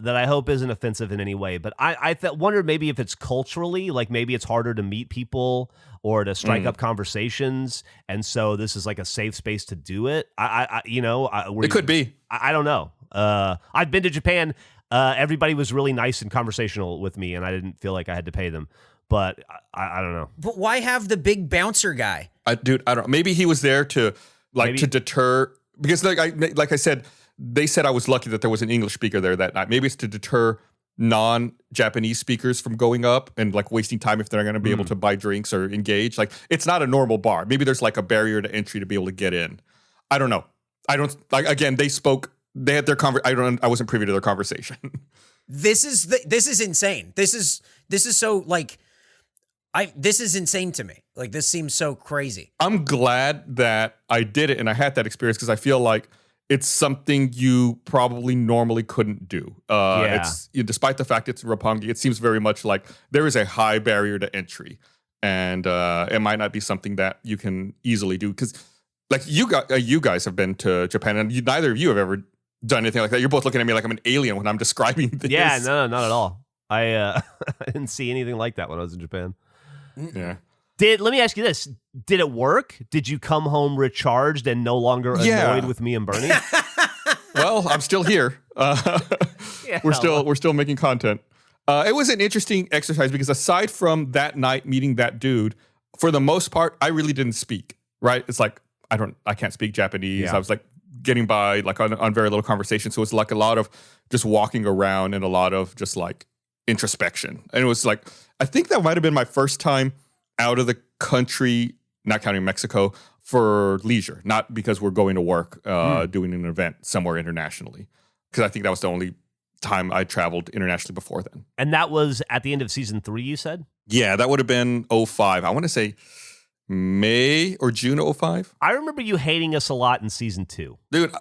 I hope isn't offensive in any way. But I wondered maybe if it's culturally, like maybe it's harder to meet people or to strike up conversations, and so this is like a safe space to do it. It could be. I don't know. I've been to Japan. Everybody was really nice and conversational with me, and I didn't feel like I had to pay them. But I don't know. But why have the big bouncer guy? I don't. Maybe he was there to to deter, because like I said, they said I was lucky that there was an English speaker there that night. Maybe it's to deter non-Japanese speakers from going up and like wasting time if they're going to be able to buy drinks or engage. Like, it's not a normal bar. Maybe there's like a barrier to entry to be able to get in. I don't know. I don't like. Again, they had their I wasn't privy to their conversation. This is insane. This is so like. This is insane to me. Like, this seems so crazy. I'm glad that I did it and I had that experience, because I feel like it's something you probably normally couldn't do. It's despite the fact it's Roppongi, it seems very much like there is a high barrier to entry, and it might not be something that you can easily do, because like you guys have been to Japan, and neither of you have ever done anything like that. You're both looking at me like I'm an alien when I'm describing this. Yeah, no, not at all. I didn't see anything like that when I was in Japan. Yeah. Let me ask you this. Did it work? Did you come home recharged and no longer annoyed with me and Bernie? Well, I'm still here. We're still making content. It was an interesting exercise, because aside from that night meeting that dude, for the most part, I really didn't speak, right? It's like, I can't speak Japanese. Yeah. I was like getting by like on very little conversation. So it's like a lot of just walking around and a lot of just like introspection. And it was like, I think that might have been my first time out of the country, not counting Mexico, for leisure, not because we're going to work, doing an event somewhere internationally. Because I think that was the only time I traveled internationally before then. And that was at the end of season 3, you said? Yeah, that would have been 2005. I want to say May or June 2005. I remember you hating us a lot in season 2. Dude,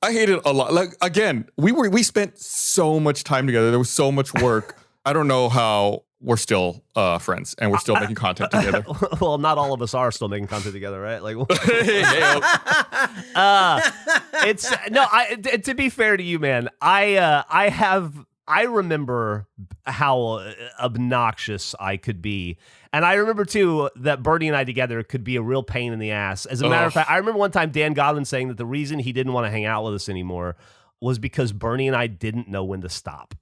I hated a lot. Like, again, we spent so much time together. There was so much work. I don't know how we're still friends and we're still making content together. Well, not all of us are still making content together, right? Like, to be fair to you, man, I remember how obnoxious I could be. And I remember, too, that Bernie and I together could be a real pain in the ass. As a matter of fact, I remember one time Dan Godwin saying that the reason he didn't want to hang out with us anymore was because Bernie and I didn't know when to stop.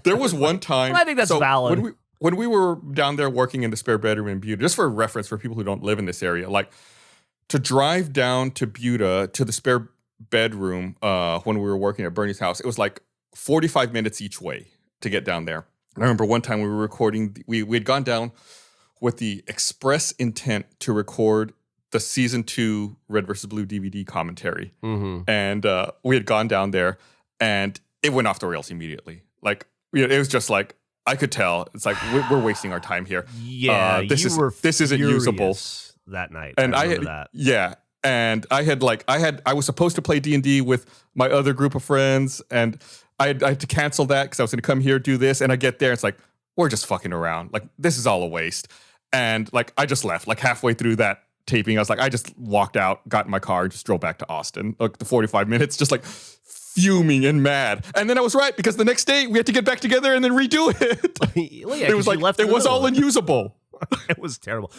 There was one time. I think that's valid. When we were down there working in the spare bedroom in Buda, just for reference for people who don't live in this area, like to drive down to Buda to the spare bedroom when we were working at Bernie's house, it was like 45 minutes each way to get down there. And I remember one time we were recording, we had gone down with the express intent to record the season 2 Red vs. Blue DVD commentary. Mm-hmm. And we had gone down there and it went off the rails immediately. Like, it was just like, I could tell. It's like, we're wasting our time here. Yeah, this isn't usable. That night. And I had, that. Yeah. And I was supposed to play D&D with my other group of friends, and I had to cancel that because I was going to come here, do this, and I get there, it's like, we're just fucking around. Like, this is all a waste. And like, I just left, like halfway through that taping. I was like, I just walked out, got in my car, and just drove back to Austin. Like the 45 minutes, just like fuming and mad. And then I was right, because the next day we had to get back together and then redo it. It was like, it was all unusable. It was terrible.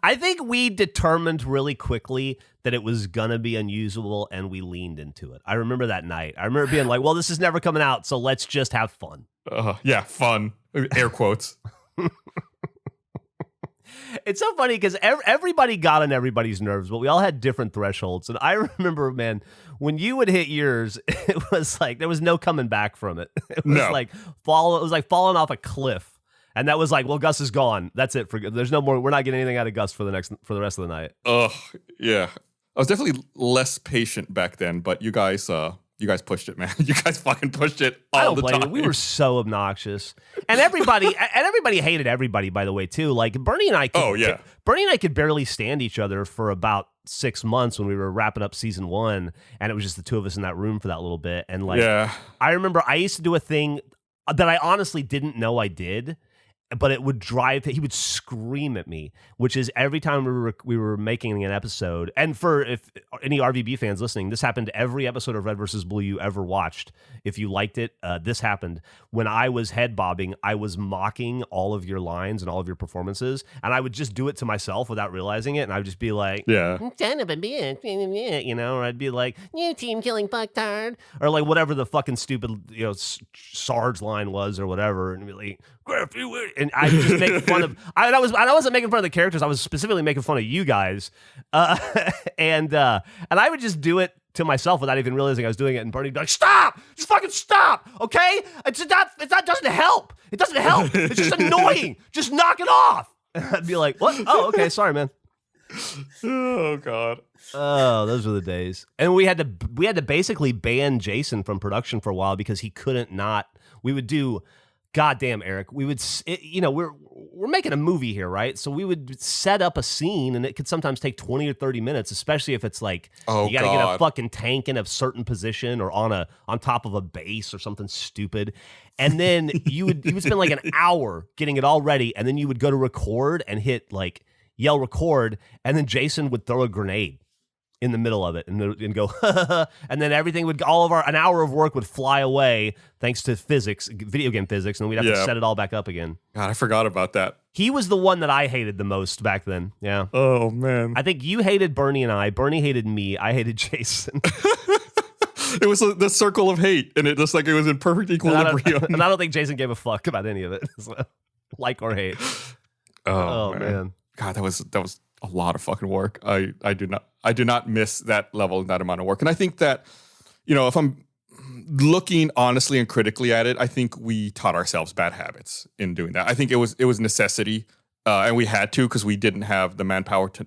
I think we determined really quickly that it was gonna be unusable, and we leaned into it. I remember that night. I remember being like, well, this is never coming out, so let's just have fun. Yeah, fun. Air quotes. It's so funny because everybody got on everybody's nerves, but we all had different thresholds. And I remember, man, when you would hit yours, it was like there was no coming back from it. It was like falling off a cliff. And that was like, well, Gus is gone. That's it. There's no more. We're not getting anything out of Gus for the rest of the night. Yeah. I was definitely less patient back then, but you guys pushed it, man. You guys fucking pushed it all the time. I don't blame you. We were so obnoxious, and everybody hated everybody. By the way, too. Like Bernie and I. Bernie and I could barely stand each other for about 6 months when we were wrapping up season 1, and it was just the two of us in that room for that little bit. And like, I remember I used to do a thing that I honestly didn't know I did. But it would drive. He would scream at me, which is every time we were making an episode. And for if any RVB fans listening, this happened to every episode of Red vs. Blue you ever watched. If you liked it, this happened when I was head bobbing. I was mocking all of your lines and all of your performances, and I would just do it to myself without realizing it. And I would just be like, "Son of a bitch," you know, or I'd be like, "You team killing fucktard," or like whatever the fucking stupid Sarge line was or whatever, and be like, "Griff, you idiot." And I would just make fun of. I wasn't making fun of the characters. I was specifically making fun of you guys, and I would just do it to myself without even realizing I was doing it. And Bernie'd be like, "Stop! Just fucking stop! Okay? It's not. Doesn't help. It doesn't help. It's just annoying. Just knock it off." And I'd be like, "What? Oh, okay. Sorry, man." Oh God. Oh, those were the days. And we had to basically ban Jason from production for a while because he couldn't not. We would do. Goddamn, Eric, we would, we're making a movie here, right? So we would set up a scene, and it could sometimes take 20 or 30 minutes, especially if it's like you got to get a fucking tank in a certain position or on top of a base or something stupid, and then you would spend like an hour getting it all ready, and then you would go to record and hit like yell record, and then Jason would throw a grenade in the middle of it and go, and then everything would, an hour of work would fly away thanks to physics, video game physics, and we'd have to set it all back up again. God, I forgot about that. He was the one that I hated the most back then. Yeah. Oh, man. I think you hated Bernie and I. Bernie hated me. I hated Jason. It was the circle of hate, and it just like it was in perfect equilibrium. And I don't think Jason gave a fuck about any of it, like or hate. Oh man. God, that was a lot of fucking work. I do not miss that level, that amount of work. And I think that, if I'm looking honestly and critically at it, I think we taught ourselves bad habits in doing that. I think it was necessity, and we had to because we didn't have the manpower to,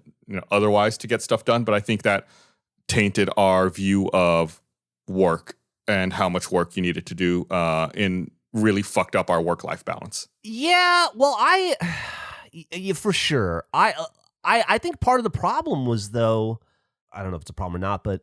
otherwise to get stuff done. But I think that tainted our view of work and how much work you needed to do, and really fucked up our work-life balance. Yeah, well, for sure. I think part of the problem was, though, I don't know if it's a problem or not, but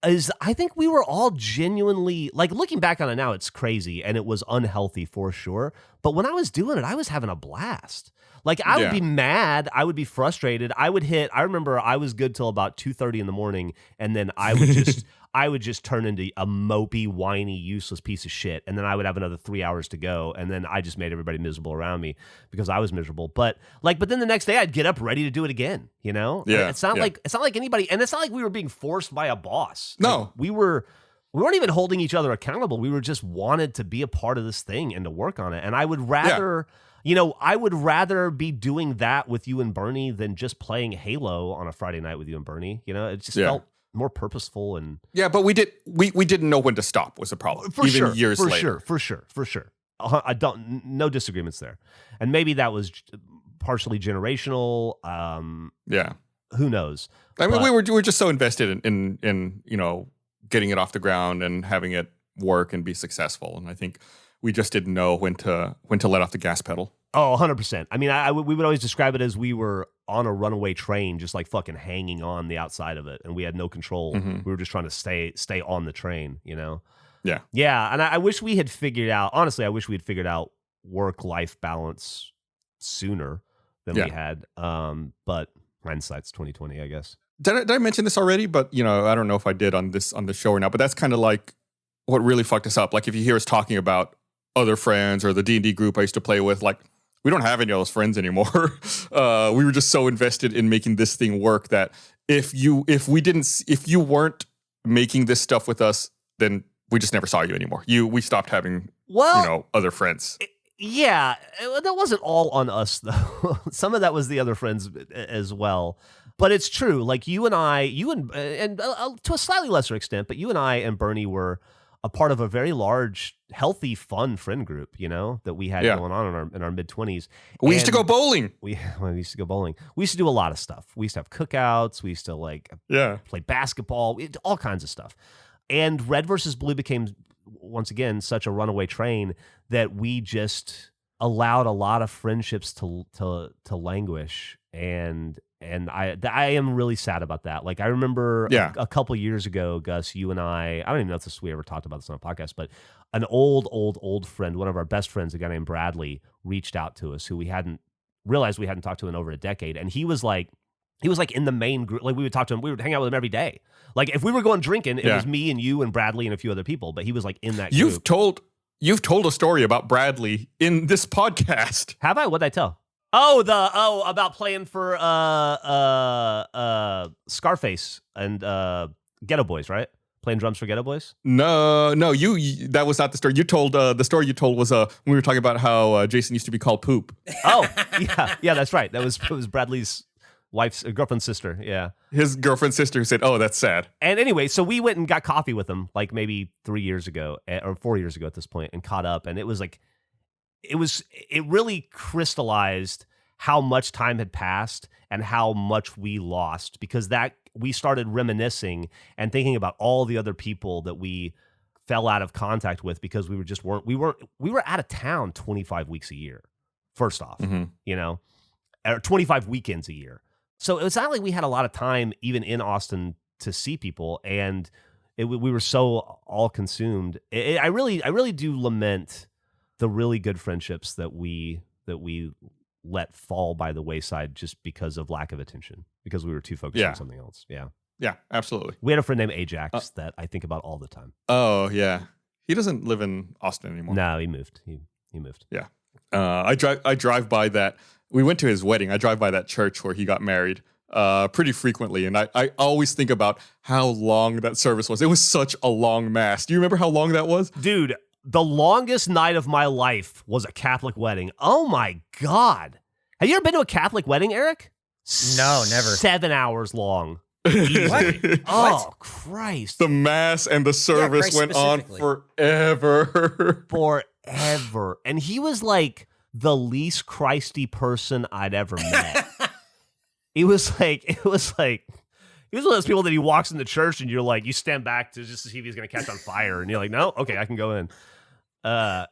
is I think we were all genuinely, like, looking back on it now, it's crazy and it was unhealthy for sure. But when I was doing it, I was having a blast. Like, I would be mad. I would be frustrated. I remember I was good till about 2:30 in the morning, and then I would just turn into a mopey, whiny, useless piece of shit. And then I would have another 3 hours to go. And then I just made everybody miserable around me because I was miserable. But then the next day I'd get up ready to do it again, Yeah. It's not like anybody, and it's not like we were being forced by a boss. No. Like, we weren't even holding each other accountable. We were just wanted to be a part of this thing and to work on it. And I would rather, I would rather be doing that with you and Bernie than just playing Halo on a Friday night with you and Bernie. It just felt more purposeful and but we didn't know when to stop was the problem. Years later. For sure. No disagreements there. And maybe that was partially generational. Who knows? I mean, we were just so invested in getting it off the ground and having it work and be successful. And I think we just didn't know when to let off the gas pedal. Oh, 100%. I mean, we would always describe it as we were on a runaway train, just like fucking hanging on the outside of it, and we had no control. Mm-hmm. We were just trying to stay on the train, Yeah. Yeah, and I wish we had figured out, honestly, work-life balance sooner than we had. But hindsight's 2020, I guess. Did I mention this already? But, I don't know if I did on the show or not, but that's kind of like what really fucked us up. Like, if you hear us talking about other friends or the D&D group I used to play with, like, we don't have any of those friends anymore. We were just so invested in making this thing work that if you weren't making this stuff with us, then we just never saw you anymore. We stopped having, other friends. Yeah, that wasn't all on us though. Some of that was the other friends as well. But it's true. Like you and to a slightly lesser extent, but you and I and Bernie were a part of a very large, healthy, fun friend group, that we had going on in our mid-20s. We used to go bowling. We used to go bowling. We used to do a lot of stuff. We used to have cookouts. We used to play basketball, all kinds of stuff. And Red versus Blue became, once again, such a runaway train that we just allowed a lot of friendships to languish. And I am really sad about that. Like I remember a couple years ago, Gus, you and I don't even know if we ever talked about this on a podcast, but an old friend, one of our best friends, a guy named Bradley, reached out to us who we hadn't talked to in over a decade. And he was like in the main group. Like we would talk to him. We would hang out with him every day. Like if we were going drinking, it was me and you and Bradley and a few other people, but he was like in that group. You've told a story about Bradley in this podcast. Have I? What'd I tell? About playing for Scarface and Ghetto Boys, right? Playing drums for Ghetto Boys? No, that was not the story. You told the story you told was when we were talking about how Jason used to be called Poop. Oh, yeah, that's right. It was Bradley's girlfriend's sister, yeah. His girlfriend's sister who said, "Oh, that's sad." And anyway, so we went and got coffee with him like maybe 3 years ago or 4 years ago at this point and caught up, and it was like it really crystallized how much time had passed and how much we lost, because that we started reminiscing and thinking about all the other people that we fell out of contact with because we were out of town 25 weeks a year. First off, or 25 weekends a year. So it's not like we had a lot of time even in Austin to see people, and we were so all consumed. I really do lament the really good friendships that we let fall by the wayside just because of lack of attention, because we were too focused on something else. Yeah. Yeah, absolutely. We had a friend named Ajax that I think about all the time. Oh, yeah. He doesn't live in Austin anymore. No, he moved. He moved. Yeah. I drive by that. We went to his wedding. I drive by that church where he got married pretty frequently. And I always think about how long that service was. It was such a long mass. Do you remember how long that was? Dude, the longest night of my life was a Catholic wedding. Oh my God. Have you ever been to a Catholic wedding, Eric? No, never. 7 hours long. What? Oh, Christ. The mass and the service went on forever. Forever. And he was like the least Christy person I'd ever met. He was one of those people that he walks in the church and you're like, you stand back to just see if he's going to catch on fire. And you're like, no, okay, I can go in. I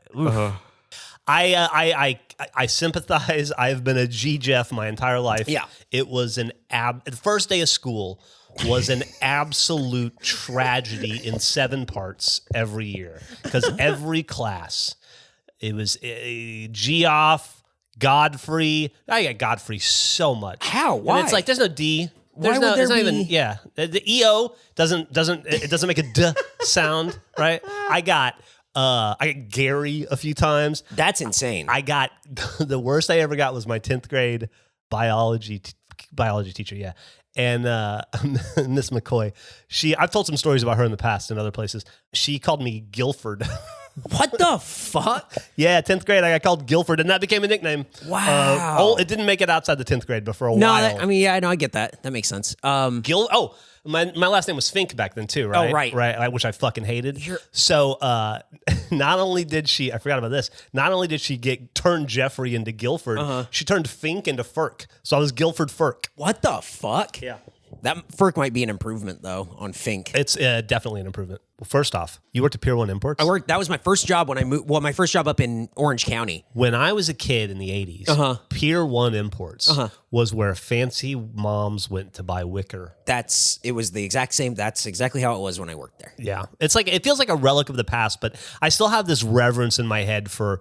sympathize. I've been a Geoff my entire life. Yeah. It was the first day of school was an absolute tragedy in 7 parts every year, because every class, it was Geoff, Godfrey. I get Godfrey so much. How? Why? And it's like there's no D. Why would there be? The EO doesn't make a D sound, right? I got Gary a few times. That's insane. I got the worst I ever got was my 10th grade biology teacher. Yeah. And Miss McCoy, I've told some stories about her in the past in other places. She called me Guilford. What the fuck? Yeah, 10th grade, I got called Guilford, and that became a nickname. Wow. It didn't make it outside the 10th grade, but for a No, while. I get that. That makes sense. My last name was Fink back then too, right? Oh, right. Right, which I fucking hated. So not only did she, I forgot about this, not only did she turn Jeffrey into Guilford, she turned Fink into Firk. So I was Guilford Firk. What the fuck? Yeah. That Firk might be an improvement, though, on Fink. It's definitely an improvement. Well, first off, you worked at Pier 1 Imports? That was my first job when I moved. Well, my first job up in Orange County. When I was a kid in the 80s, Pier 1 Imports was where fancy moms went to buy wicker. It was the exact same. That's exactly how it was when I worked there. Yeah. It's like, it feels like a relic of the past, but I still have this reverence in my head for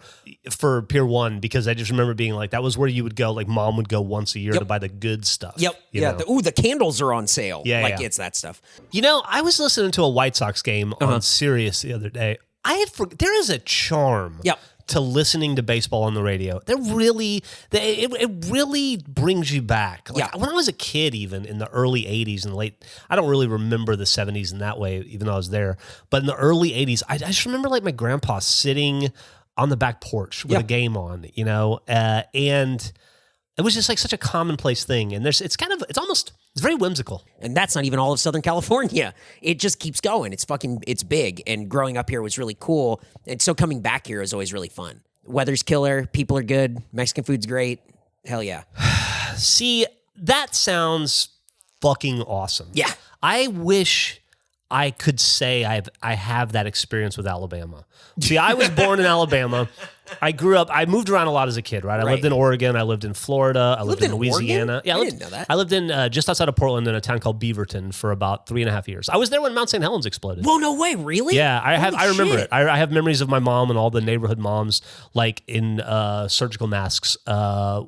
Pier 1 because I just remember being like, that was where you would go, like mom would go once a year to buy the good stuff. Yep. Yeah. The candles are on sale. Yeah. It's that stuff. You know, I was listening to a White Sox game on Sirius the other day. There is a charm to listening to baseball on the radio. It really brings you back. Like, when I was a kid, even in the early 80s and late, I don't really remember the 70s in that way, even though I was there. But in the early 80s, I just remember like my grandpa sitting on the back porch with a game on, you know, and it was just like such a commonplace thing. And it's very whimsical. And that's not even all of Southern California. It just keeps going. It's big. And growing up here was really cool. And so coming back here is always really fun. Weather's killer. People are good. Mexican food's great. Hell yeah. See, that sounds fucking awesome. Yeah. I wish I could say I have that experience with Alabama. See, I was born in Alabama. I moved around a lot as a kid, right? I lived in Oregon. I lived in Florida. I lived in Louisiana. Oregon? Yeah, I didn't know that. I lived in just outside of Portland in a town called Beaverton for about 3.5 years. I was there when Mount St. Helens exploded. Whoa, no way, really? Yeah, I remember shit. it. I have memories of my mom and all the neighborhood moms, like in surgical masks,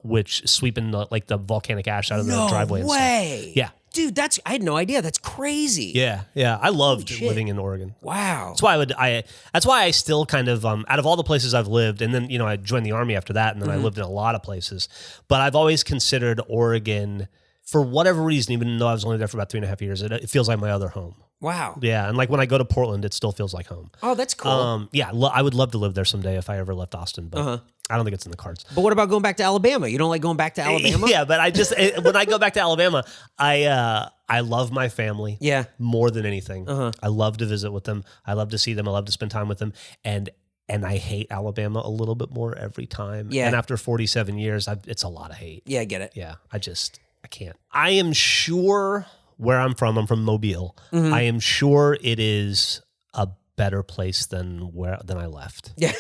which sweeping the volcanic ash out of the driveway. No way. And stuff. Yeah. Dude, I had no idea. That's crazy. Yeah. I loved living in Oregon. Wow. That's why I still kind of out of all the places I've lived, and then I joined the Army after that, and then I lived in a lot of places. But I've always considered Oregon, for whatever reason, even though I was only there for about 3.5 years, it feels like my other home. Wow. Yeah, and like when I go to Portland, it still feels like home. Oh, that's cool. I would love to live there someday if I ever left Austin, but I don't think it's in the cards. But what about going back to Alabama? You don't like going back to Alabama? Yeah, but when I go back to Alabama, I love my family. Yeah. More than anything. I love to visit with them. I love to see them. I love to spend time with them. And I hate Alabama a little bit more every time. Yeah. And after 47 years, it's a lot of hate. Yeah, I get it. Yeah, I can't. I am sure where I'm from Mobile. I am sure it is a better place than I left. Yeah.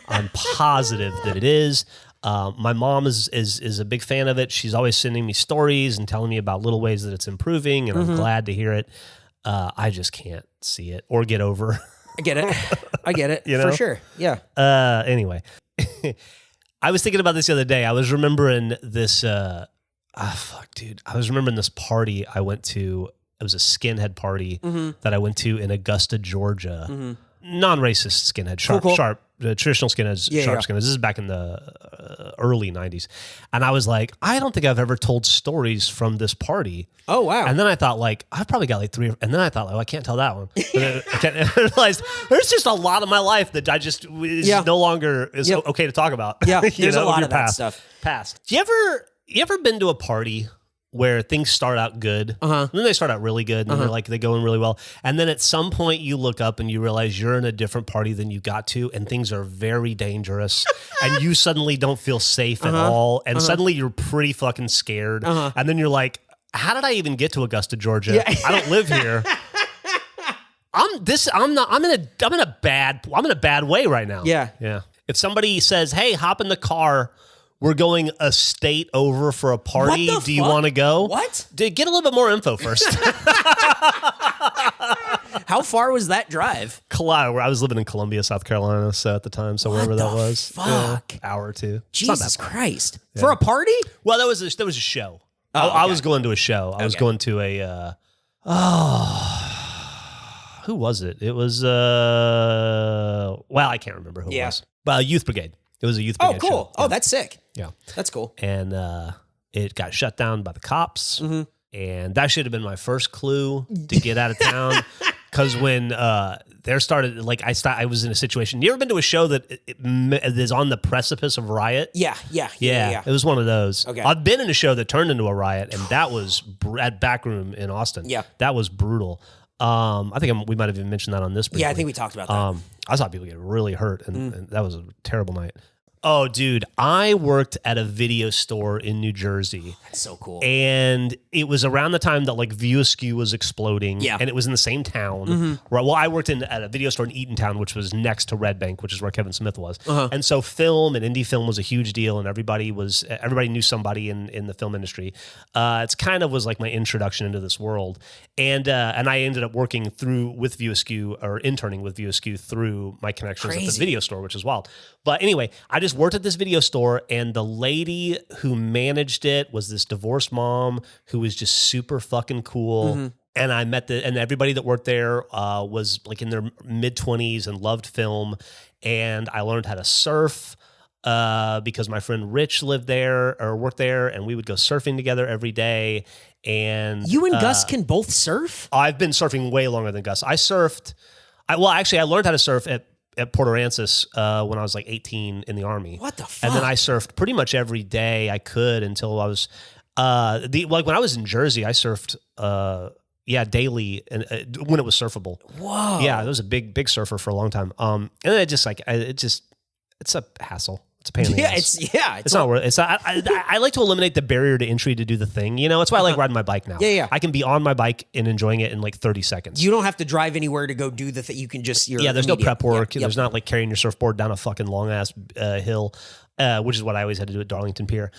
I'm positive that it is. My mom is a big fan of it. She's always sending me stories and telling me about little ways that it's improving, and I'm glad to hear it. I just can't see it or get over. I get it. You know? For sure. Yeah. Anyway, I was thinking about this the other day. I was remembering this. Dude. I was remembering this party I went to. It was a skinhead party that I went to in Augusta, Georgia. Non-racist skinhead, sharp, traditional skinheads, sharp skinheads. This is back in the early 90s. And I was like, I don't think I've ever told stories from this party. Oh, wow. And then I thought, like, I've probably got like 3. And then I thought, like, I can't tell that one. And I realized there's just a lot of my life that I just is no longer okay to talk about. Yeah, there's a lot of that stuff. Past. You ever been to a party where things start out good, and then they start out really good, and they're going really well, and then at some point you look up and you realize you're in a different party than you got to, and things are very dangerous, and you suddenly don't feel safe at all, and suddenly you're pretty fucking scared, and then you're like, how did I even get to Augusta, Georgia? Yeah. I don't live here. I'm in a bad way right now. Yeah. If somebody says, "Hey, hop in the car, we're going a state over for a party. Do you want to go?" What? Get a little bit more info first. How far was that drive? I was living in Columbia, South Carolina, so at the time, so wherever that was. Fuck. Hour or two. Jesus Christ. Yeah. For a party? Well, there was a show. Oh, okay. I was going to a show. I was going to a who was it? It was I can't remember who it was. But Youth Brigade. It was a Youth Brigade. Oh, cool. Show. Oh, that's sick. Yeah. That's cool. And it got shut down by the cops. And that should have been my first clue to get out of town. because when there started, like I was in a situation. You ever been to a show that is on the precipice of riot? Yeah. It was one of those. Okay. I've been in a show that turned into a riot, and that was at Backroom in Austin. Yeah. That was brutal. I think we might have even mentioned that on this briefly. Yeah, I think we talked about that. I saw people get really hurt, and that was a terrible night. Oh, dude, I worked at a video store in New Jersey. That's so cool. And it was around the time that like View Askew was exploding. Yeah. And it was in the same town. Well, I worked at a video store in Eatontown, which was next to Red Bank, which is where Kevin Smith was. And so film and indie film was a huge deal, and everybody knew somebody in the film industry. It's kind of was like my introduction into this world. And I ended up working with View Askew, or interning with View Askew through my connections at the video store, which is wild. But anyway, I just worked at this video store, and the lady who managed it was this divorced mom who was just super fucking cool. And I met and everybody that worked there was like in their mid-20s and loved film. And I learned how to surf because my friend Rich lived there or worked there, and we would go surfing together every day. And You and Gus can both surf? I've been surfing way longer than Gus. I learned how to surf at Port Aransas when I was like 18 in the Army. What the fuck? And then I surfed pretty much every day I could until I was when I was in Jersey, I surfed daily and when it was surfable. Whoa. Yeah, I was a big surfer for a long time. And then it's a hassle. It's a pain in the ass. It's not worth it. I like to eliminate the barrier to entry to do the thing. You know, that's why I like riding my bike now. Yeah. I can be on my bike and enjoying it in like 30 seconds. You don't have to drive anywhere to go do the thing. You can just, there's no prep work. There's not like carrying your surfboard down a fucking long ass hill, which is what I always had to do at Darlington Pier.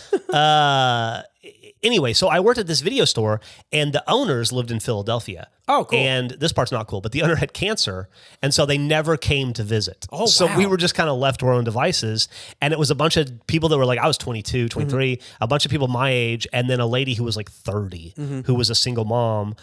Anyway, so I worked at this video store, and the owners lived in Philadelphia. Oh, cool. And this part's not cool, but the owner had cancer, and so they never came to visit. Oh, so wow. we were just kind of left to our own devices, and it was a bunch of people that were like, I was 22, 23, a bunch of people my age, and then a lady who was like 30, who was a single mom,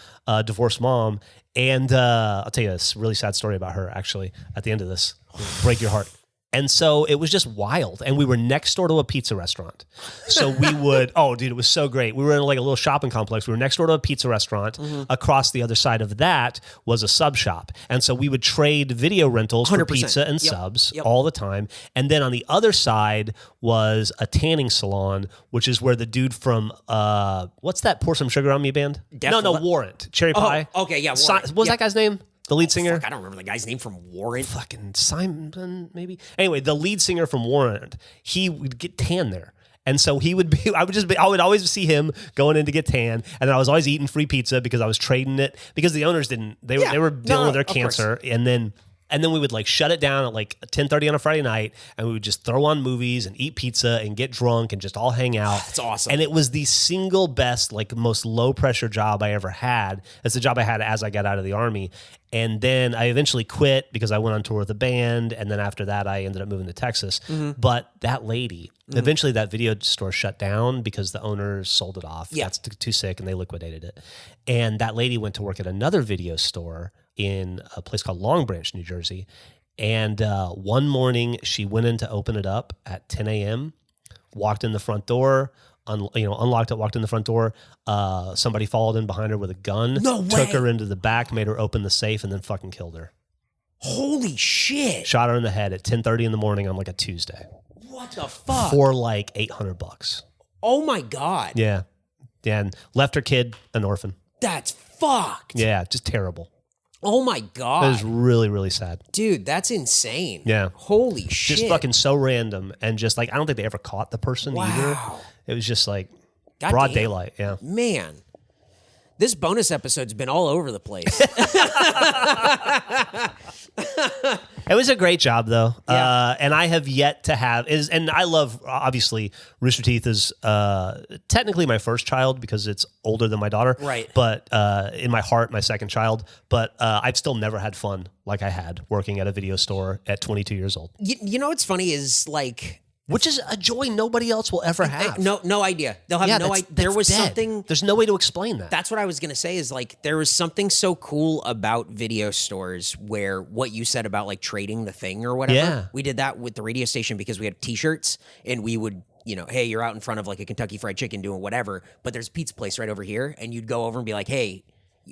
divorced mom. And I'll tell you this really sad story about her, actually, at the end of this. Break your heart. And so it was just wild. And we were next door to a pizza restaurant. So we would, it was so great. We were in like a little shopping complex. We were next door to a pizza restaurant. Across the other side of that was a sub shop. And so we would trade video rentals for 100%. pizza and subs all the time. And then on the other side was a tanning salon, which is where the dude from, what's that Pour Some Sugar on Me band? Warrant. Cherry Pie. Okay, yeah. What was that guy's name? The lead singer? Fuck, I don't remember the guy's name from Warrant. Fucking Simon, maybe. Anyway, the lead singer from Warrant, he would get tan there. And so he would be, I would always see him going in to get tan. And then I was always eating free pizza because I was trading it because the owners didn't, they were dealing with their cancer. Course. And then we would like shut it down at like 10:30 on a Friday night, and we would just throw on movies and eat pizza and get drunk and just all hang out. That's awesome. And it was the single best, like most low pressure job I ever had. It's the job I had as I got out of the Army. And then I eventually quit because I went on tour with a band. And then after that, I ended up moving to Texas. But that lady, eventually that video store shut down because the owners sold it off. Yeah. That's too sick, and they liquidated it. And that lady went to work at another video store in a place called Long Branch, New Jersey. And one morning she went in to open it up at 10 a.m., walked in the front door, unlocked it, walked in the front door. Somebody followed in behind her with a gun, took her into the back, made her open the safe, and then fucking killed her. Holy shit. Shot her in the head at 10:30 in the morning on like a Tuesday. What the fuck? For like $800. Oh my God. Yeah. And left her kid an orphan. That's fucked. Yeah, just terrible. Oh my God. It was really, really sad. Dude, that's insane. Yeah. Holy shit. Just fucking so random. And just like, I don't think they ever caught the person either. It was just like broad daylight. Yeah. Man. This bonus episode's been all over the place. It was a great job, though. Yeah. And I have yet to and I love, obviously, Rooster Teeth is technically my first child because it's older than my daughter. Right. But in my heart, my second child. But I've still never had fun like I had working at a video store at 22 years old. You know what's funny is like... Which is a joy nobody else will ever have. No idea. They'll have no idea. There was something... There's no way to explain that. That's what I was going to say is like, there was something so cool about video stores where what you said about like trading the thing or whatever. Yeah. We did that with the radio station because we had t-shirts and we would, hey, you're out in front of like a Kentucky Fried Chicken doing whatever, but there's a pizza place right over here. And you'd go over and be like, hey,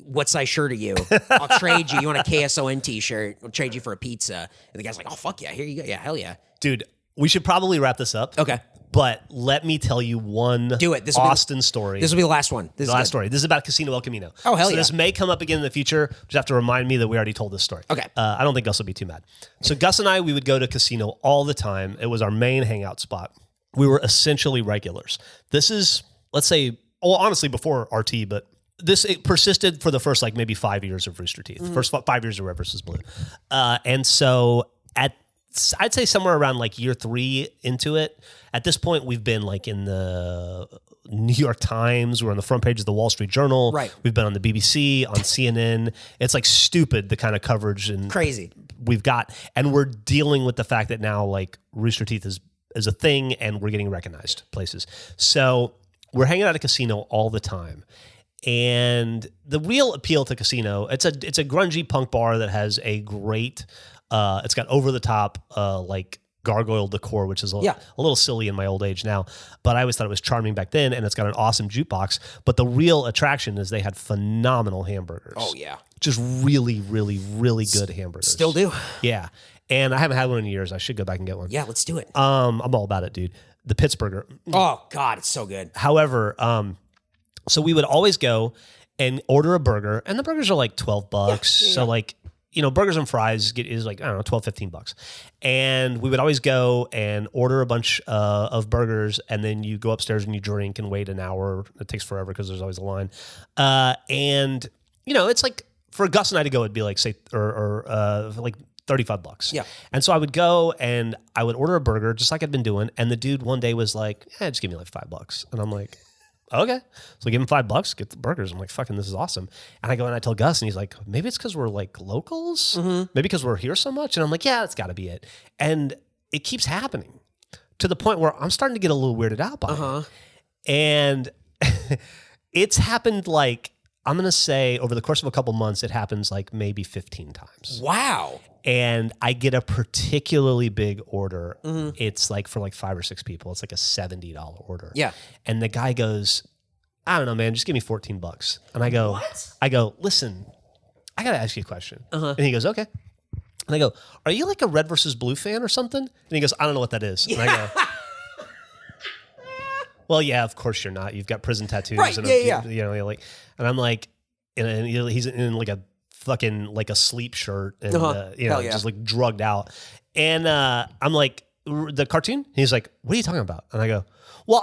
what size shirt are you? I'll trade you. You want a KSON t-shirt? I'll trade you for a pizza. And the guy's like, oh, fuck yeah. Here you go. Yeah, hell yeah. Dude, we should probably wrap this up. Okay. But let me tell you one Austin story. This will be the last one. The last story. This is about Casino El Camino. Oh, hell yeah. This may come up again in the future. Just have to remind me that we already told this story. Okay. I don't think Gus will be too mad. So Gus and I, we would go to Casino all the time. It was our main hangout spot. We were essentially regulars. This is, let's say, honestly, before RT, but it persisted for the first like maybe 5 years of Rooster Teeth. First 5 years of Red vs. Blue. And so I'd say somewhere around like year 3 into it. At this point, we've been like in the New York Times. We're on the front page of the Wall Street Journal. Right. We've been on the BBC, on CNN. It's like stupid, the kind of coverage and crazy we've got. And we're dealing with the fact that now like Rooster Teeth is a thing and we're getting recognized places. So we're hanging out at a Casino all the time. And the real appeal to Casino, it's a grungy punk bar that has a great, it's got over the top like gargoyle decor, which is a little silly in my old age now, but I always thought it was charming back then. And it's got an awesome jukebox. But the real attraction is they had phenomenal hamburgers. Oh yeah, just really, really, really good hamburgers. Still do. Yeah, and I haven't had one in years. I should go back and get one. Yeah, let's do it. I'm all about it, dude. The Pittsburgher. Oh God, it's so good. However, so we would always go and order a burger, and the burgers are like $12. Yeah. So like, you know, burgers and fries is like, I don't know, $12, $15. And we would always go and order a bunch of burgers, and then you go upstairs and you drink and wait an hour. It takes forever because there's always a line. And, you know, it's like for Gus and I to go, it'd be like, say, or like $35. Yeah. And so I would go and I would order a burger just like I'd been doing. And the dude one day was like, just give me like $5. And I'm like, okay. So I give him $5, get the burgers. I'm like, fucking, this is awesome. And I go and I tell Gus, and he's like, maybe it's because we're like locals. Maybe because we're here so much. And I'm like, yeah, that's got to be it. And it keeps happening to the point where I'm starting to get a little weirded out by it. And it's happened like, I'm going to say over the course of a couple months, it happens like maybe 15 times. Wow. And I get a particularly big order. It's like for like 5 or 6 people. It's like a $70 order. Yeah. And the guy goes, I don't know, man, just give me $14. And I go, what? Listen, I got to ask you a question. And he goes, okay. And I go, are you like a Red versus Blue fan or something? And he goes, I don't know what that is. And I go, well, yeah, of course you're not. You've got prison tattoos. Right, and you know, like, and I'm like, and he's in like a fucking like a sleep shirt and you know, just like drugged out. And I'm like, the cartoon? He's like, what are you talking about? And I go, well,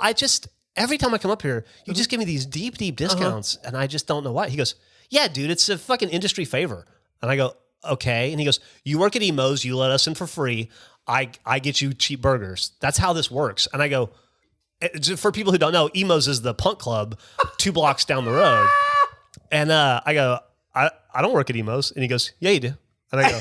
every time I come up here, you just give me these deep discounts, and I just don't know why. He goes, yeah, dude, it's a fucking industry favor. And I go, okay. And he goes, you work at Emo's, you let us in for free. I get you cheap burgers. That's how this works. And I go, for people who don't know, Emo's is the punk club 2 blocks down the road. And I go, I don't work at Emo's. And he goes, yeah, you do. And I go,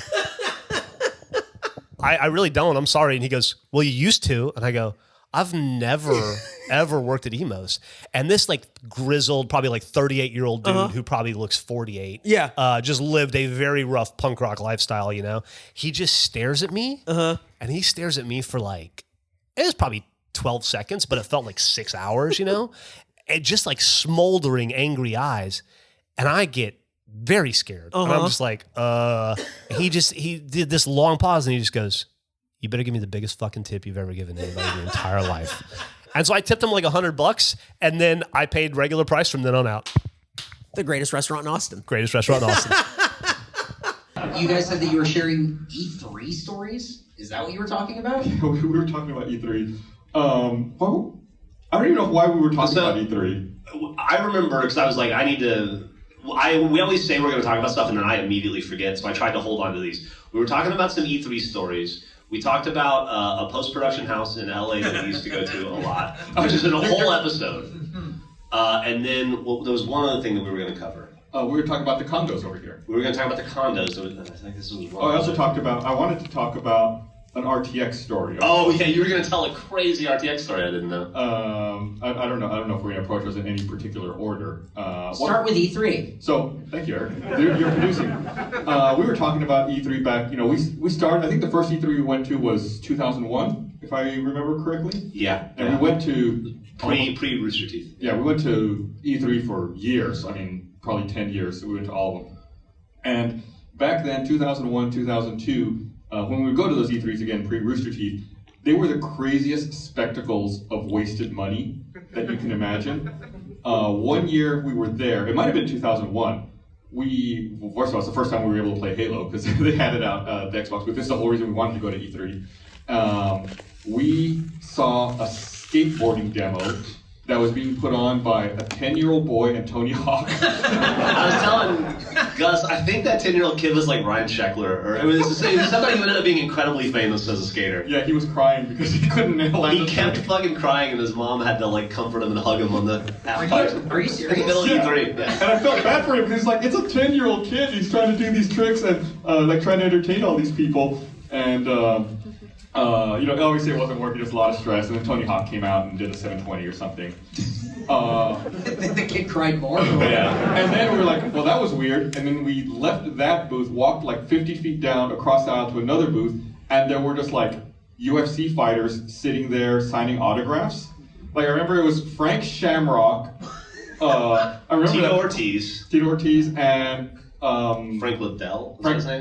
I really don't. I'm sorry. And he goes, well, you used to. And I go, I've never, ever worked at Emo's. And this like grizzled, probably like 38-year-old dude who probably looks 48. Yeah. Just lived a very rough punk rock lifestyle, you know. He just stares at me. And he stares at me for like, it was probably 12 seconds, but it felt like 6 hours, you know. And just like smoldering, angry eyes. And I get very scared. And I'm just like, he did this long pause, and he just goes, you better give me the biggest fucking tip you've ever given anybody in your entire life. And so I tipped him like $100, and then I paid regular price from then on out. The greatest restaurant in Austin. Greatest restaurant in Austin. You guys said that you were sharing E3 stories? Is that what you were talking about? We were talking about E3. I don't even know why we were talking about E3. I remember because I was like, we always say we're going to talk about stuff, and then I immediately forget, so I tried to hold on to these. We were talking about some E3 stories. We talked about a post-production house in LA that we used to go to a lot, which is in a whole episode. And then there was one other thing that we were going to cover. We were talking about the condos over here. We were going to talk about the condos. I think this was wrong. I wanted to talk about an RTX story. Oh yeah, you were going to tell a crazy RTX story I didn't know. I don't know if we're going to approach this in any particular order. Start with E3. So, thank you, Eric. You're producing. We were talking about E3 back, we started, I think the first E3 we went to was 2001, if I remember correctly. Yeah. And we went to Pre Rooster Teeth. Yeah, we went to E3 for years. I mean, probably 10 years. So we went to all of them. And back then, 2001, 2002, when we would go to those E3s again, pre-Rooster Teeth, they were the craziest spectacles of wasted money that you can imagine. One year we were there, it might have been 2001. First of all, it's the first time we were able to play Halo because they had it out the Xbox, but this is the whole reason we wanted to go to E3. We saw a skateboarding demo that was being put on by a 10-year-old boy and Tony Hawk. I was telling Gus, I think that 10-year-old kid was like Ryan Sheckler, or it was somebody who ended up being incredibly famous as a skater. Yeah, he was crying because he couldn't land. He kept fucking crying, and his mom had to like comfort him and hug him on the half pipe. Are you serious? In the middle of E3. Yeah. And I felt bad for him because like it's a 10-year-old kid. He's trying to do these tricks and like trying to entertain all these people. And obviously it wasn't working. There's a lot of stress. And then Tony Hawk came out and did a 720 or something. The kid cried more. Yeah. And then we were like, well, that was weird. And then we left that booth, walked like 50 feet down across the aisle to another booth, and there were just like UFC fighters sitting there signing autographs. Like I remember it was Frank Shamrock. I remember Tito Ortiz and Frank Liddell.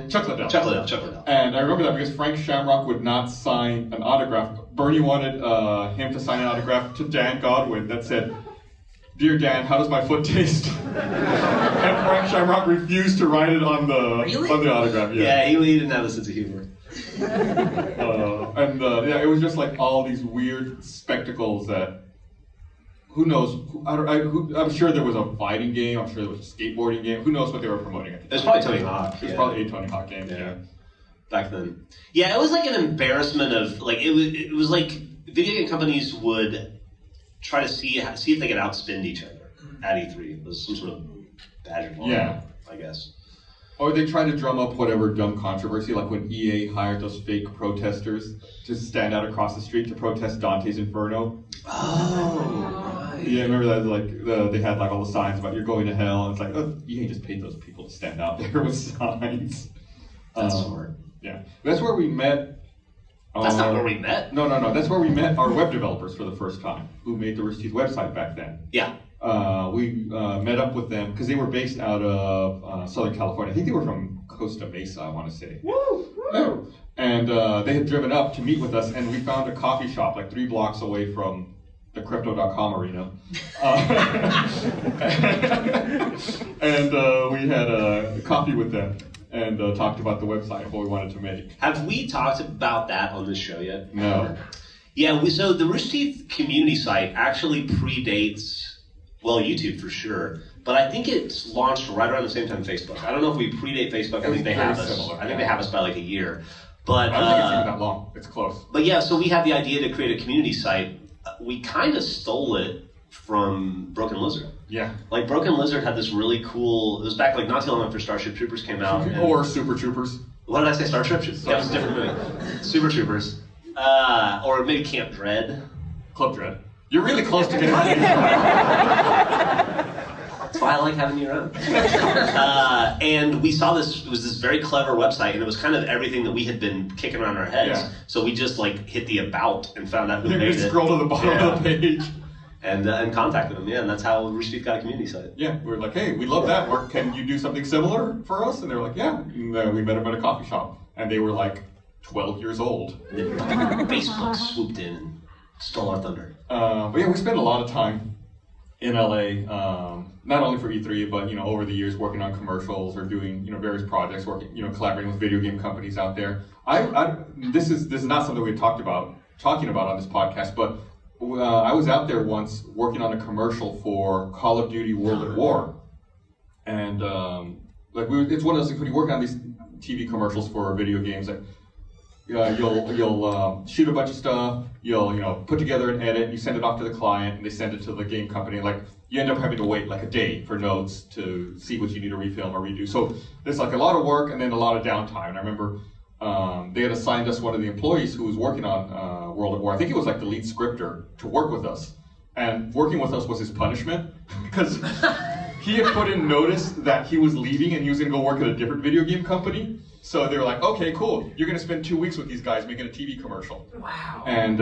Chuck Liddell. Chuck Liddell. And I remember that because Frank Shamrock would not sign an autograph. Bernie wanted him to sign an autograph to Dan Godwin that said, "Dear Dan, how does my foot taste?" And Frank Shamrock refused to write it on the autograph. Yeah, he didn't have a sense of humor. It was just like all these weird spectacles that. Who knows? I'm sure there was a fighting game. I'm sure there was a skateboarding game. Who knows what they were promoting at the time? It was probably Tony Hawk. It was probably a Tony Hawk game. Yeah. Back then. Yeah, it was like an embarrassment of like it was like video game companies would try to see if they could outspend each other at E3. It was some sort of badge of honor, I guess. Or they tried to drum up whatever dumb controversy, like when EA hired those fake protesters to stand out across the street to protest Dante's Inferno. Oh, right. Yeah, I remember that. Like they had like all the signs about "You're going to hell," and it's like, oh, EA just paid those people to stand out there with signs. That's smart. Yeah, that's where we met. That's not where we met. No. That's where we met our web developers for the first time, who made the Rooster Teeth website back then. Yeah. We met up with them because they were based out of Southern California. I think they were from Costa Mesa, I want to say. Woo! Yeah. And they had driven up to meet with us, and we found a coffee shop like 3 blocks away from the Crypto.com arena. And we had a coffee with them and talked about the website and what we wanted to make. Have we talked about that on this show yet? No. Yeah, so the Rooster Teeth community site actually predates, well, YouTube for sure, but I think it's launched right around the same time Facebook. I don't know if we predate Facebook. I think they have us. I think they have us by like a year. But I don't think it's even that long. It's close. But yeah, so we had the idea to create a community site. We kind of stole it from Broken Lizard. Yeah. Like Broken Lizard had this really cool. It was back like not too long after Starship Troopers came out. Or Super Troopers. What did I say? Starship Troopers. That was a different movie. Super Troopers. Or maybe Camp Dread. Club Dread. You're really close to getting it. That's why I like having you around. And we saw this, it was this very clever website, and it was kind of everything that we had been kicking around our heads. Yeah. So we just like hit the about and found out who made it. Scroll to the bottom of the page. And contacted them, and that's how Rooster Teeth got a community site. Yeah, we were like, hey, we love that work. Can you do something similar for us? And they were like, yeah. And, we met them at a coffee shop, and they were like 12 years old. And then Facebook swooped in and stole our thunder. But yeah, we spent a lot of time in LA, not only for E3, but over the years working on commercials or doing various projects, working collaborating with video game companies out there. This is not something we talking about on this podcast, but I was out there once working on a commercial for Call of Duty World at War, and it's one of those things when you work on these TV commercials for video games that. You'll shoot a bunch of stuff. You'll put together an edit. You send it off to the client, and they send it to the game company. Like you end up having to wait like a day for notes to see what you need to refilm or redo. So there's like a lot of work and then a lot of downtime. And I remember they had assigned us one of the employees who was working on World at War. I think it was like the lead scripter to work with us, and working with us was his punishment because he had put in notice that he was leaving and he was going to go work at a different video game company. So they were like, okay, cool. You're going to spend 2 weeks with these guys making a TV commercial. Wow. And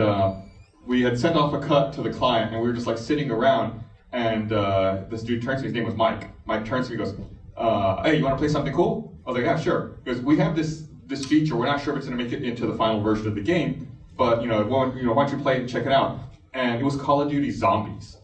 we had sent off a cut to the client, and we were just like sitting around, and this dude turns to me, his name was Mike. Mike turns to me and goes, hey, you want to play something cool? I was like, yeah, sure. Because we have this feature, we're not sure if it's going to make it into the final version of the game, but why don't you play it and check it out? And it was Call of Duty Zombies.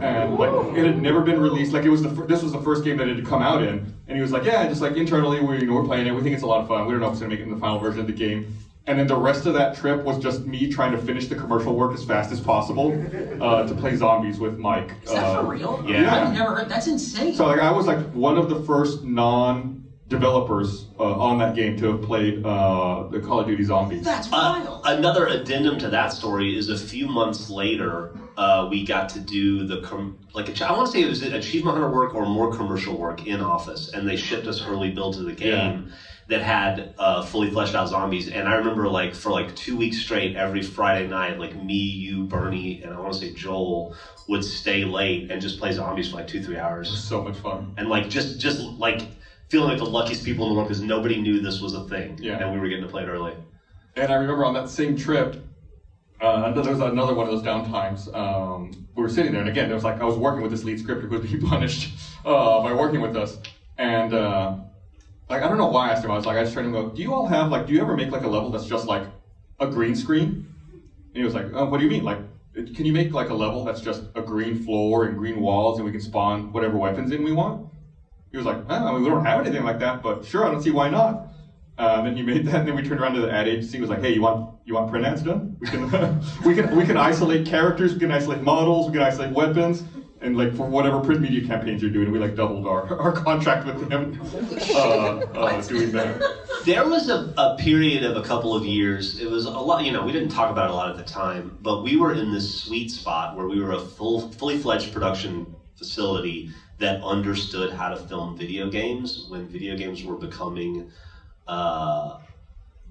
And like it had never been released. Like this was the first game that it had come out in. And he was like, yeah, just like internally we're playing it. We think it's a lot of fun. We don't know if it's gonna make it in the final version of the game. And then the rest of that trip was just me trying to finish the commercial work as fast as possible to play Zombies with Mike. Is that for real? Yeah. I've never heard. That's insane. So like I was like one of the first non-developers on that game to have played the Call of Duty Zombies. That's wild. Another addendum to that story is a few months later, we got to do I want to say it was achievement hunter work or more commercial work in Office, and they shipped us early builds of the game that had fully fleshed out zombies. And I remember like for like 2 weeks straight, every Friday night, like me, you, Bernie, and I want to say Joel would stay late and just play zombies for like 2-3 hours. It was so much fun. And like just like feeling like the luckiest people in the world because nobody knew this was a thing. Yeah. And we were getting to play it early. And I remember on that same trip, there was another one of those downtimes. We were sitting there, and again, there was like I was working with this lead scripter who would be punished by working with us. And like I don't know why I asked him. I was like, I just turned to him and go, do you ever make like a level that's just like a green screen? And he was like, what do you mean? Like, can you make like a level that's just a green floor and green walls, and we can spawn whatever weapons in we want? He was like, I mean, we don't have anything like that, but sure, I don't see why not. Then he made that, and then we turned around to the ad agency. He was like, hey, you want print ads done? We can isolate characters, we can isolate models, we can isolate weapons, and like for whatever print media campaigns you're doing, we like doubled our contract with them doing that. There was a period of a couple of years. It was a lot. We didn't talk about it a lot at the time, but we were in this sweet spot where we were a fully fledged production facility that understood how to film video games when video games were becoming the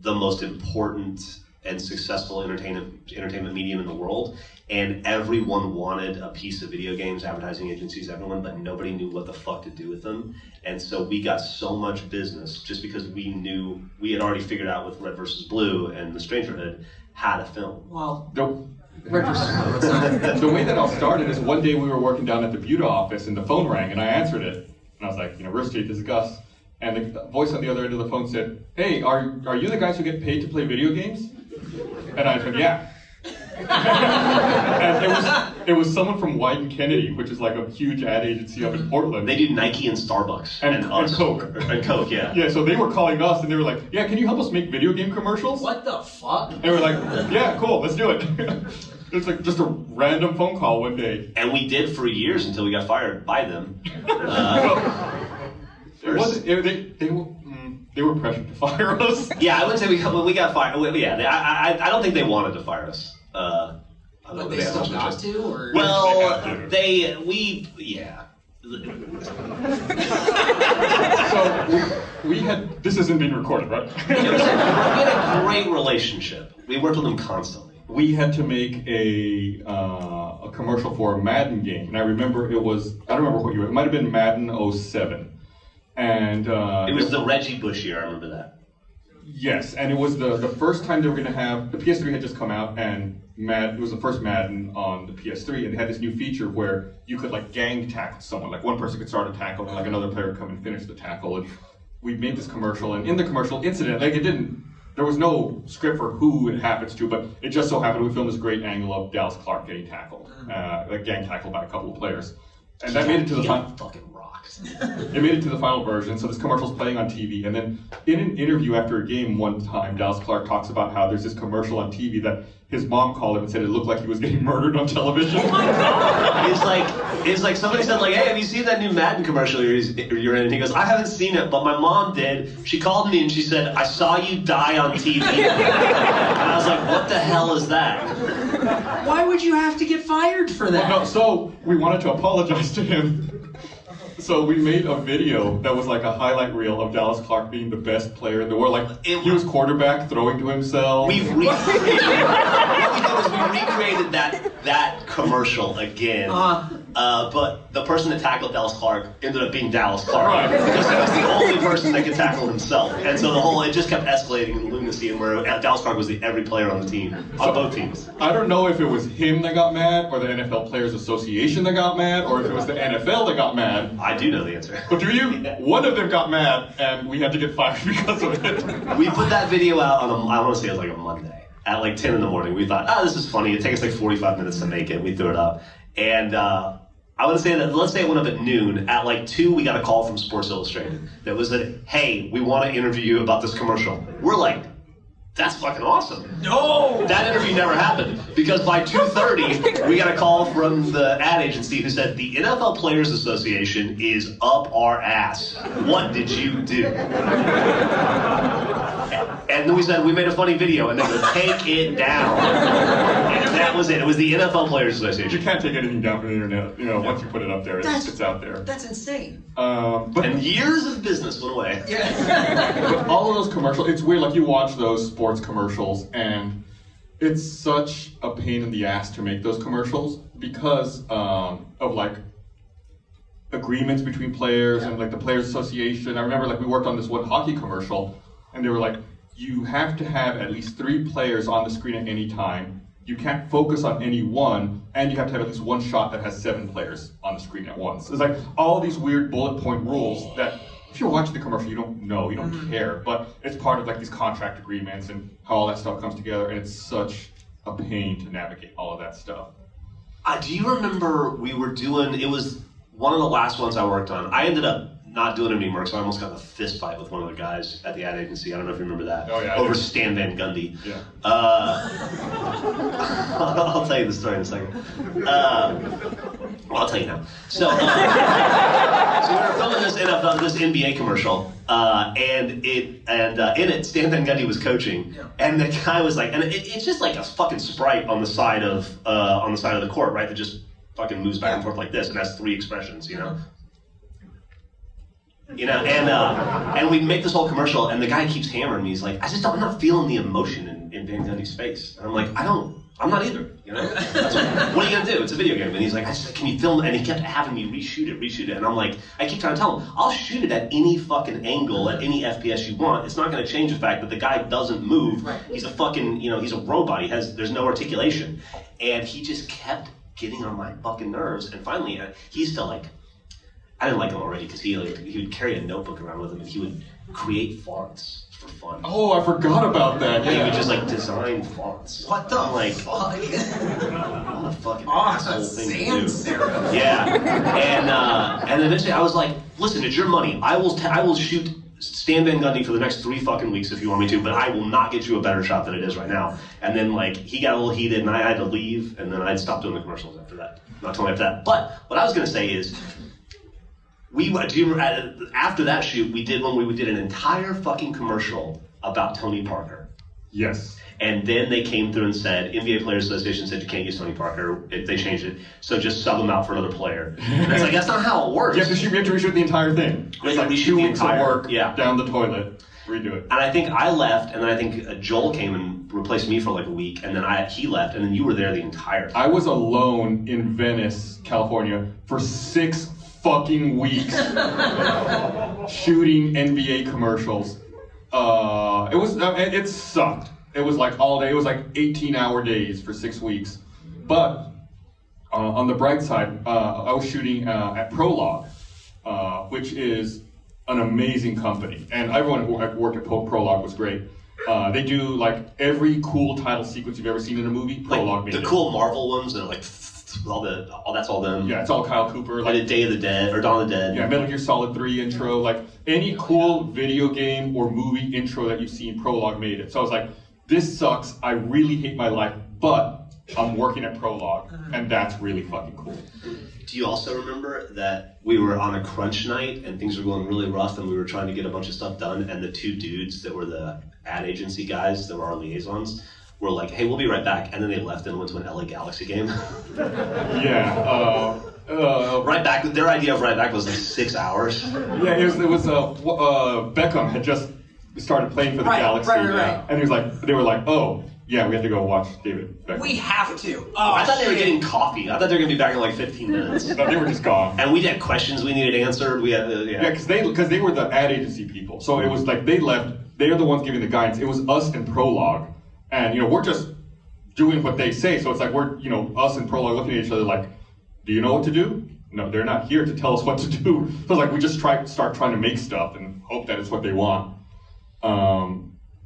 most important and successful entertainment medium in the world, and everyone wanted a piece of video games, advertising agencies, everyone, but nobody knew what the fuck to do with them. And so we got so much business just because we knew we had already figured out with Red vs. Blue and The Strangerhood how to film. Well, the way that all started is one day we were working down at the Buda office and the phone rang and I answered it. And I was like, Rooster, this is Gus. And the voice on the other end of the phone said, hey, are you the guys who get paid to play video games? And I said, yeah. And it was someone from Wyden Kennedy, which is like a huge ad agency up in Portland. They do Nike and Starbucks. And Coke. And Coke, yeah. Yeah, so they were calling us and they were like, yeah, can you help us make video game commercials? What the fuck? And we're like, yeah, cool, let's do it. It's like just a random phone call one day. And we did for years until we got fired by them. They were pressured to fire us. Yeah, I wouldn't say we got fired. Yeah, I don't think they wanted to fire us. But they still got to, or? Well, yeah. So we had, this isn't being recorded, right? We had a great relationship. We worked with them constantly. We had to make a commercial for a Madden game, and I remember I don't remember what year, it might have been Madden 07. And it was the Reggie Bush year, I remember that. Yes, and it was the first time they were going to have, the PS3 had just come out, and it was the first Madden on the PS3, and they had this new feature where you could like gang tackle someone, like one person could start a tackle, and like another player would come and finish the tackle, and we made this commercial, and in the commercial incident, there was no script for who it happens to, but it just so happened we filmed this great angle of Dallas Clark getting tackled, like gang tackled by a couple of players. And that made it to the final. Fucking rocks. It made it to the final version. So this commercial's playing on TV, and then in an interview after a game one time, Dallas Clark talks about how there's this commercial on TV that his mom called him and said it looked like he was getting murdered on television. Oh my God! It's like somebody said like, hey, have you seen that new Madden commercial you're in? And he goes, I haven't seen it, but my mom did. She called me and she said, I saw you die on TV. And I was like, what the hell is that? Why would you have to get fired for that? Well, no, so we wanted to apologize to him. So we made a video that was like a highlight reel of Dallas Clark being the best player in the world. Like he was quarterback, throwing to himself. What we did was we recreated that commercial again. but the person that tackled Dallas Clark ended up being Dallas Clark because he was the only person that could tackle himself. And so it just kept escalating in lunacy, and where Dallas Clark was every player on the team, on both teams. I don't know if it was him that got mad, or the NFL Players Association that got mad, or if it was the NFL that got mad. I do know the answer. But do you? One of them got mad, and we had to get fired because of it. We put that video out on I want to say it was like a Monday at like 10 in the morning. We thought, this is funny. It takes like 45 minutes to make it. We threw it up. And I would say that, let's say it went up at noon. At like 2, we got a call from Sports Illustrated that was that, hey, we want to interview you about this commercial. We're like, that's fucking awesome. No! That interview never happened because by 2:30, we got a call from the ad agency who said, the NFL Players Association is up our ass. What did you do? And then we said, we made a funny video, and they go, take it down. And that was it. It was the NFL Players Association. You can't take anything down from the internet. Once you put it up there, it's out there. That's insane. And years of business went away. Yeah. But all of those commercials, it's weird. Like you watch those sports commercials, and it's such a pain in the ass to make those commercials because of like agreements between players and like the Players Association. I remember like we worked on this one hockey commercial, and they were like, you have to have at least 3 players on the screen at any time. You can't focus on any one, and you have to have at least one shot that has 7 players on the screen at once. It's like all these weird bullet point rules that if you're watching the commercial, you don't know, you don't care, but it's part of like these contract agreements and how all that stuff comes together, and it's such a pain to navigate all of that stuff. Do you remember we were doing, it was one of the last ones I worked on. I ended up not doing it anymore, so I almost got in a fist fight with one of the guys at the ad agency. I don't know if you remember that. Oh, yeah. Over Stan Van Gundy. Yeah. I'll tell you the story in a second. I'll tell you now. So we were filming this NBA commercial, and in it, Stan Van Gundy was coaching, and the guy was like, and it's just like a fucking sprite on the side of the court, right? That just fucking moves back and forth like this, and has 3 expressions, and we make this whole commercial, and the guy keeps hammering me. He's like, I'm not feeling the emotion in Van Gundy's face. And I'm like, I'm not either. What are you gonna do? It's a video game. And he's like, can you film it? And he kept having me reshoot it. And I'm like, I keep trying to tell him, I'll shoot it at any fucking angle, at any FPS you want. It's not gonna change the fact that the guy doesn't move. Right. He's a fucking, he's a robot. There's no articulation. And he just kept getting on my fucking nerves. And finally, he's still like, I didn't like him already because he would carry a notebook around with him and he would create fonts for fun. Oh, I forgot about that. Yeah. He would just like design fonts. What the fuck? What a fucking asshole thing to do. Yeah. And eventually I was like, listen, it's your money. I will shoot Stan Van Gundy for the next 3 fucking weeks if you want me to, but I will not get you a better shot than it is right now. And then like he got a little heated and I had to leave, and then I'd stopped doing the commercials after that. Not too long after that. But what I was gonna say is, after that shoot, we did an entire fucking commercial about Tony Parker. Yes. And then they came through and said, NBA Players Association said you can't use Tony Parker. They changed it. So just sub him out for another player. And it's like, that's not how it works. You have to reshoot the entire thing. It's like 2 weeks of work down the toilet. Redo it. And I think I left, and then I think Joel came and replaced me for like a week, and then he left, and then you were there the entire time. I was alone in Venice, California for 6 fucking weeks shooting NBA commercials. It sucked. It was like all day. It was like 18-hour days for 6 weeks. But on the bright side, I was shooting at Prologue, which is an amazing company. And everyone who worked at Prologue was great. They do like every cool title sequence you've ever seen in a movie. Prologue made the it. Cool Marvel ones that are like that's all them. Yeah, it's all Kyle Cooper. Like Day of the Dead or Dawn of the Dead. Yeah, Metal Gear Solid 3 intro. Like any cool video game or movie intro that you've seen, Prologue made it. So I was like, this sucks. I really hate my life, but I'm working at Prologue, and that's really fucking cool. Do you also remember that we were on a crunch night and things were going really rough and we were trying to get a bunch of stuff done, and the 2 dudes that were the ad agency guys that were our liaisons were like, hey, we'll be right back, and then they left and went to an LA Galaxy game. Yeah. Right back. Their idea of right back was like 6 hours. Yeah, it was Beckham had just started playing for the Galaxy, right. and they were like, oh, Yeah, we had to go watch David Beckham. We have to. I thought they were getting coffee. I thought they were going to be back in like 15 minutes. No, they were just gone. And we had questions we needed answered. We had Yeah, because they were the ad agency people. So it was like they left. They are the ones giving the guidance. It was us and Prologue, and we're just doing what they say. So it's like we're us and Prologue looking at each other like, do you know what to do? No, they're not here to tell us what to do. So it's like we just start trying to make stuff and hope that it's what they want.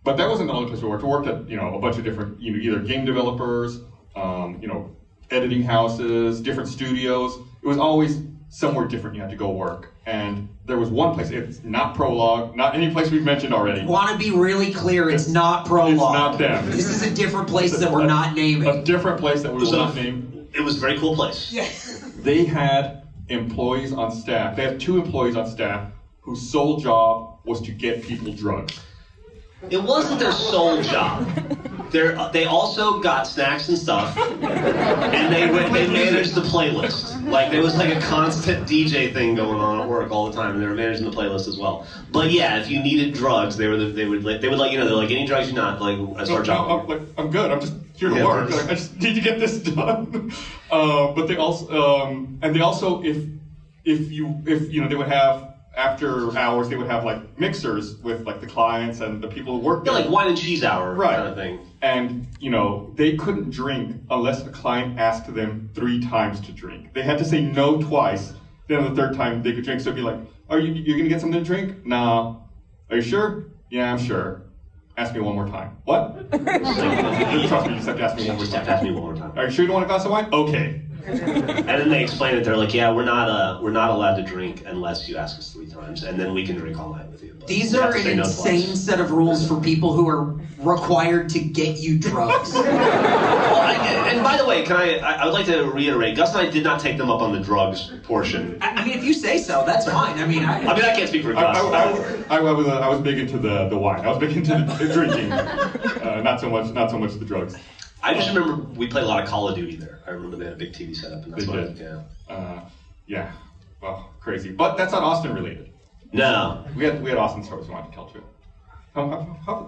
But that wasn't the only place we worked. We worked at a bunch of different either game developers, editing houses, different studios. It was always somewhere different you had to go work. And there was one place. It's not Prologue, not any place we've mentioned already. Want to be really clear? It's not Prologue. It's not them. This is a different place that we're not naming. A different place that we will not name. It was a very cool place. Yeah. They had employees on staff. They had 2 employees on staff whose sole job was to get people drugs. It wasn't their sole job. They also got snacks and stuff, and they managed the playlist. Like there was like a constant DJ thing going on at work all the time, and they were managing the playlist as well. But yeah, if you needed drugs, they would let you know. They're like, any drugs you not like. That's our job. I'm good. I'm just here to work. Like, I just need to get this done. But they also if they would have. After hours, they would have like mixers with like the clients and the people who work there. Yeah, like wine and cheese hour kind of thing. And they couldn't drink unless a client asked them 3 times to drink. They had to say no twice. Then the 3rd time they could drink. So it'd be like, "Are you're gonna get something to drink? Nah. Are you sure? Yeah, I'm sure. Ask me one more time. What? Trust me, you just have to ask me one more time. Just have to ask me one more time. Are you sure you don't want a glass of wine? Okay." And then they explain it. They're like, "Yeah, we're not allowed to drink unless you ask us 3 times, and then we can drink all night with you." But these are an insane set of rules for people who are required to get you drugs. And by the way, I would like to reiterate, Gus and I did not take them up on the drugs portion. I mean, if you say so, that's fine. I mean, I can't speak for Gus. I was big into the wine. I was big into the drinking, not so much the drugs. I just remember we played a lot of Call of Duty there. I remember they had a big TV setup, and that's what yeah. Well, crazy. But that's not Austin related. No. We had Austin stories we wanted to tell too.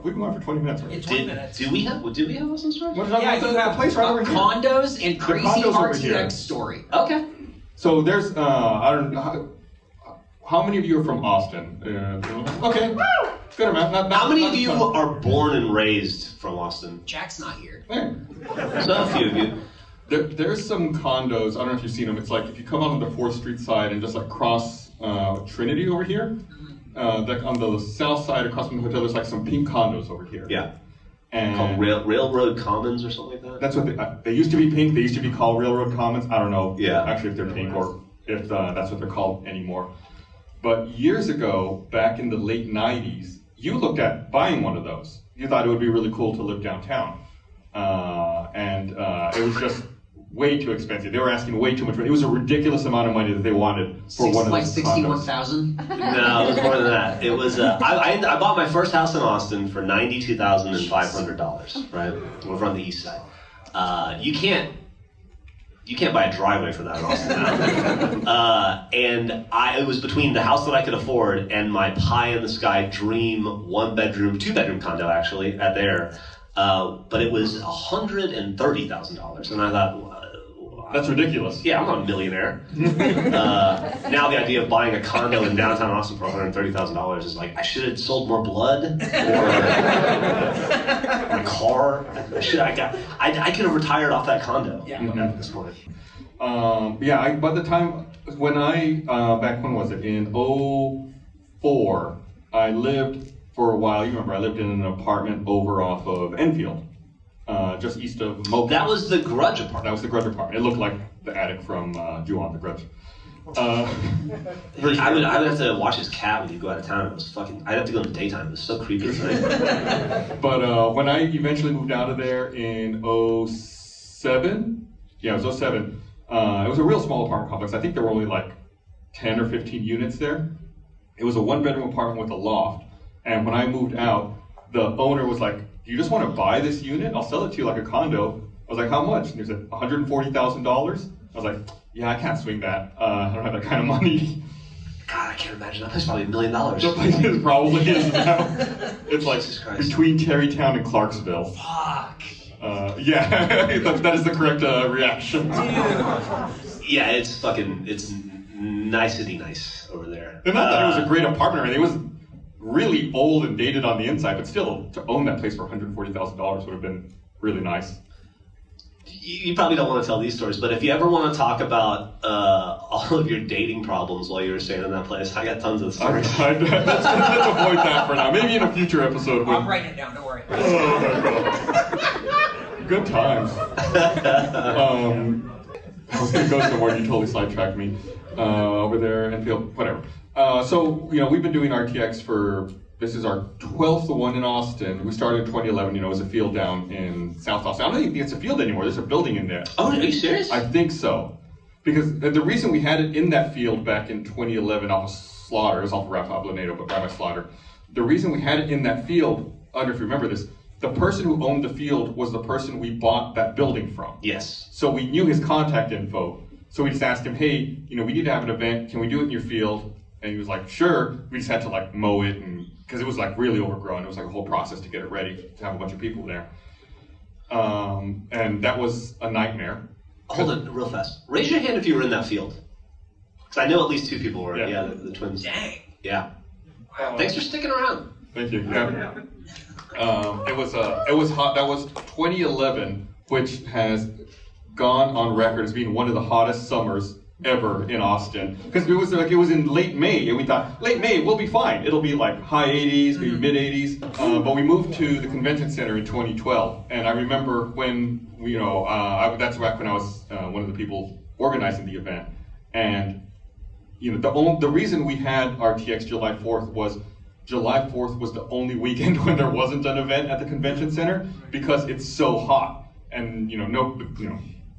We've been on for 20 minutes already. 20 minutes. Do we have Austin stories? Yeah, you have place right over here. Condos and crazy RTX story. Okay. So there's I don't know how many of you are from Austin? Okay. Good amount. How many of you are born and raised from Austin? Jack's not here. So a few of you. There's some condos. I don't know if you've seen them. It's like if you come on the 4th Street side and just like cross Trinity over here, like on the south side across from the hotel, there's like some pink condos over here. Yeah. And called Railroad Commons or something like that? That's what they used to be pink. They used to be called Railroad Commons. I don't know actually if they're pink or if that's what they're called anymore. But years ago, back in the late 90s, you looked at buying one of those. You thought it would be really cool to live downtown. And it was just way too expensive. They were asking way too much money. It was a ridiculous amount of money that they wanted for one of those condos. Like 61,000? No, it was more than that. It was. I bought my first house in Austin for $92,500. Right, over on the east side. You can't buy a driveway for that in Austin now. And it was between the house that I could afford and my pie in the sky dream 1-bedroom, 2-bedroom condo actually at there. But it was $130,000, and I thought, that's ridiculous. Yeah, I'm not a millionaire. Now the idea of buying a condo in downtown Austin for $130,000 is like, I should have sold more blood or my car. I could have retired off that condo at this point. By the time when back when was it? In 2004, I lived for a while. You remember I lived in an apartment over off of Enfield. Just east of Mocha. That was the Grudge apartment. That was the Grudge apartment. It looked like the attic from Ju-On, the Grudge. I would have to watch his cat when you go out of town. It was I'd have to go in the daytime. It was so creepy at night. But when I eventually moved out of there in 2007, it was 2007. It was a real small apartment complex. I think there were only like 10 or 15 units there. It was a 1-bedroom apartment with a loft. And when I moved out, the owner was like, "Do you just want to buy this unit? I'll sell it to you like a condo." I was like, "How much?" And he said, $140,000. I was like, "Yeah, I can't swing that. I don't have that kind of money." God, I can't imagine. That place is probably $1 million. That place probably is now. It's like between Terrytown and Clarksville. Fuck. Yeah, that is the correct reaction. Yeah, it's nicety nice over there. And not that it was a great apartment, it was really old and dated on the inside, but still, to own that place for $140,000 would have been really nice. You probably don't want to tell these stories, but if you ever want to talk about all of your dating problems while you were staying in that place, I got tons of stories. Let's avoid that for now. Maybe in a future episode. I'm writing it down, don't worry. Oh my God. Good times. I was going to go somewhere, you totally sidetracked me. Over there, Enfield, whatever. So, we've been doing RTX this is our 12th one in Austin. We started in 2011, it was a field down in South Austin. I don't think it's a field anymore, there's a building in there. Oh, are you serious? I think so. Because the reason we had it in that field back in 2011 off of Slaughter, it was off of Rafa Ablanedo, but right by Slaughter. The reason we had it in that field, I don't know if you remember this, the person who owned the field was the person we bought that building from. Yes. So we knew his contact info. So we just asked him, hey, we need to have an event. Can we do it in your field? And he was like, sure. We just had to mow it, and because it was really overgrown. It was a whole process to get it ready to have a bunch of people there. And that was a nightmare. Hold on, real fast. Raise your hand if you were in that field. Because I know at least two people were. Yeah, the twins. Dang. Yeah. Wow. Thanks for sticking around. Thank you. Yeah. It was hot. That was 2011, which has gone on record as being one of the hottest summers ever in Austin. Because it was in late May, and we thought late May we'll be fine. It'll be high 80s, maybe mid 80s. But we moved to the convention center in 2012, and I remember when that's back when I was one of the people organizing the event, and the reason we had RTX July 4th was July 4th was the only weekend when there wasn't an event at the convention center because it's so hot, and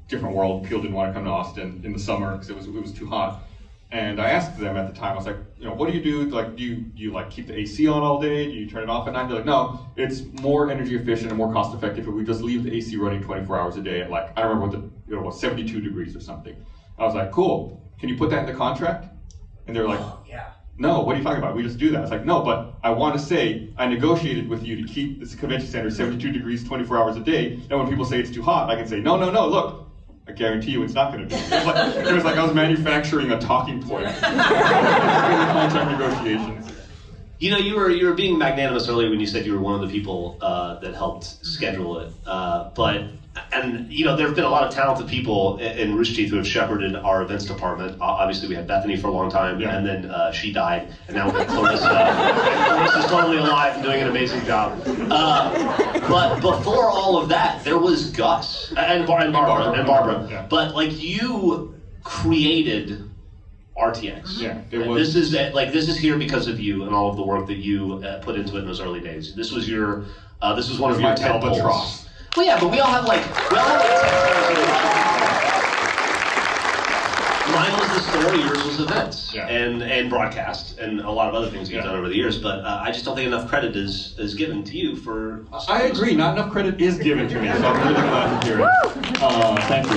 different world. People didn't want to come to Austin in the summer because it was too hot. And I asked them at the time, I was like, what do you do? Do you keep the AC on all day? Do you turn it off at night? They're like, no, it's more energy efficient and more cost effective if we just leave the AC running 24 hours a day at I don't remember what was 72 degrees or something. I was like, cool. Can you put that in the contract? And they're like, yeah. No, what are you talking about? We just do that. It's like, no, but I want to say I negotiated with you to keep this convention center 72 degrees 24 hours a day. And when people say it's too hot, I can say, no, look, I guarantee you it's not going to be. It was like I was manufacturing a talking point in the contract negotiations. You were being magnanimous earlier when you said you were one of the people that helped schedule it. There have been a lot of talented people in Rooster Teeth who have shepherded our events department. Obviously, we had Bethany for a long time, and then she died, and now we have Clarissa. Clarissa's totally alive and doing an amazing job. But before all of that, there was Gus and Barbara. Yeah. But you created RTX. Yeah, it was. This is here because of you and all of the work that you put into it in those early days. This was one of your tentpoles. Well, yeah, but we all have 10 Mine was the story, yours was events, and broadcast, and a lot of other things you've done over the years, but I just don't think enough credit is given to you for... I agree, not enough credit is given to me, so I'm really glad to hear it. Thank you.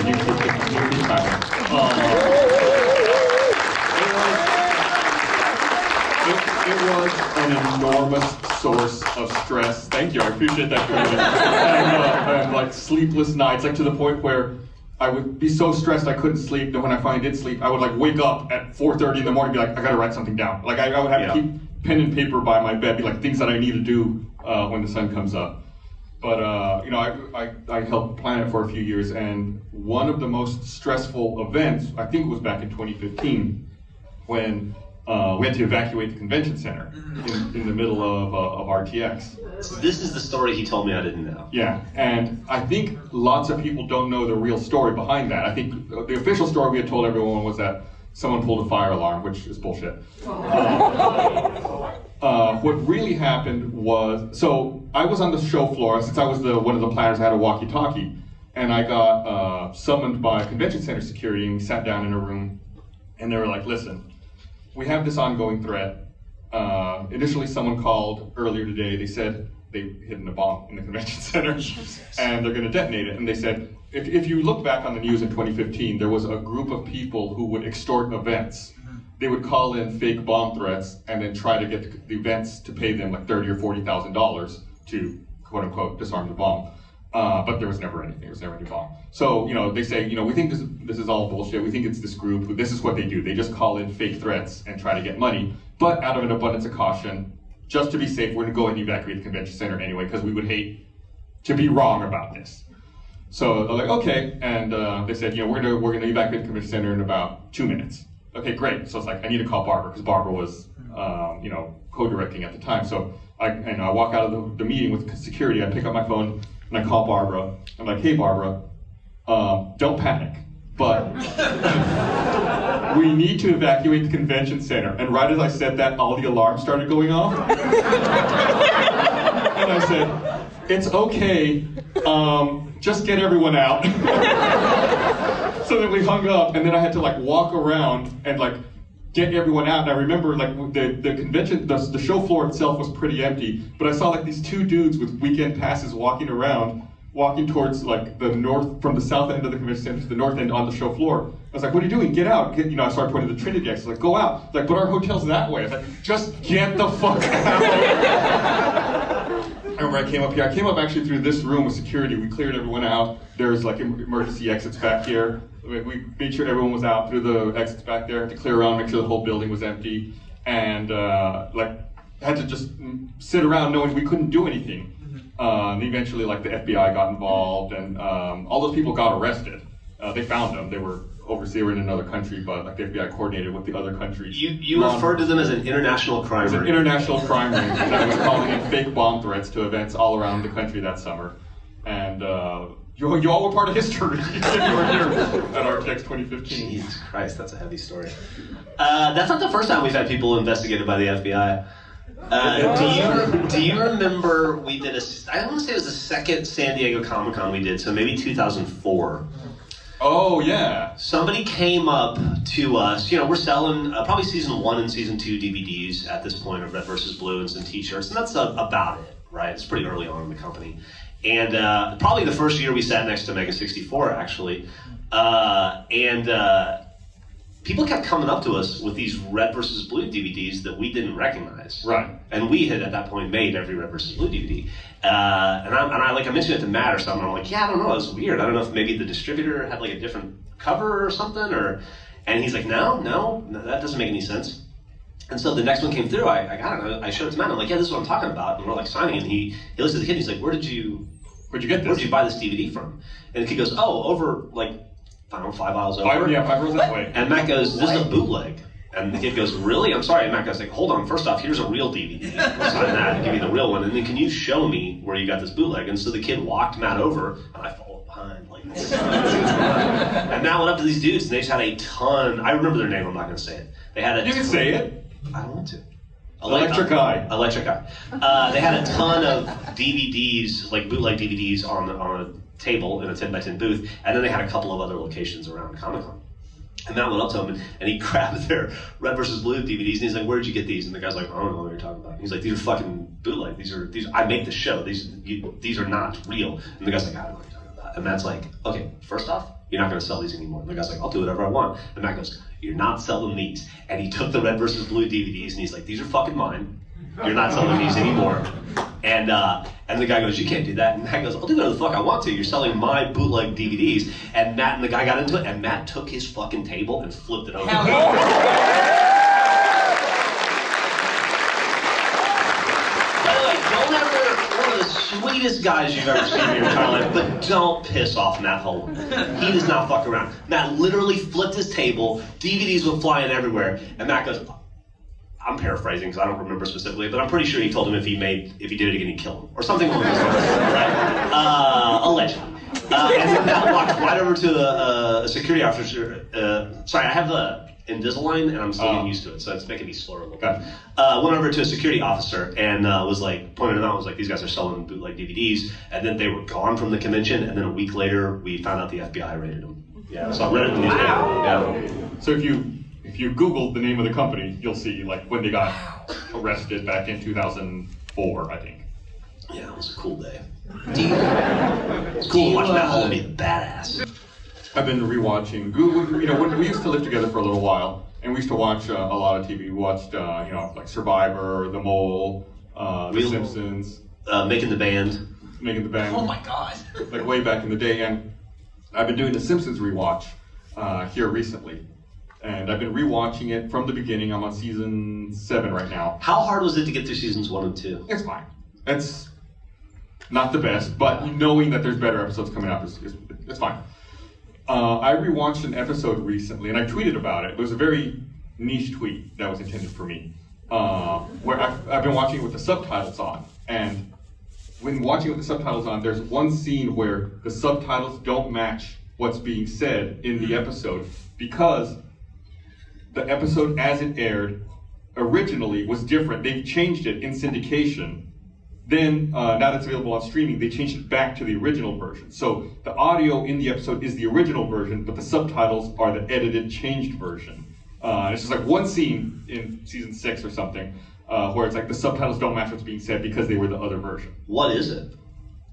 It was an enormous source of stress. Thank you, I appreciate that. And sleepless nights, to the point where I would be so stressed I couldn't sleep that when I finally did sleep, I would wake up at 4:30 in the morning and be I gotta write something down. I would have to keep pen and paper by my bed, be things that I need to do when the sun comes up. But I helped plan it for a few years, and one of the most stressful events, I think it was back in 2015, when we had to evacuate the convention center in the middle of RTX. So this is the story he told me I didn't know. Yeah, and I think lots of people don't know the real story behind that. I think the official story we had told everyone was that someone pulled a fire alarm, which is bullshit. What really happened was, so I was on the show floor, since I was one of the planners, I had a walkie-talkie, and I got summoned by convention center security, and we sat down in a room, and they were like, listen, we have this ongoing threat. Initially, someone called earlier today. They said they hidden a bomb in the convention center, and they're going to detonate it. And they said, if you look back on the news in 2015, there was a group of people who would extort events. They would call in fake bomb threats and then try to get the events to pay them $30,000 or $40,000 to quote unquote disarm the bomb. But there was never anything. There was never any bomb. So, they say, we think this is all bullshit. We think it's this group. This is what they do. They just call in fake threats and try to get money. But out of an abundance of caution, just to be safe, we're going to go and evacuate the convention center anyway, because we would hate to be wrong about this. So they're like, okay. And they said, we're going to evacuate the convention center in about 2 minutes. Okay, great. So it's like, I need to call Barbara, because Barbara was, co-directing at the time. So I walk out of the meeting with security. I pick up my phone and I call Barbara. I'm like, hey, Barbara, don't panic, but we need to evacuate the convention center. And right as I said that, all the alarms started going off. And I said, it's okay, just get everyone out. So then we hung up, and then I had to walk around and get everyone out. And I remember the convention, the show floor itself was pretty empty, but I saw these two dudes with weekend passes walking towards the north, from the south end of the convention center to the north end on the show floor. I was like, what are you doing? Get out. I started pointing to the Trinity exit. Go out. But our hotel's that way. I was like, just get the fuck out. I remember I came up here. I came up actually through this room with security. We cleared everyone out. There's emergency exits back here. We made sure everyone was out through the exits back there to clear around, make sure the whole building was empty, and had to just sit around knowing we couldn't do anything. And eventually, the FBI got involved, and all those people got arrested. They found them. They were overseas. They were in another country, but the FBI coordinated with the other countries. You referred to them as an international crime ring. It was an international crime ring that was calling in fake bomb threats to events all around the country that summer, and. You all were part of history if you were here at RTX 2015. Jesus Christ, that's a heavy story. That's not the first time we've had people investigated by the FBI. Do you remember we did I want to say it was the second San Diego Comic-Con we did, so maybe 2004. Oh, yeah. Somebody came up to us, we're selling probably season 1 and season 2 DVDs at this point of Red vs. Blue and some t-shirts, and that's about it, right? It's pretty early on in the company. And probably the first year we sat next to Mega 64, actually. People kept coming up to us with these Red vs. Blue DVDs that we didn't recognize. Right. And we had, at that point, made every Red vs. Blue DVD. And I mentioned it to Matt or something. I'm like, yeah, I don't know, it was weird. I don't know if maybe the distributor had a different cover or something. And he's like, no, that doesn't make any sense. And so the next one came through, I showed it to Matt, I'm like, yeah, this is what I'm talking about. And we're signing, and he looks at the kid, and he's like, where'd you get this? Where'd you buy this DVD from? And the kid goes, over, 5 miles over. 5 miles that way. And Matt goes, this is a bootleg. And the kid goes, really? I'm sorry. And Matt goes, hold on, first off, here's a real DVD. We'll sign that and give you the real one. And then can you show me where you got this bootleg? And so the kid walked Matt over, and I followed behind like this. And Matt went up to these dudes, and they just had a ton. I remember their name, I'm not going to say it. They had You can say it. I don't want to. Electric Eye. They had a ton of DVDs, bootleg DVDs on a table in a 10x10 booth, and then they had a couple of other locations around Comic-Con. And Matt went up to him, and he grabbed their Red vs. Blue DVDs, and he's like, where'd you get these? And the guy's like, I don't know what you're talking about. And he's like, these are fucking bootleg. These I make the show. These are not real. And the guy's like, I don't know what you're talking about. And Matt's like, okay, first off, you're not going to sell these anymore. And the guy's like, I'll do whatever I want. And Matt goes, you're not selling these. And he took the Red vs. Blue DVDs, and he's like, these are fucking mine. You're not selling these anymore. And the guy goes, you can't do that. And Matt goes, I'll do whatever the fuck I want to. You're selling my bootleg DVDs. And Matt and the guy got into it, and Matt took his fucking table and flipped it over. Hell yeah. By the way, don't ever, one of the sweetest guys you've ever seen in your entire life, but don't piss off Matt Holman. He does not fuck around. Matt literally flipped his table, DVDs went flying everywhere, and Matt goes, I'm paraphrasing because I don't remember specifically, but I'm pretty sure he told him if he did it again, he'd kill him. Or something along those lines, right? Allegedly. And then Matt walked right over to a security officer. Sorry, I have the Invisalign, and I'm still getting used to it, so it's making me slur a little bit. Went over to a security officer and was pointed out, was like, these guys are selling bootleg DVDs, and then they were gone from the convention, and then a week later, we found out the FBI raided them. Yeah, so I read it in the newspaper. Yeah. So if you Googled the name of the company, you'll see when they got arrested back in 2004, I think. Yeah, it was a cool day. It's cool to watch Matt Holman be a badass. I've been rewatching. We used to live together for a little while, and we used to watch a lot of TV. We watched, Survivor, The Mole, The Simpsons, Making the Band. making the band. Oh my god. Like way back in the day, and I've been doing the Simpsons rewatch here recently. And I've been rewatching it from the beginning. I'm on season 7 right now. How hard was it to get through seasons 1 and 2? It's fine. It's not the best, but knowing that there's better episodes coming up it's fine. I rewatched an episode recently, and I tweeted about it. It was a very niche tweet that was intended for me, where I've been watching it with the subtitles on. And when watching with the subtitles on, there's one scene where the subtitles don't match what's being said in the episode because the episode as it aired originally was different. They've changed it in syndication. Then, now that it's available on streaming, they changed it back to the original version. So the audio in the episode is the original version, but the subtitles are the edited, changed version. It's just like one scene in season 6 or something, where it's like the subtitles don't match what's being said because they were the other version. What is it?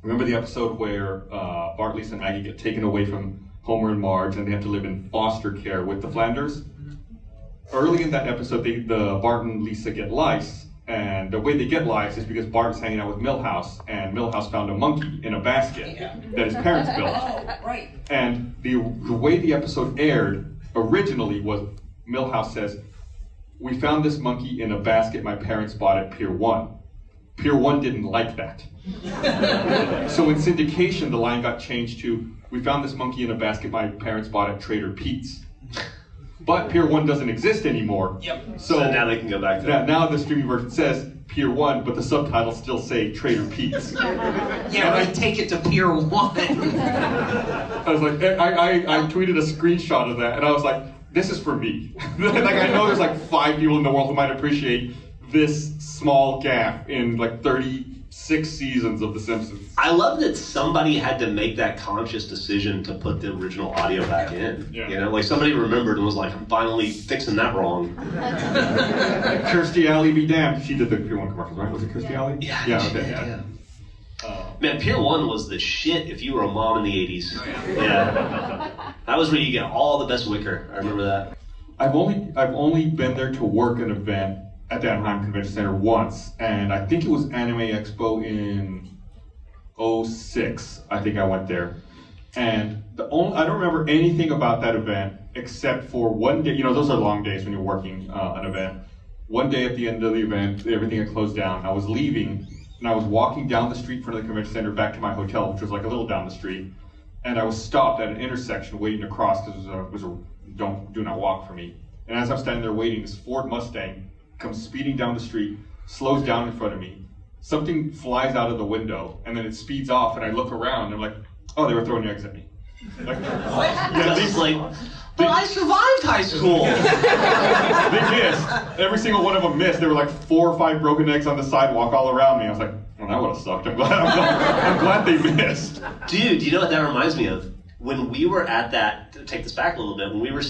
Remember the episode where Bart, Lisa, and Maggie get taken away from Homer and Marge, and they have to live in foster care with the Flanders? Early in that episode, the Bart and Lisa get lice, and the way they get lice is because Bart's hanging out with Milhouse, and Milhouse found a monkey in a basket that his parents built. Right. And the way the episode aired originally was Milhouse says, "We found this monkey in a basket my parents bought at Pier 1. Pier 1 didn't like that." So in syndication, the line got changed to, "We found this monkey in a basket my parents bought at Trader Pete's." But Pier 1 doesn't exist anymore. Yep. So now they can go back to that. Now the streaming version says Pier 1, but the subtitles still say Trader Pete's. Yeah, right, take it to Pier 1. I was like, I tweeted a screenshot of that, and I was like, this is for me. Like, I know there's like 5 people in the world who might appreciate this small gap in like 36 seasons of The Simpsons. I love that somebody had to make that conscious decision to put the original audio back in. Yeah. You know, like somebody remembered and was like, I'm finally fixing that wrong. Kirstie Alley be damned. She did the Pier 1 commercials, right? Was it Kirstie Alley? Yeah. Okay. Yeah. Man, Pier 1 was the shit if you were a mom in the 80s. Yeah. That was where you get all the best wicker. I remember that. I've only been there to work an event at the Anaheim Convention Center once, and I think it was Anime Expo in 2006. I think I went there. And I don't remember anything about that event except for one day. You know, those are long days when you're working an event. One day at the end of the event, everything had closed down. I was leaving, and I was walking down the street from the convention center back to my hotel, which was like a little down the street. And I was stopped at an intersection waiting to cross because it was a do not walk for me. And as I'm standing there waiting, this Ford Mustang comes speeding down the street, slows down in front of me. Something flies out of the window, and then it speeds off, and I look around, and I'm like, oh, they were throwing eggs at me. Like, yeah, these like, but I survived high school. They missed. Every single one of them missed. There were like 4 or 5 broken eggs on the sidewalk all around me. I was like, well, that would have sucked. I'm glad they missed. Dude, you know what that reminds me of? When we were at that, to take this back a little bit, when we were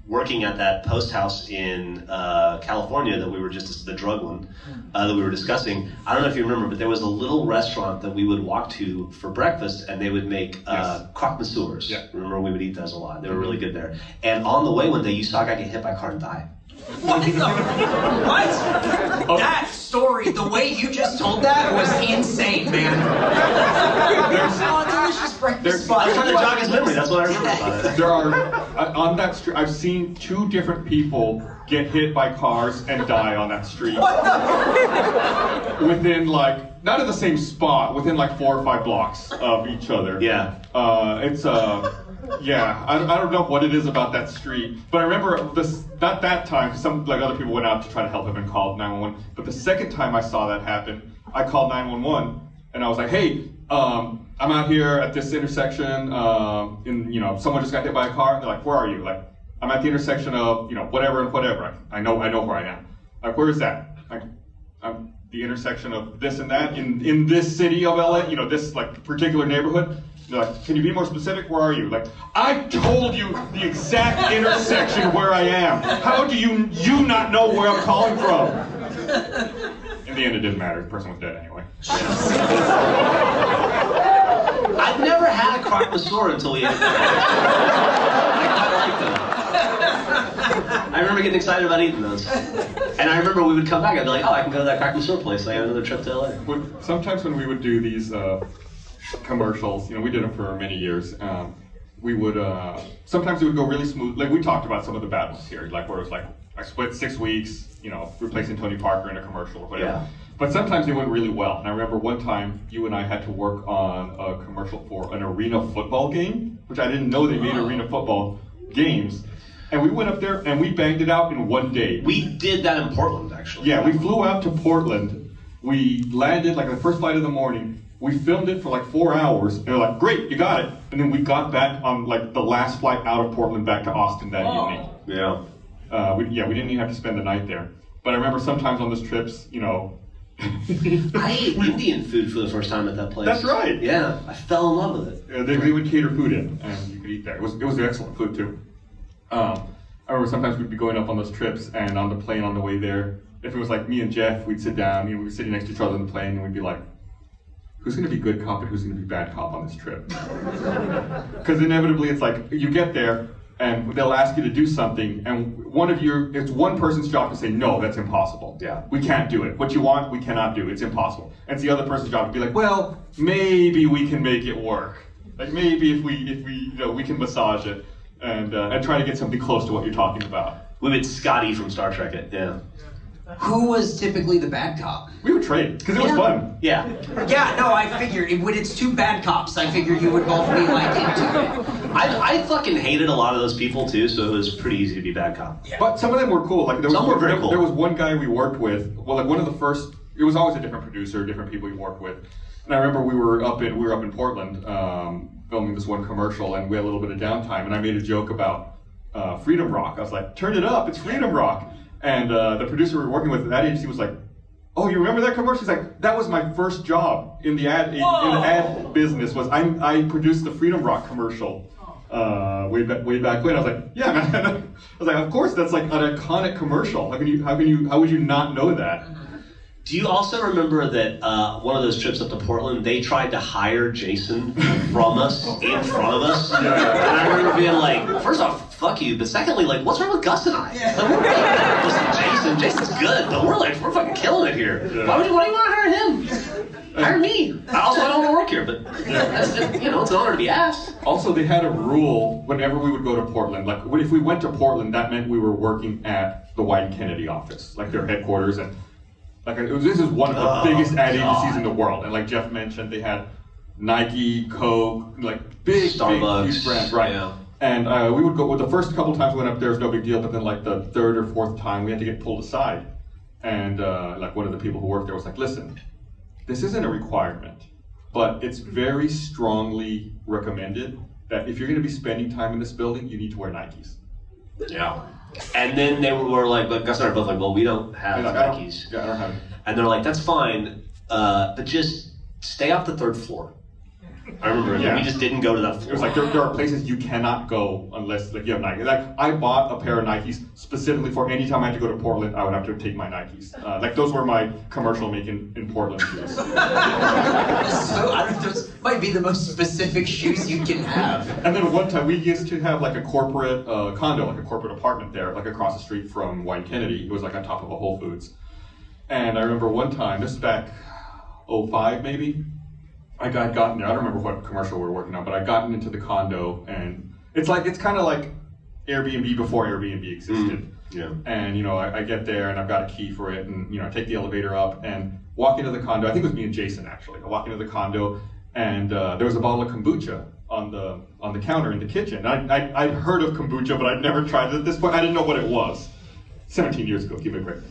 working at that post house in California that we were just, the drug one, that we were discussing, I don't know if you remember, but there was a little restaurant that we would walk to for breakfast, and they would make croque monsieur. Yeah. Remember, we would eat those a lot. They were really good there. And on the way one day, you saw a guy get hit by a car and die. What? That story, the way you just told that was insane, man. Delicious breakfast. I was trying to jog his memory. That's what I remember about it. There are, on that street, I've seen 2 different people get hit by cars and die on that street. Within like, not at the same spot, within like 4 or 5 blocks of each other. Yeah. Yeah, I don't know what it is about that street, but I remember this, not that time, some like other people went out to try to help him and called 911, but the second time I saw that happen, I called 911, and I was like, hey, I'm out here at this intersection, someone just got hit by a car. They're like, where are you? Like, I'm at the intersection of, whatever and whatever. I know where I am. Like, where is that? Like, I'm the intersection of this and that in this city of LA, this like particular neighborhood. They're like, can you be more specific? Where are you? Like, I told you the exact intersection where I am. How do you not know where I'm calling from? In the end, it didn't matter. The person was dead anyway. I've never had a croque monsieur until we ate it. I remember getting excited about eating those. And I remember we would come back, I'd be like, oh, I can go to that croque monsieur place. I have another trip to LA. Sometimes when we would do these commercials. We did them for many years. We would sometimes it would go really smooth. Like we talked about some of the bad ones here, like where it was like I split 6 weeks, replacing Tony Parker in a commercial or whatever. Yeah. But sometimes they went really well. And I remember one time you and I had to work on a commercial for an arena football game, which I didn't know they made arena football games. And we went up there and we banged it out in one day. We did that in Portland, actually. Yeah, we flew out to Portland. We landed like the first flight of the morning. We filmed it for like 4 hours. And they're like, great, you got it. And then we got back on like the last flight out of Portland back to Austin that evening. Yeah. We didn't even have to spend the night there. But I remember sometimes on those trips, I ate Indian food for the first time at that place. That's right. Yeah, I fell in love with it. They would cater food in, and you could eat there. It was excellent food too. I remember sometimes we'd be going up on those trips, and on the plane on the way there, if it was like me and Geoff, we'd sit down. We were sitting next to each other on the plane, and we'd be like, "Who's going to be good cop and who's going to be bad cop on this trip?" Because inevitably, it's like you get there. And they'll ask you to do something, and it's one person's job to say, no, that's impossible. Yeah. We can't do it. What you want, we cannot do. It's impossible. And it's the other person's job to be like, well, maybe we can make it work. Like maybe if we can massage it and try to get something close to what you're talking about. We made Scotty from Star Trek it, yeah. Who was typically the bad cop? We would trade, because it was fun. Yeah. Yeah, no, I figured when it's two bad cops, I figured you would both be like into it. I fucking hated a lot of those people too, so it was pretty easy to be bad cop. Yeah. But some of them were cool. Like Some were very cool. There was one guy we worked with. Well, like one of the first. It was always a different producer, different people we worked with. And I remember we were up in Portland filming this one commercial, and we had a little bit of downtime. And I made a joke about Freedom Rock. I was like, "Turn it up! It's Freedom Rock!" And the producer we were working with at that agency was like, "Oh, you remember that commercial?" He's like, "That was my first job in the ad business. Was I produced the Freedom Rock commercial way back when." I was like, "Yeah, man." I was like, "Of course, that's like an iconic commercial. How would you not know that?" Do you also remember that one of those trips up to Portland, they tried to hire Jason from us, in front of us? Yeah. And I remember being like, first off, fuck you, but secondly, like, what's wrong with Gus and I? Yeah. Like, we're great. Listen, Jason's good, but we're fucking killing it here. Yeah. Why do you want to hire him? Hire me. I don't want to work here, but it's an honor to be asked. Also, they had a rule whenever we would go to Portland. Like, if we went to Portland, that meant we were working at the White and Kennedy office, like their headquarters, and this is one of the biggest ad agencies in the world. And like Geoff mentioned, they had Nike, Coke, like big, Starbucks, huge brands, right? Yeah. And we would go. Well, the first couple times we went up there was no big deal, but then like the third or fourth time, we had to get pulled aside. And like one of the people who worked there was like, "Listen, this isn't a requirement, but it's very strongly recommended that if you're going to be spending time in this building, you need to wear Nikes." Yeah. And then they were like, but Gus and I are both like, well, we don't have Nikes. I don't have it. And they're like, that's fine, but just stay off the third floor. I remember we just didn't go to that floor. It was like there are places you cannot go unless like you have Nike. Like I bought a pair of Nikes specifically for any time I had to go to Portland, I would have to take my Nikes. Like those were my commercial making in Portland shoes. So those might be the most specific shoes you can have. And then one time we used to have like a corporate condo, like a corporate apartment there, like across the street from White Kennedy. It was like on top of a Whole Foods. And I remember one time, this is back 2005 maybe. I got gotten there. I don't remember what commercial we were working on, but I gotten into the condo, and it's kind of like Airbnb before Airbnb existed. Yeah. And I get there and I've got a key for it, and I take the elevator up and walk into the condo. I think it was me and Jason actually. I walk into the condo, and there was a bottle of kombucha on the counter in the kitchen. I'd heard of kombucha, but I'd never tried it at this point. I didn't know what it was. 17 years ago, give me a break.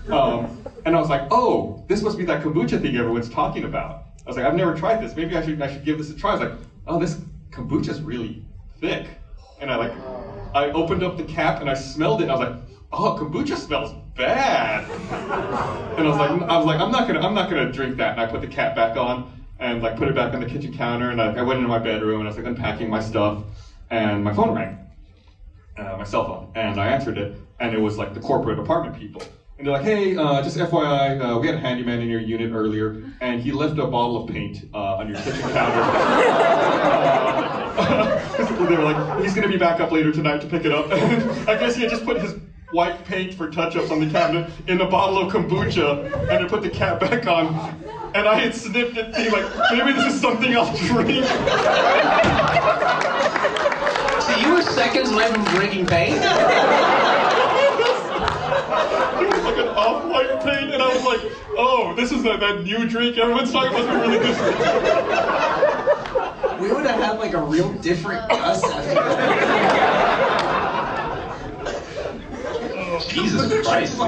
And I was like, oh, this must be that kombucha thing everyone's talking about. I was like, I've never tried this. Maybe I should give this a try. I was like, oh, this kombucha's really thick. And I opened up the cap and I smelled it. And I was like, oh, kombucha smells bad. And I was like, I'm not gonna drink that. And I put the cap back on and like put it back on the kitchen counter. And I went into my bedroom and I was like unpacking my stuff. And my phone rang, my cell phone. And I answered it. And it was like the corporate apartment people. And they're like, hey, just FYI, we had a handyman in your unit earlier, and he left a bottle of paint on your kitchen counter. They were like, he's going to be back up later tonight to pick it up. I guess he had just put his white paint for touch-ups on the cabinet in a bottle of kombucha, and I put the cap back on, and I had sniffed it, being like, maybe this is something I'll drink. So you were seconds away from drinking paint? It was like an off-white paint, and I was like, oh, this is that new drink everyone's talking about. It's really good. We would have had like a real different us after that. Jesus Christ.